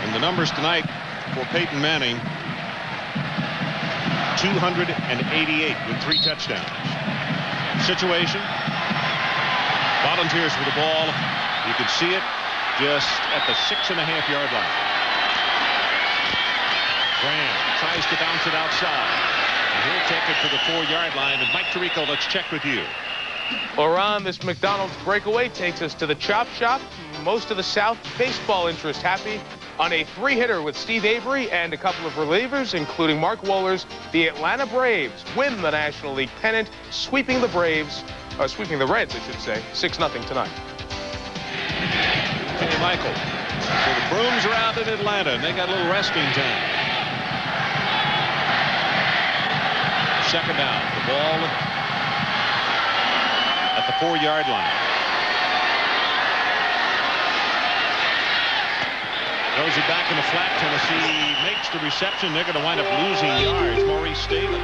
And the numbers tonight for Peyton Manning, 288 with 3 touchdowns. Situation. Volunteers with the ball. You can see it just at the 6.5-yard line. Graham tries to bounce it outside. And he'll take it to the 4-yard line. And Mike Tirico, let's check with you. Well, Ron, this McDonald's breakaway takes us to the Chop Shop. Most of the South baseball interest happy on a 3-hitter with Steve Avery and a couple of relievers, including Mark Wohlers. The Atlanta Braves win the National League pennant, sweeping the Reds, I should say, 6-0 tonight. Hey, Michael. So the Brooms are out in Atlanta, and they got a little resting time. Second down. The ball at the 4-yard line. Throws it back in the flat. Tennessee makes the reception. They're going to wind up losing yards. Maurice Staley.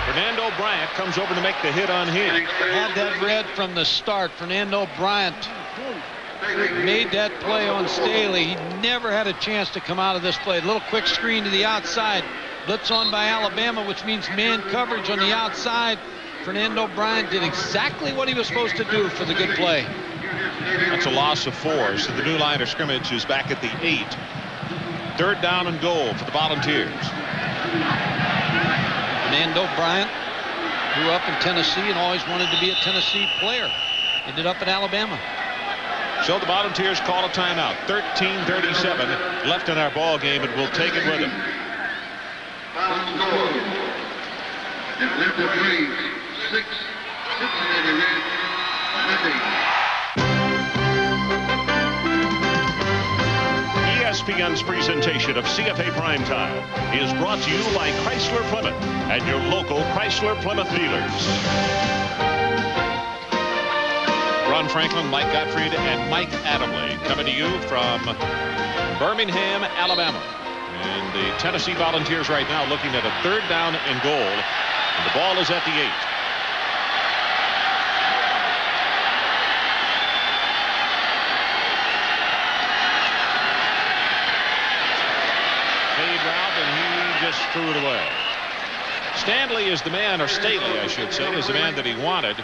Fernando Bryant comes over to make the hit on him. Had that read from the start. Fernando Bryant made that play on Staley. He never had a chance to come out of this play. A little quick screen to the outside. Blitz on by Alabama, which means man coverage on the outside. Fernando Bryant did exactly what he was supposed to do for the good play. That's a loss of 4. So the new line of scrimmage is back at the 8. Third down and goal for the Volunteers. Fernando Bryant grew up in Tennessee and always wanted to be a Tennessee player. Ended up in Alabama. So the Volunteers call a timeout. 13:37 left in our ball game, and we'll take it with them. Atlanta Braves 6, Cincinnati Reds nothing. ESPN's presentation of CFA Primetime is brought to you by Chrysler Plymouth and your local Chrysler Plymouth dealers. Ron Franklin, Mike Gottfried, and Mike Adamle coming to you from Birmingham, Alabama. And the Tennessee Volunteers right now looking at a third down and goal. And the ball is at the 8. Fade route, and he just threw it away. Stanley is the man, or Staley, I should say, is the man that he wanted.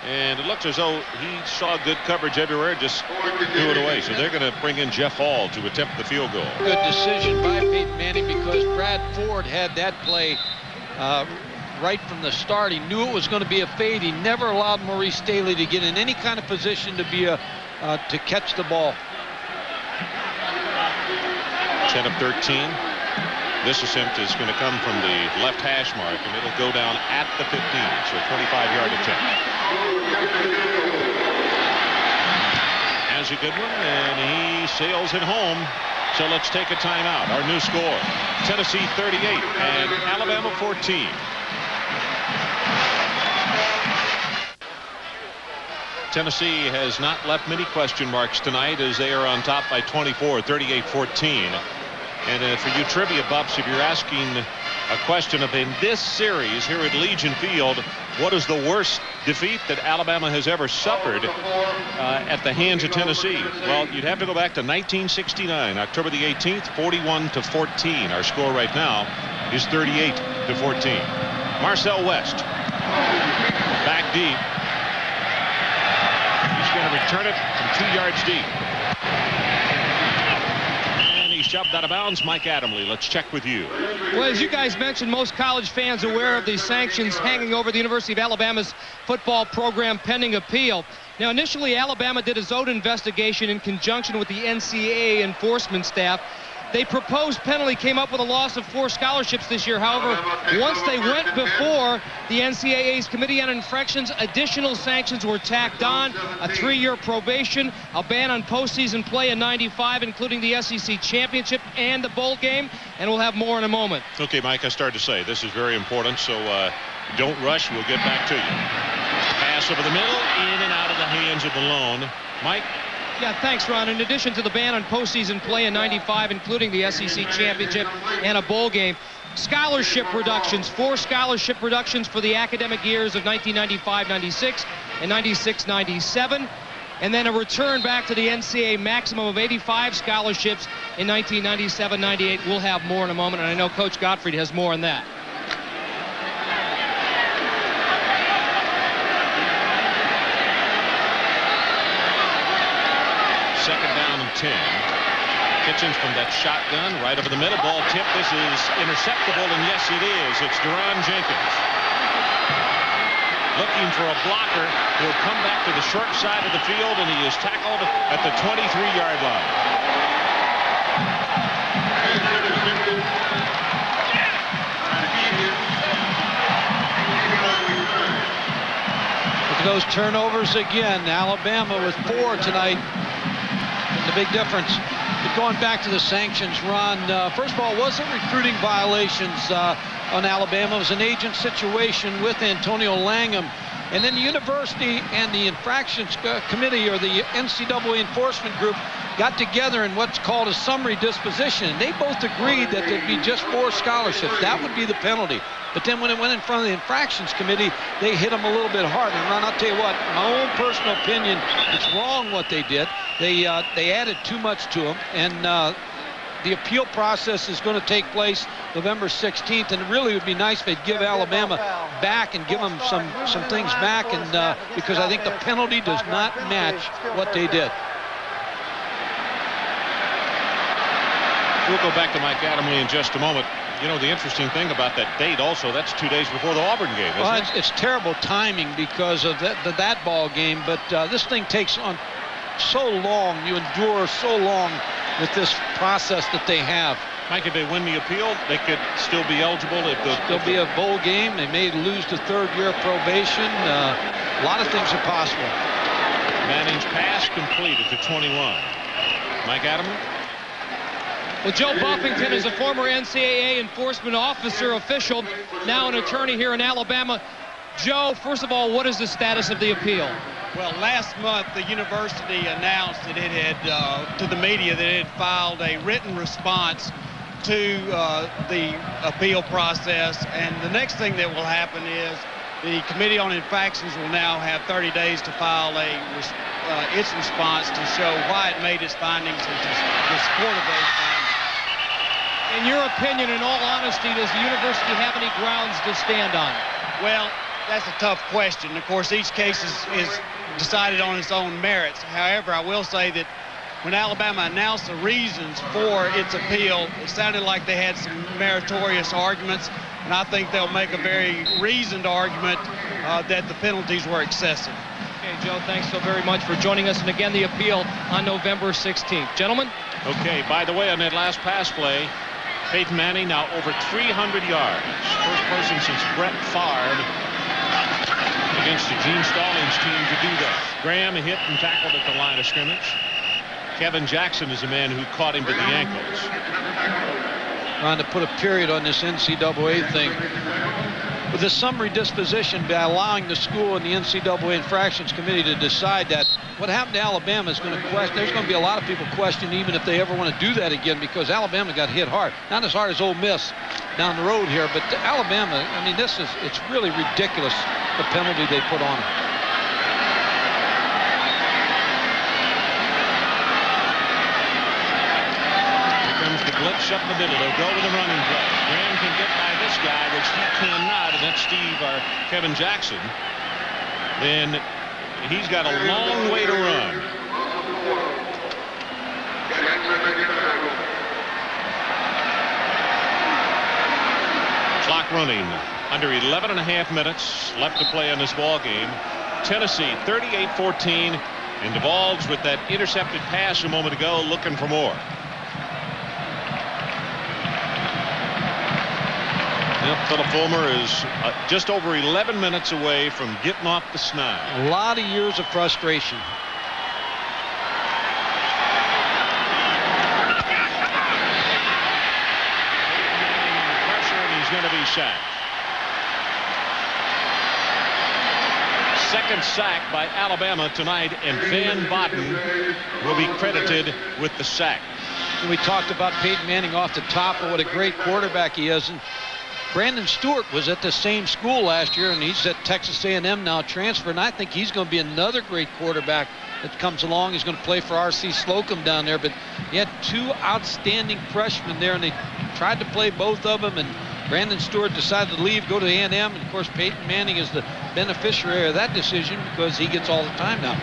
And it looks as though he saw good coverage everywhere, just threw it away. So they're going to bring in Jeff Hall to attempt the field goal. Good decision by Peyton Manning because Brad Ford had that play right from the start. He knew it was going to be a fade. He never allowed Maurice Staley to get in any kind of position to be to catch the ball. 10 of 13. This attempt is going to come from the left hash mark, and it'll go down at the 15, so a 25-yard attempt. Has a good one, and he sails it home. So let's take a timeout. Our new score, Tennessee 38 and Alabama 14. Tennessee has not left many question marks tonight as they are on top by 24, 38-14. And for you trivia buffs, if you're asking a question of in this series here at Legion Field, what is the worst defeat that Alabama has ever suffered at the hands of Tennessee? Well, you'd have to go back to 1969, October the 18th, 41-14. Our score right now is 38-14. Marcel West back deep. He's going to return it from 2 yards deep. And he shoved out of bounds. Mike Adamle, let's check with you. Well, as you guys mentioned, most college fans are aware of the sanctions hanging over the University of Alabama's football program pending appeal. Now, initially, Alabama did its own investigation in conjunction with the NCAA enforcement staff. They proposed penalty came up with a loss of 4 scholarships this year. However, once they went before the NCAA's Committee on Infractions, additional sanctions were tacked on, a 3-year probation, a ban on postseason play in '95, including the SEC championship and the bowl game, and we'll have more in a moment. Okay, Mike, I started to say this is very important, so don't rush. We'll get back to you. Pass over the middle, in and out of the hands of Malone. Mike? Yeah, thanks, Ron. In addition to the ban on postseason play in '95, including the SEC championship and a bowl game, scholarship reductions, 4 scholarship reductions for the academic years of 1995-96 and 96-97, and then a return back to the NCAA maximum of 85 scholarships in 1997-98. We'll have more in a moment, and I know Coach Gottfried has more on that. Second down and 10. Kitchens from that shotgun right over the middle. Ball tip. This is interceptable, and yes, it is. It's Deron Jenkins looking for a blocker. He'll come back to the short side of the field, and he is tackled at the 23-yard line. Look at those turnovers again. Alabama with 4 tonight. The big difference. But going back to the sanctions, Ron, first of all, wasn't recruiting violations on Alabama. It was an agent situation with Antonio Langham. And then the university and the infractions committee, or the NCAA enforcement group, got together in what's called a summary disposition. They both agreed that there'd be just 4 scholarships. That would be the penalty. But then when it went in front of the infractions committee, they hit them a little bit harder. And Ron, I'll tell you what, my own personal opinion, it's wrong what they did. They added too much to them. And the appeal process is going to take place November 16th. And it really would be nice if they'd give Alabama back and give them some things back. And because I think the penalty does not match what they did. We'll go back to Mike Adamle in just a moment. You know, the interesting thing about that date also, that's 2 days before the Auburn game, isn't it? It's terrible timing because of that ball game, but this thing takes on so long. You endure so long with this process that they have. Mike, if they win the appeal, they could still be eligible. There'll be a bowl game. They may lose the 3rd-year probation. A lot of things are possible. Manning's pass completed to 21. Mike Adamle? Well, Joe Buffington is a former NCAA enforcement officer official, now an attorney here in Alabama. Joe, first of all, what is the status of the appeal? Well, last month, the university announced that it had, to the media, that it had filed a written response to the appeal process. And the next thing that will happen is the Committee on Infractions will now have 30 days to file its response to show why it made its findings and to support of those findings. In your opinion, in all honesty, does the university have any grounds to stand on? Well, that's a tough question. Of course, each case is decided on its own merits. However, I will say that when Alabama announced the reasons for its appeal, it sounded like they had some meritorious arguments, and I think they'll make a very reasoned argument that the penalties were excessive. Okay, Joe, thanks so very much for joining us. And again, the appeal on November 16th. Gentlemen? Okay, by the way, on that last pass play, Peyton Manning now over 300 yards. First person since Brett Favre against the Gene Stallings team to do that. Graham hit and tackled at the line of scrimmage. Kevin Jackson is a man who caught him to the ankles. Trying to put a period on this NCAA thing. With a summary disposition by allowing the school and the NCAA Infractions Committee to decide that what happened to Alabama is going to question. There's going to be a lot of people questioning even if they ever want to do that again, because Alabama got hit hard. Not as hard as Ole Miss down the road here, but Alabama, I mean, it's really ridiculous, the penalty they put on them. The blitz up the middle. They'll go with a running play. Graham can get by this guy, which he cannot, and that's Kevin Jackson. Then he's got a long way to run. Clock running. Under 11 and a half minutes left to play in this ball game. Tennessee 38-14, and DeValds with that intercepted pass a moment ago, looking for more. Philip Fulmer is just over 11 minutes away from getting off the snide. A lot of years of frustration. Pressure, and he's going to be sacked. Second sack by Alabama tonight, and Van Botten will be credited with the sack. We talked about Peyton Manning off the top, and what a great quarterback he is. And Brandon Stewart was at the same school last year, and he's at Texas A&M now, transferred, and I think he's going to be another great quarterback that comes along. He's going to play for R.C. Slocum down there, but he had two outstanding freshmen there, and they tried to play both of them, and Brandon Stewart decided to leave, go to A&M, and of course Peyton Manning is the beneficiary of that decision because he gets all the time now.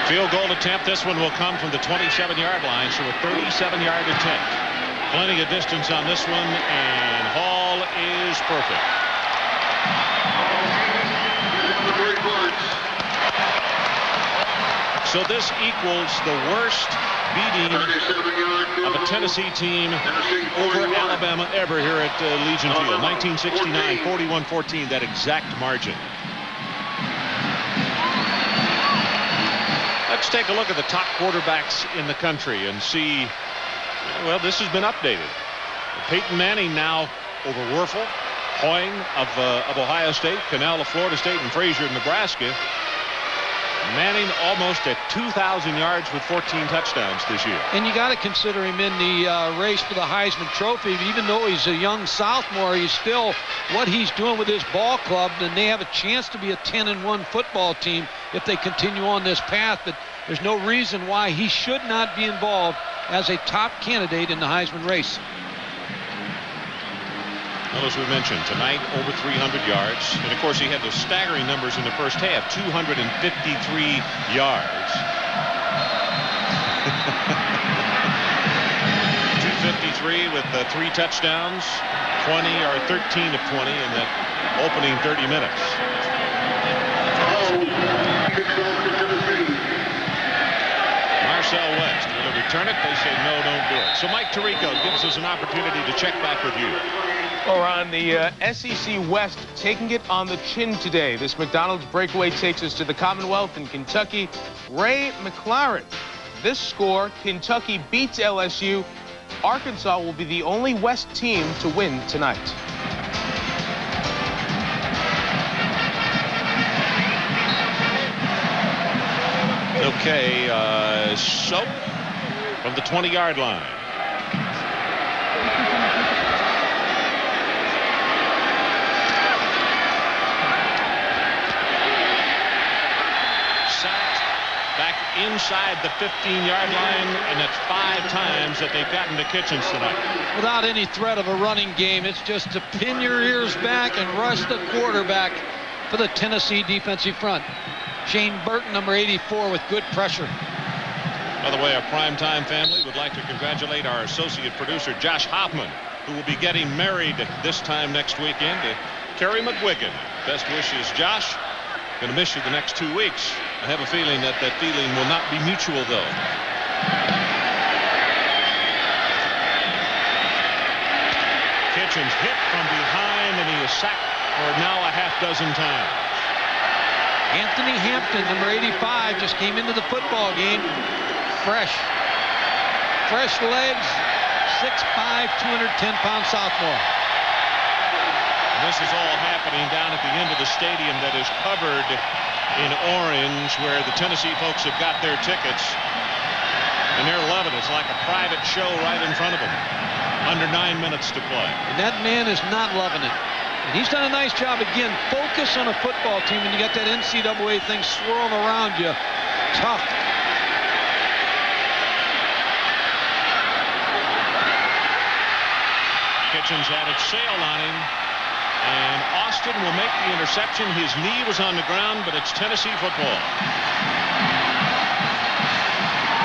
Field goal attempt. This one will come from the 27-yard line, so a 37-yard attempt. Plenty of distance on this one, and Hall is perfect. So this equals the worst beating of a Tennessee team over Alabama ever here at Legion Field. 1969, 41-14, that exact margin. Let's take a look at the top quarterbacks in the country and see. Well, this has been updated. Peyton Manning now over Werfel, Hoying of Ohio State, Cannell of Florida State, and Frazier of Nebraska. Manning almost at 2,000 yards with 14 touchdowns this year. And you got to consider him in the race for the Heisman Trophy. Even though he's a young sophomore, he's still what he's doing with his ball club, and they have a chance to be a 10-1 football team if they continue on this path. But there's no reason why he should not be involved as a top candidate in the Heisman race. Well, as we mentioned, tonight over 300 yards. And, of course, he had those staggering numbers in the first half, 253 yards. 253 with 3 touchdowns, 20 or 13 of 20 in that opening 30 minutes. Marcel West, will he return it? They say no, don't do it. So Mike Tirico gives us an opportunity to check back with you. Well, Ron, the SEC West taking it on the chin today. This McDonald's breakaway takes us to the Commonwealth in Kentucky. Ray McLaren. This score, Kentucky beats LSU. Arkansas will be the only West team to win tonight. Okay, so from the 20-yard line. Sacked back inside the 15-yard line, and that's 5 times that they've gotten to Kitchens tonight. Without any threat of a running game, it's just to pin your ears back and rush the quarterback for the Tennessee defensive front. Shane Burton, number 84, with good pressure. By the way, our primetime family would like to congratulate our associate producer, Josh Hoffman, who will be getting married this time next weekend to Carrie McGuigan. Best wishes, Josh. Going to miss you the next 2 weeks. I have a feeling that that feeling will not be mutual, though. Kitchens hit from behind, and he is sacked for now a half dozen times. Anthony Hampton, number 85, just came into the football game. Fresh legs, 6'5", 210-pound sophomore. And this is all happening down at the end of the stadium that is covered in orange, where the Tennessee folks have got their tickets. And they're loving it. It's like a private show right in front of them. Under 9 minutes to play. And that man is not loving it. And he's done a nice job. Again, focus on a football team when you got that NCAA thing swirling around you. Tough. Kitchens had it sailed on him. And Austin will make the interception. His knee was on the ground, but it's Tennessee football.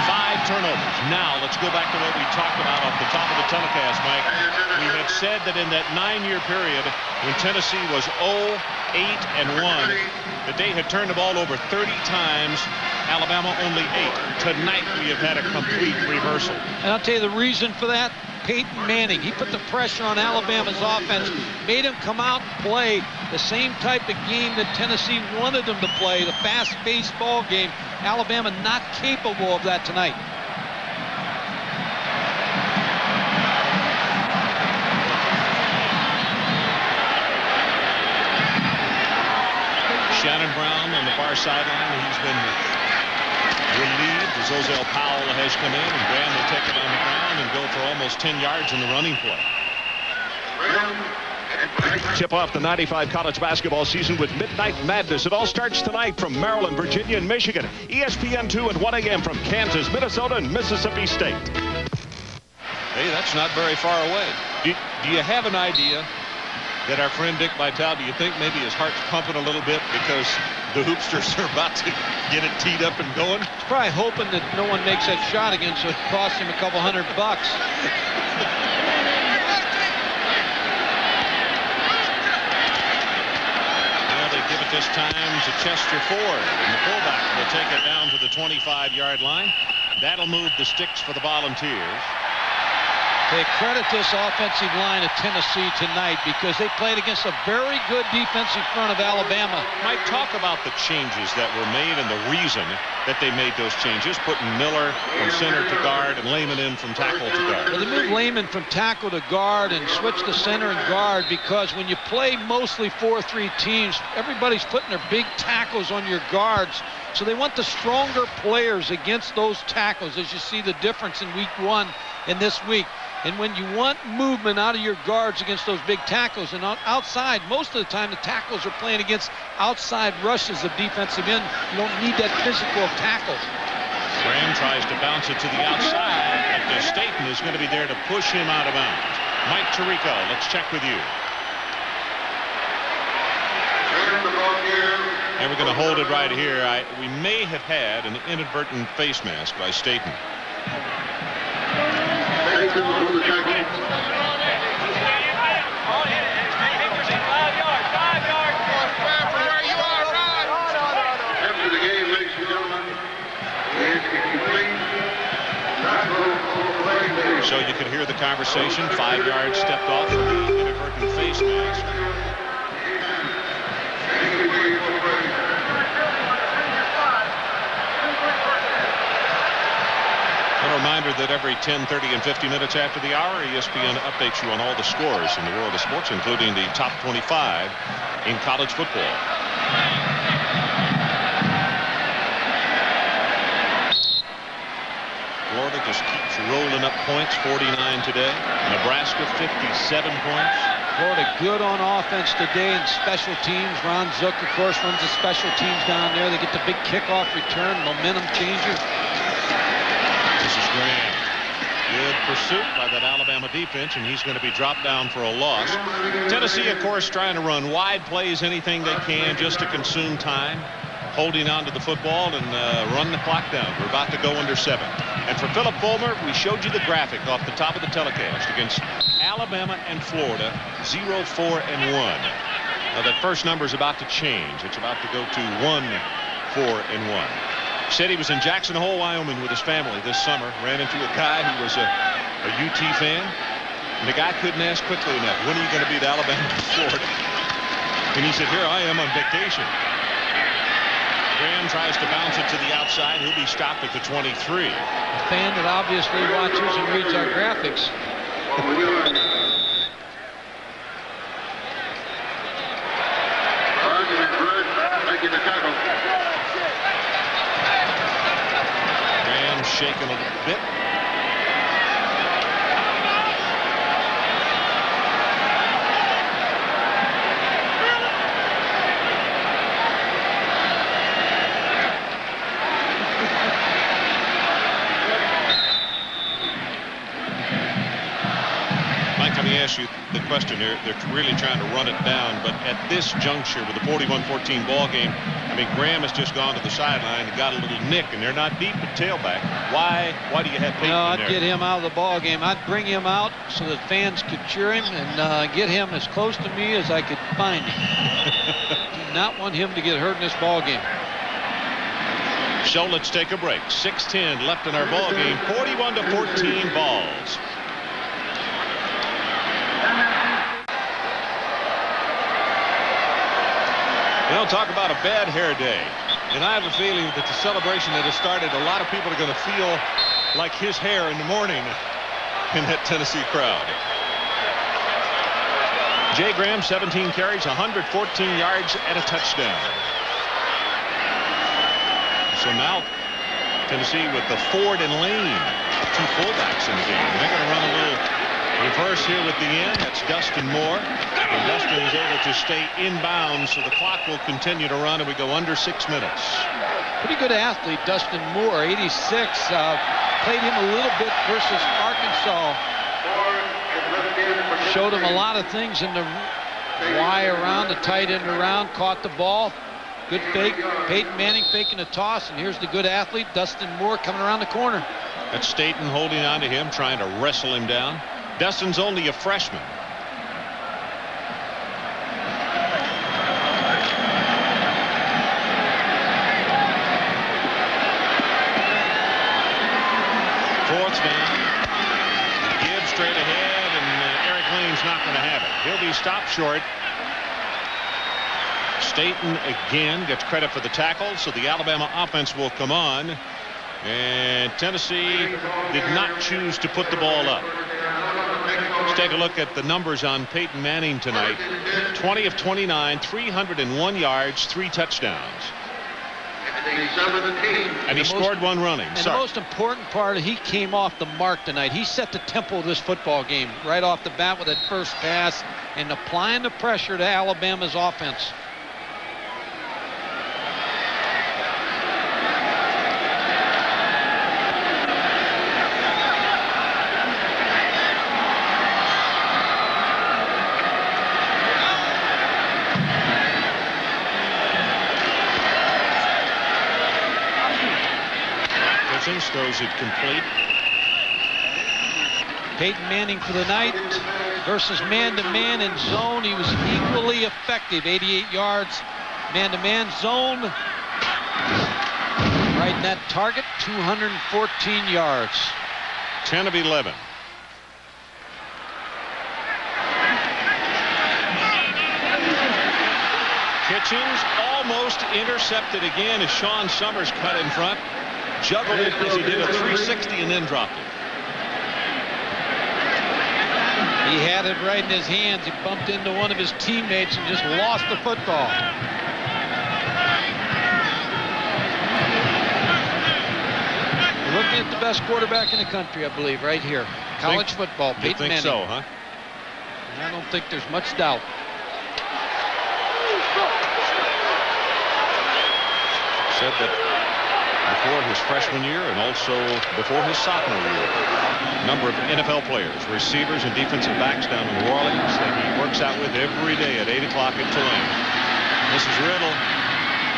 5 turnovers. Now let's go back to what we talked about off the top of the telecast, Mike. We had said that in that 9-year period when Tennessee was 0-8-1, that they had turned the ball over 30 times. Alabama only 8. Tonight we have had a complete reversal. And I'll tell you the reason for that. Peyton Manning, he put the pressure on Alabama's offense, made him come out and play the same type of game that Tennessee wanted them to play, the fast-paced ball game. Alabama not capable of that tonight. Shannon Brown on the far sideline. He's been relieved as Ozell Powell has come in, and Graham will take it on the ground and go for almost 10 yards in the running play. Tip off the 95 college basketball season with Midnight Madness. It all starts tonight from Maryland, Virginia, and Michigan. ESPN2 at 1 a.m. from Kansas, Minnesota, and Mississippi State. Hey, that's not very far away. Do you have an idea that our friend Dick Vitale, do you think maybe his heart's pumping a little bit because the Hoopsters are about to get it teed up and going? He's probably hoping that no one makes that shot again, so it costs him a couple $100. Well, they give it this time to Chester Ford, and the fullback will take it down to the 25-yard line. That'll move the sticks for the Volunteers. They credit this offensive line of Tennessee tonight because they played against a very good defensive front of Alabama. Mike, talk about the changes that were made and the reason that they made those changes, putting Miller from center to guard and Lehman in from tackle to guard. Well, they moved Lehman from tackle to guard and switched to center and guard because when you play mostly 4-3 teams, everybody's putting their big tackles on your guards. So they want the stronger players against those tackles, as you see the difference in week 1 and this week. And when you want movement out of your guards against those big tackles and outside, most of the time the tackles are playing against outside rushes of defensive end. You don't need that physical of tackles. Graham tries to bounce it to the outside, but Staten is going to be there to push him out of bounds. Mike Tirico, let's check with you. And we're going to hold it right here. We may have had an inadvertent face mask by Staten. After the game, ladies and gentlemen, we ask that you please not vote for playing. So you could hear the conversation. 5 yards stepped off for the inadvertent face mask. A reminder that every 10, 30, and 50 minutes after the hour, ESPN updates you on all the scores in the world of sports, including the top 25 in college football. Florida just keeps rolling up points, 49 today. Nebraska, 57 points. Florida good on offense today and special teams. Ron Zook, of course, runs the special teams down there. They get the big kickoff return, momentum changer. This is Graham. Good pursuit by that Alabama defense, and he's going to be dropped down for a loss. Tennessee, of course, trying to run wide plays, anything they can just to consume time, holding on to the football and run the clock down. We're about to go under 7. And for Philip Fulmer, we showed you the graphic off the top of the telecast against Alabama and Florida, 0-4-1. Now, that first number is about to change. It's about to go to 1-4-1. Said he was in Jackson Hole, Wyoming with his family this summer. Ran into a guy who was a UT fan. And the guy couldn't ask quickly enough, when are you going to beat Alabama and Florida? And he said, here I am on vacation. Graham tries to bounce it to the outside. He'll be stopped at the 23. A fan that obviously watches and reads our graphics. Graham shaking a bit. Let me ask you the question. They're really trying to run it down, but at this juncture with the 41-14 ball game, I mean, Graham has just gone to the sideline and got a little nick, and they're not deep at tailback. Why do you have Peyton I'd there? get him out of the ball game. I'd bring him out so that fans could cheer him and get him as close to me as I could find him. Do not want him to get hurt in this ball game. So let's take a break. 6:10 left in our ball game. 41-14 balls. You know, talk about a bad hair day. And I have a feeling that the celebration that has started, a lot of people are going to feel like his hair in the morning in that Tennessee crowd. Jay Graham, 17 carries, 114 yards, and a touchdown. So now Tennessee with the Ford and Lane, two fullbacks in the game. They're going to run a little reverse here with the end. That's Dustin Moore. And Dustin is able to stay inbounds, so the clock will continue to run, and we go under 6 minutes. Pretty good athlete, Dustin Moore, 86. Played him a little bit versus Arkansas. Showed him a lot of things in the Y around, the tight end around, caught the ball. Good fake. Peyton Manning faking a toss, and here's the good athlete, Dustin Moore, coming around the corner. That's Staten holding on to him, trying to wrestle him down. Dustin's only a freshman. Fourth down. Gibbs straight ahead, and Eric Lane's not going to have it. He'll be stopped short. Staten again gets credit for the tackle, so the Alabama offense will come on. And Tennessee did not choose to put the ball up. Let's take a look at the numbers on Peyton Manning tonight. 20 of 29, 301 yards, 3 touchdowns. And he scored one running. And the most important part, he came off the mark tonight. He set the tempo of this football game right off the bat with that first pass and applying the pressure to Alabama's offense. Throws it complete. Peyton Manning for the night versus man-to-man in zone. He was equally effective. 88 yards man-to-man zone. Right in that target, 214 yards. 10 of 11. Kitchens almost intercepted again as Sean Summers cut in front. Juggled it as he did a 360 and then dropped it. He had it right in his hands. He bumped into one of his teammates and just lost the football. Looking at the best quarterback in the country, I believe, right here. College football, Peyton Manning. You think so, huh? I don't think there's much doubt. Said that before his freshman year and also before his sophomore year, a number of NFL players, receivers and defensive backs down in New Orleans that he works out with every day at 8 o'clock at Tulane. This is Riddle.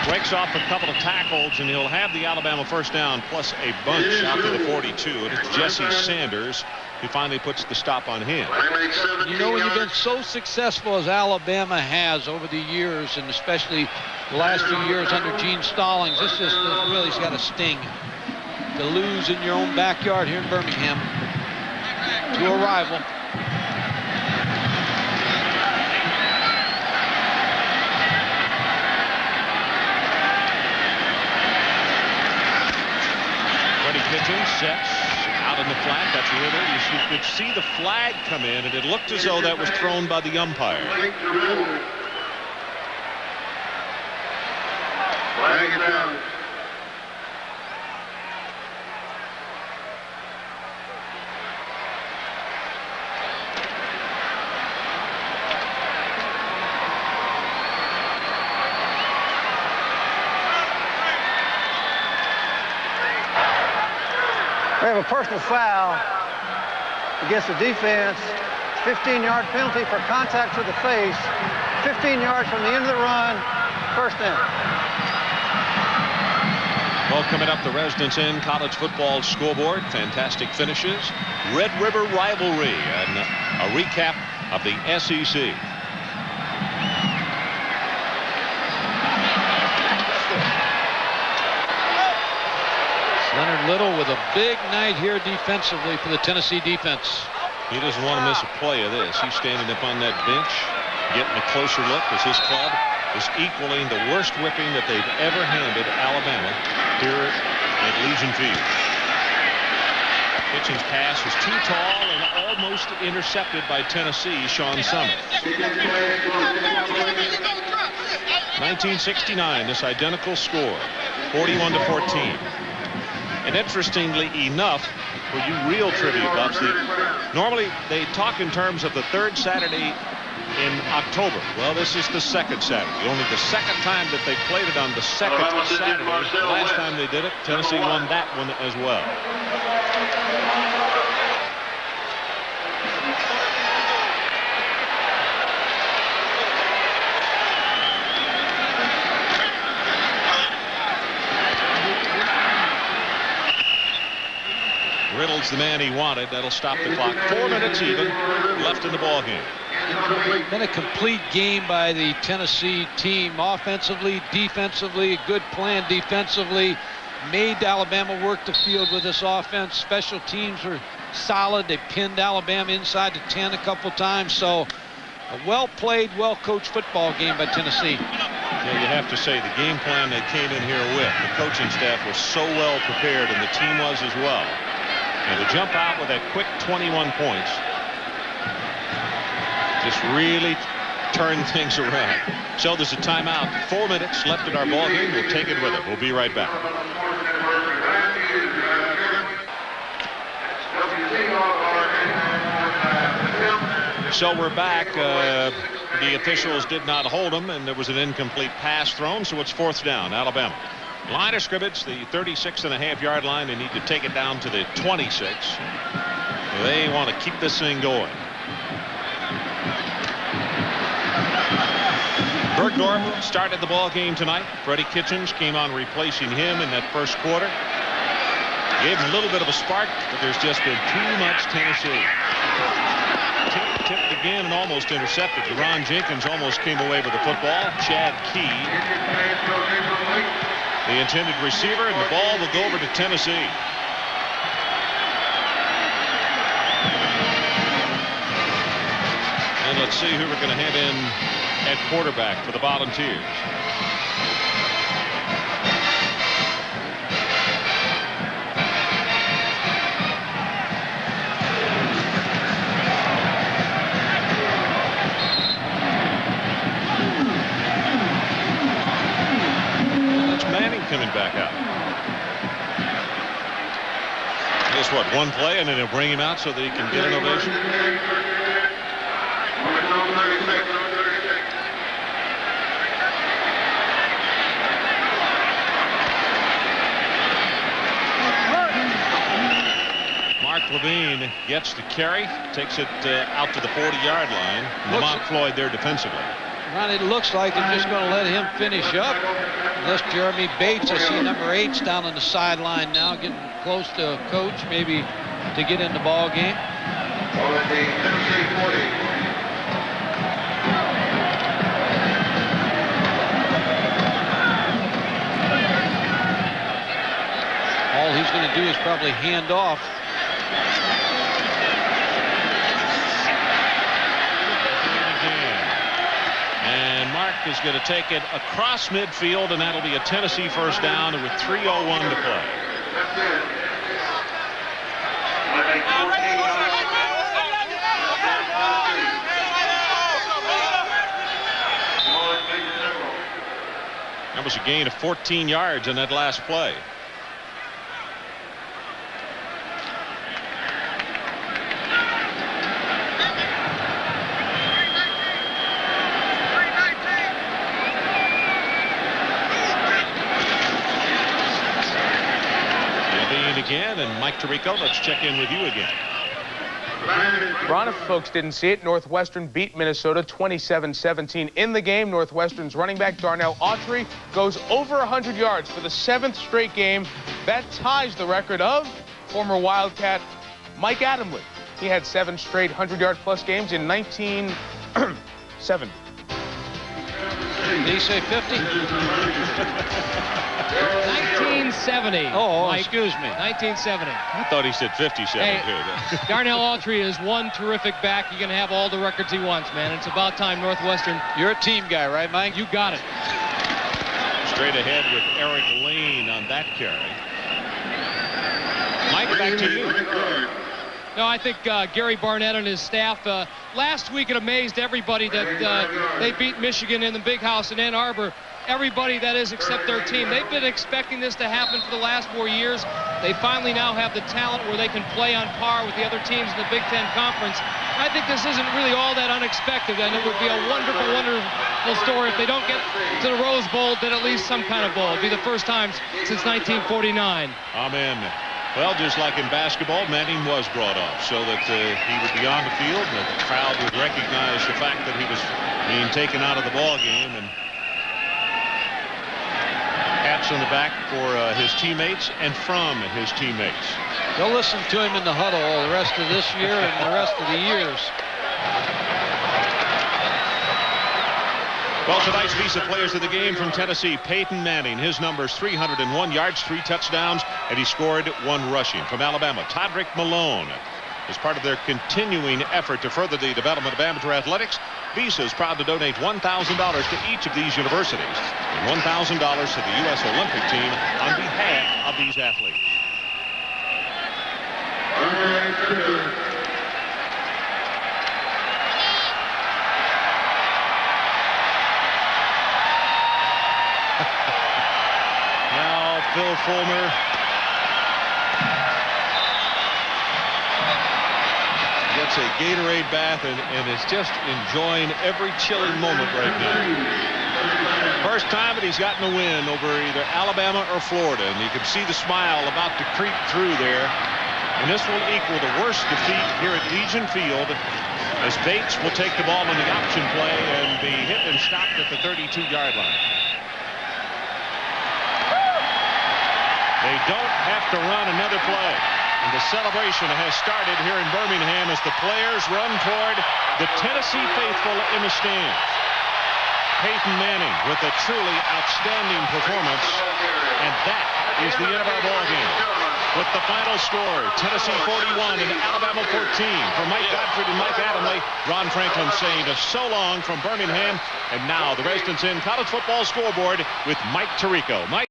Breaks off a couple of tackles, and he'll have the Alabama first down plus a bunch out to the 42. And it's Jesse Sanders who finally puts the stop on him. You know, when you've been so successful as Alabama has over the years, and especially the last few years under Gene Stallings, this just really has got a sting to lose in your own backyard here in Birmingham to a rival. sets out in the flat. That's where you could see the flag come in, and it looked as though that was thrown by the umpire. Flag is down. We have a personal foul against the defense. 15-yard penalty for contact to the face. 15 yards from the end of the run. First down. Well, coming up, the Residence Inn College Football Scoreboard. Fantastic finishes. Red River Rivalry. And a recap of the SEC. Leonard Little with a big night here defensively for the Tennessee defense. He doesn't want to miss a play of this. He's standing up on that bench, getting a closer look as his club is equaling the worst whipping that they've ever handed Alabama here at Legion Field. Kitchens' pass was too tall and almost intercepted by Tennessee, Sean Summers. 1969, this identical score, 41-14. And interestingly enough, for you real trivia buffs, normally they talk in terms of the third Saturday in October. Well, this is the second Saturday. Only the second time that they played it on the second Saturday. Last time they did it, Tennessee won that one as well. Riddle's the man he wanted. That'll stop the clock. 4 minutes even left in the ball game. Been a complete game by the Tennessee team, offensively, defensively, good plan defensively. Made Alabama work the field with this offense. Special teams were solid. They pinned Alabama inside the 10 a couple times. So a well-played, well-coached football game by Tennessee. Yeah, you have to say the game plan they came in here with, the coaching staff was so well prepared, and the team was as well. And to jump out with that quick 21 points just really turned things around. So there's a timeout. 4 minutes left in our ball game. We'll take it with it. We'll be right back. So we're back. The officials did not hold them, and there was an incomplete pass thrown, so it's 4th down, Alabama. Line of scrimmage, the 36.5-yard line. They need to take it down to the 26. They want to keep this thing going. Bergdorf started the ball game tonight. Freddie Kitchens came on replacing him in that first quarter. Gave him a little bit of a spark, but there's just been too much Tennessee. Tipped again and almost intercepted. Deron Jenkins almost came away with the football. Chad Key, the intended receiver, and the ball will go over to Tennessee. And let's see who we're going to have in at quarterback for the Volunteers. Coming back out. Guess what? One play, and then they'll bring him out so that he can get an ovation. Mark Levine gets the carry, takes it out to the 40-yard line. Lamont Floyd there defensively. Ron, it looks like they're just going to let him finish up. Unless Jeremy Bates, I see number 8's down on the sideline now, getting close to a coach, maybe to get in the ball game. All he's going to do is probably hand off. Mark is going to take it across midfield, and that'll be a Tennessee first down with 3:01 to play. That was a gain of 14 yards in that last play. Again, and Mike Tirico, let's check in with you again. Ron, if folks didn't see it, Northwestern beat Minnesota 27-17 in the game. Northwestern's running back Darnell Autry goes over 100 yards for the 7th straight game. That ties the record of former Wildcat Mike Adamle. He had 7 straight 100-yard-plus games in 1970. Did he say 50? 1970. Oh, Mike. excuse me. 1970. I thought he said 57. Hey, Darnell Autry is one terrific back. He can have all the records he wants, man. It's about time Northwestern. You're a team guy, right, Mike? You got it. Straight ahead with Eric Lane on that carry. Mike, back to you. No, I think Gary Barnett and his staff, last week it amazed everybody that they beat Michigan in the Big House in Ann Arbor. Everybody, that is, except their team. They've been expecting this to happen for the last 4 years. They finally now have the talent where they can play on par with the other teams in the Big Ten Conference. I think this isn't really all that unexpected, and it would be a wonderful, wonderful story if they don't get to the Rose Bowl, then at least some kind of bowl. It'd be the first time since 1949. Amen. Well, just like in basketball, Manning was brought off so that he would be on the field and the crowd would recognize the fact that he was being taken out of the ball game. And pats on the back for his teammates and from his teammates. They'll listen to him in the huddle the rest of this year and the rest of the years. Well, tonight's Visa Players of the Game from Tennessee, Peyton Manning. His numbers 301 yards, 3 touchdowns, and he scored 1 rushing. From Alabama, Todrick Malone. As part of their continuing effort to further the development of amateur athletics, Visa is proud to donate $1,000 to each of these universities and $1,000 to the U.S. Olympic team on behalf of these athletes. Now Phil Fulmer gets a Gatorade bath and is just enjoying every chilling moment right now. First time that he's gotten a win over either Alabama or Florida, and you can see the smile about to creep through there. And this will equal the worst defeat here at Legion Field, as Bates will take the ball in the option play and be hit and stopped at the 32-yard line. They don't have to run another play. And the celebration has started here in Birmingham as the players run toward the Tennessee faithful in the stands. Peyton Manning with a truly outstanding performance, and that is the end of our ball game. With the final score, Tennessee 41 and Alabama 14. For Mike Godfrey and Mike Adamle, Ron Franklin saying so long from Birmingham. And now the Residence Inn College Football Scoreboard with Mike Tirico. Mike.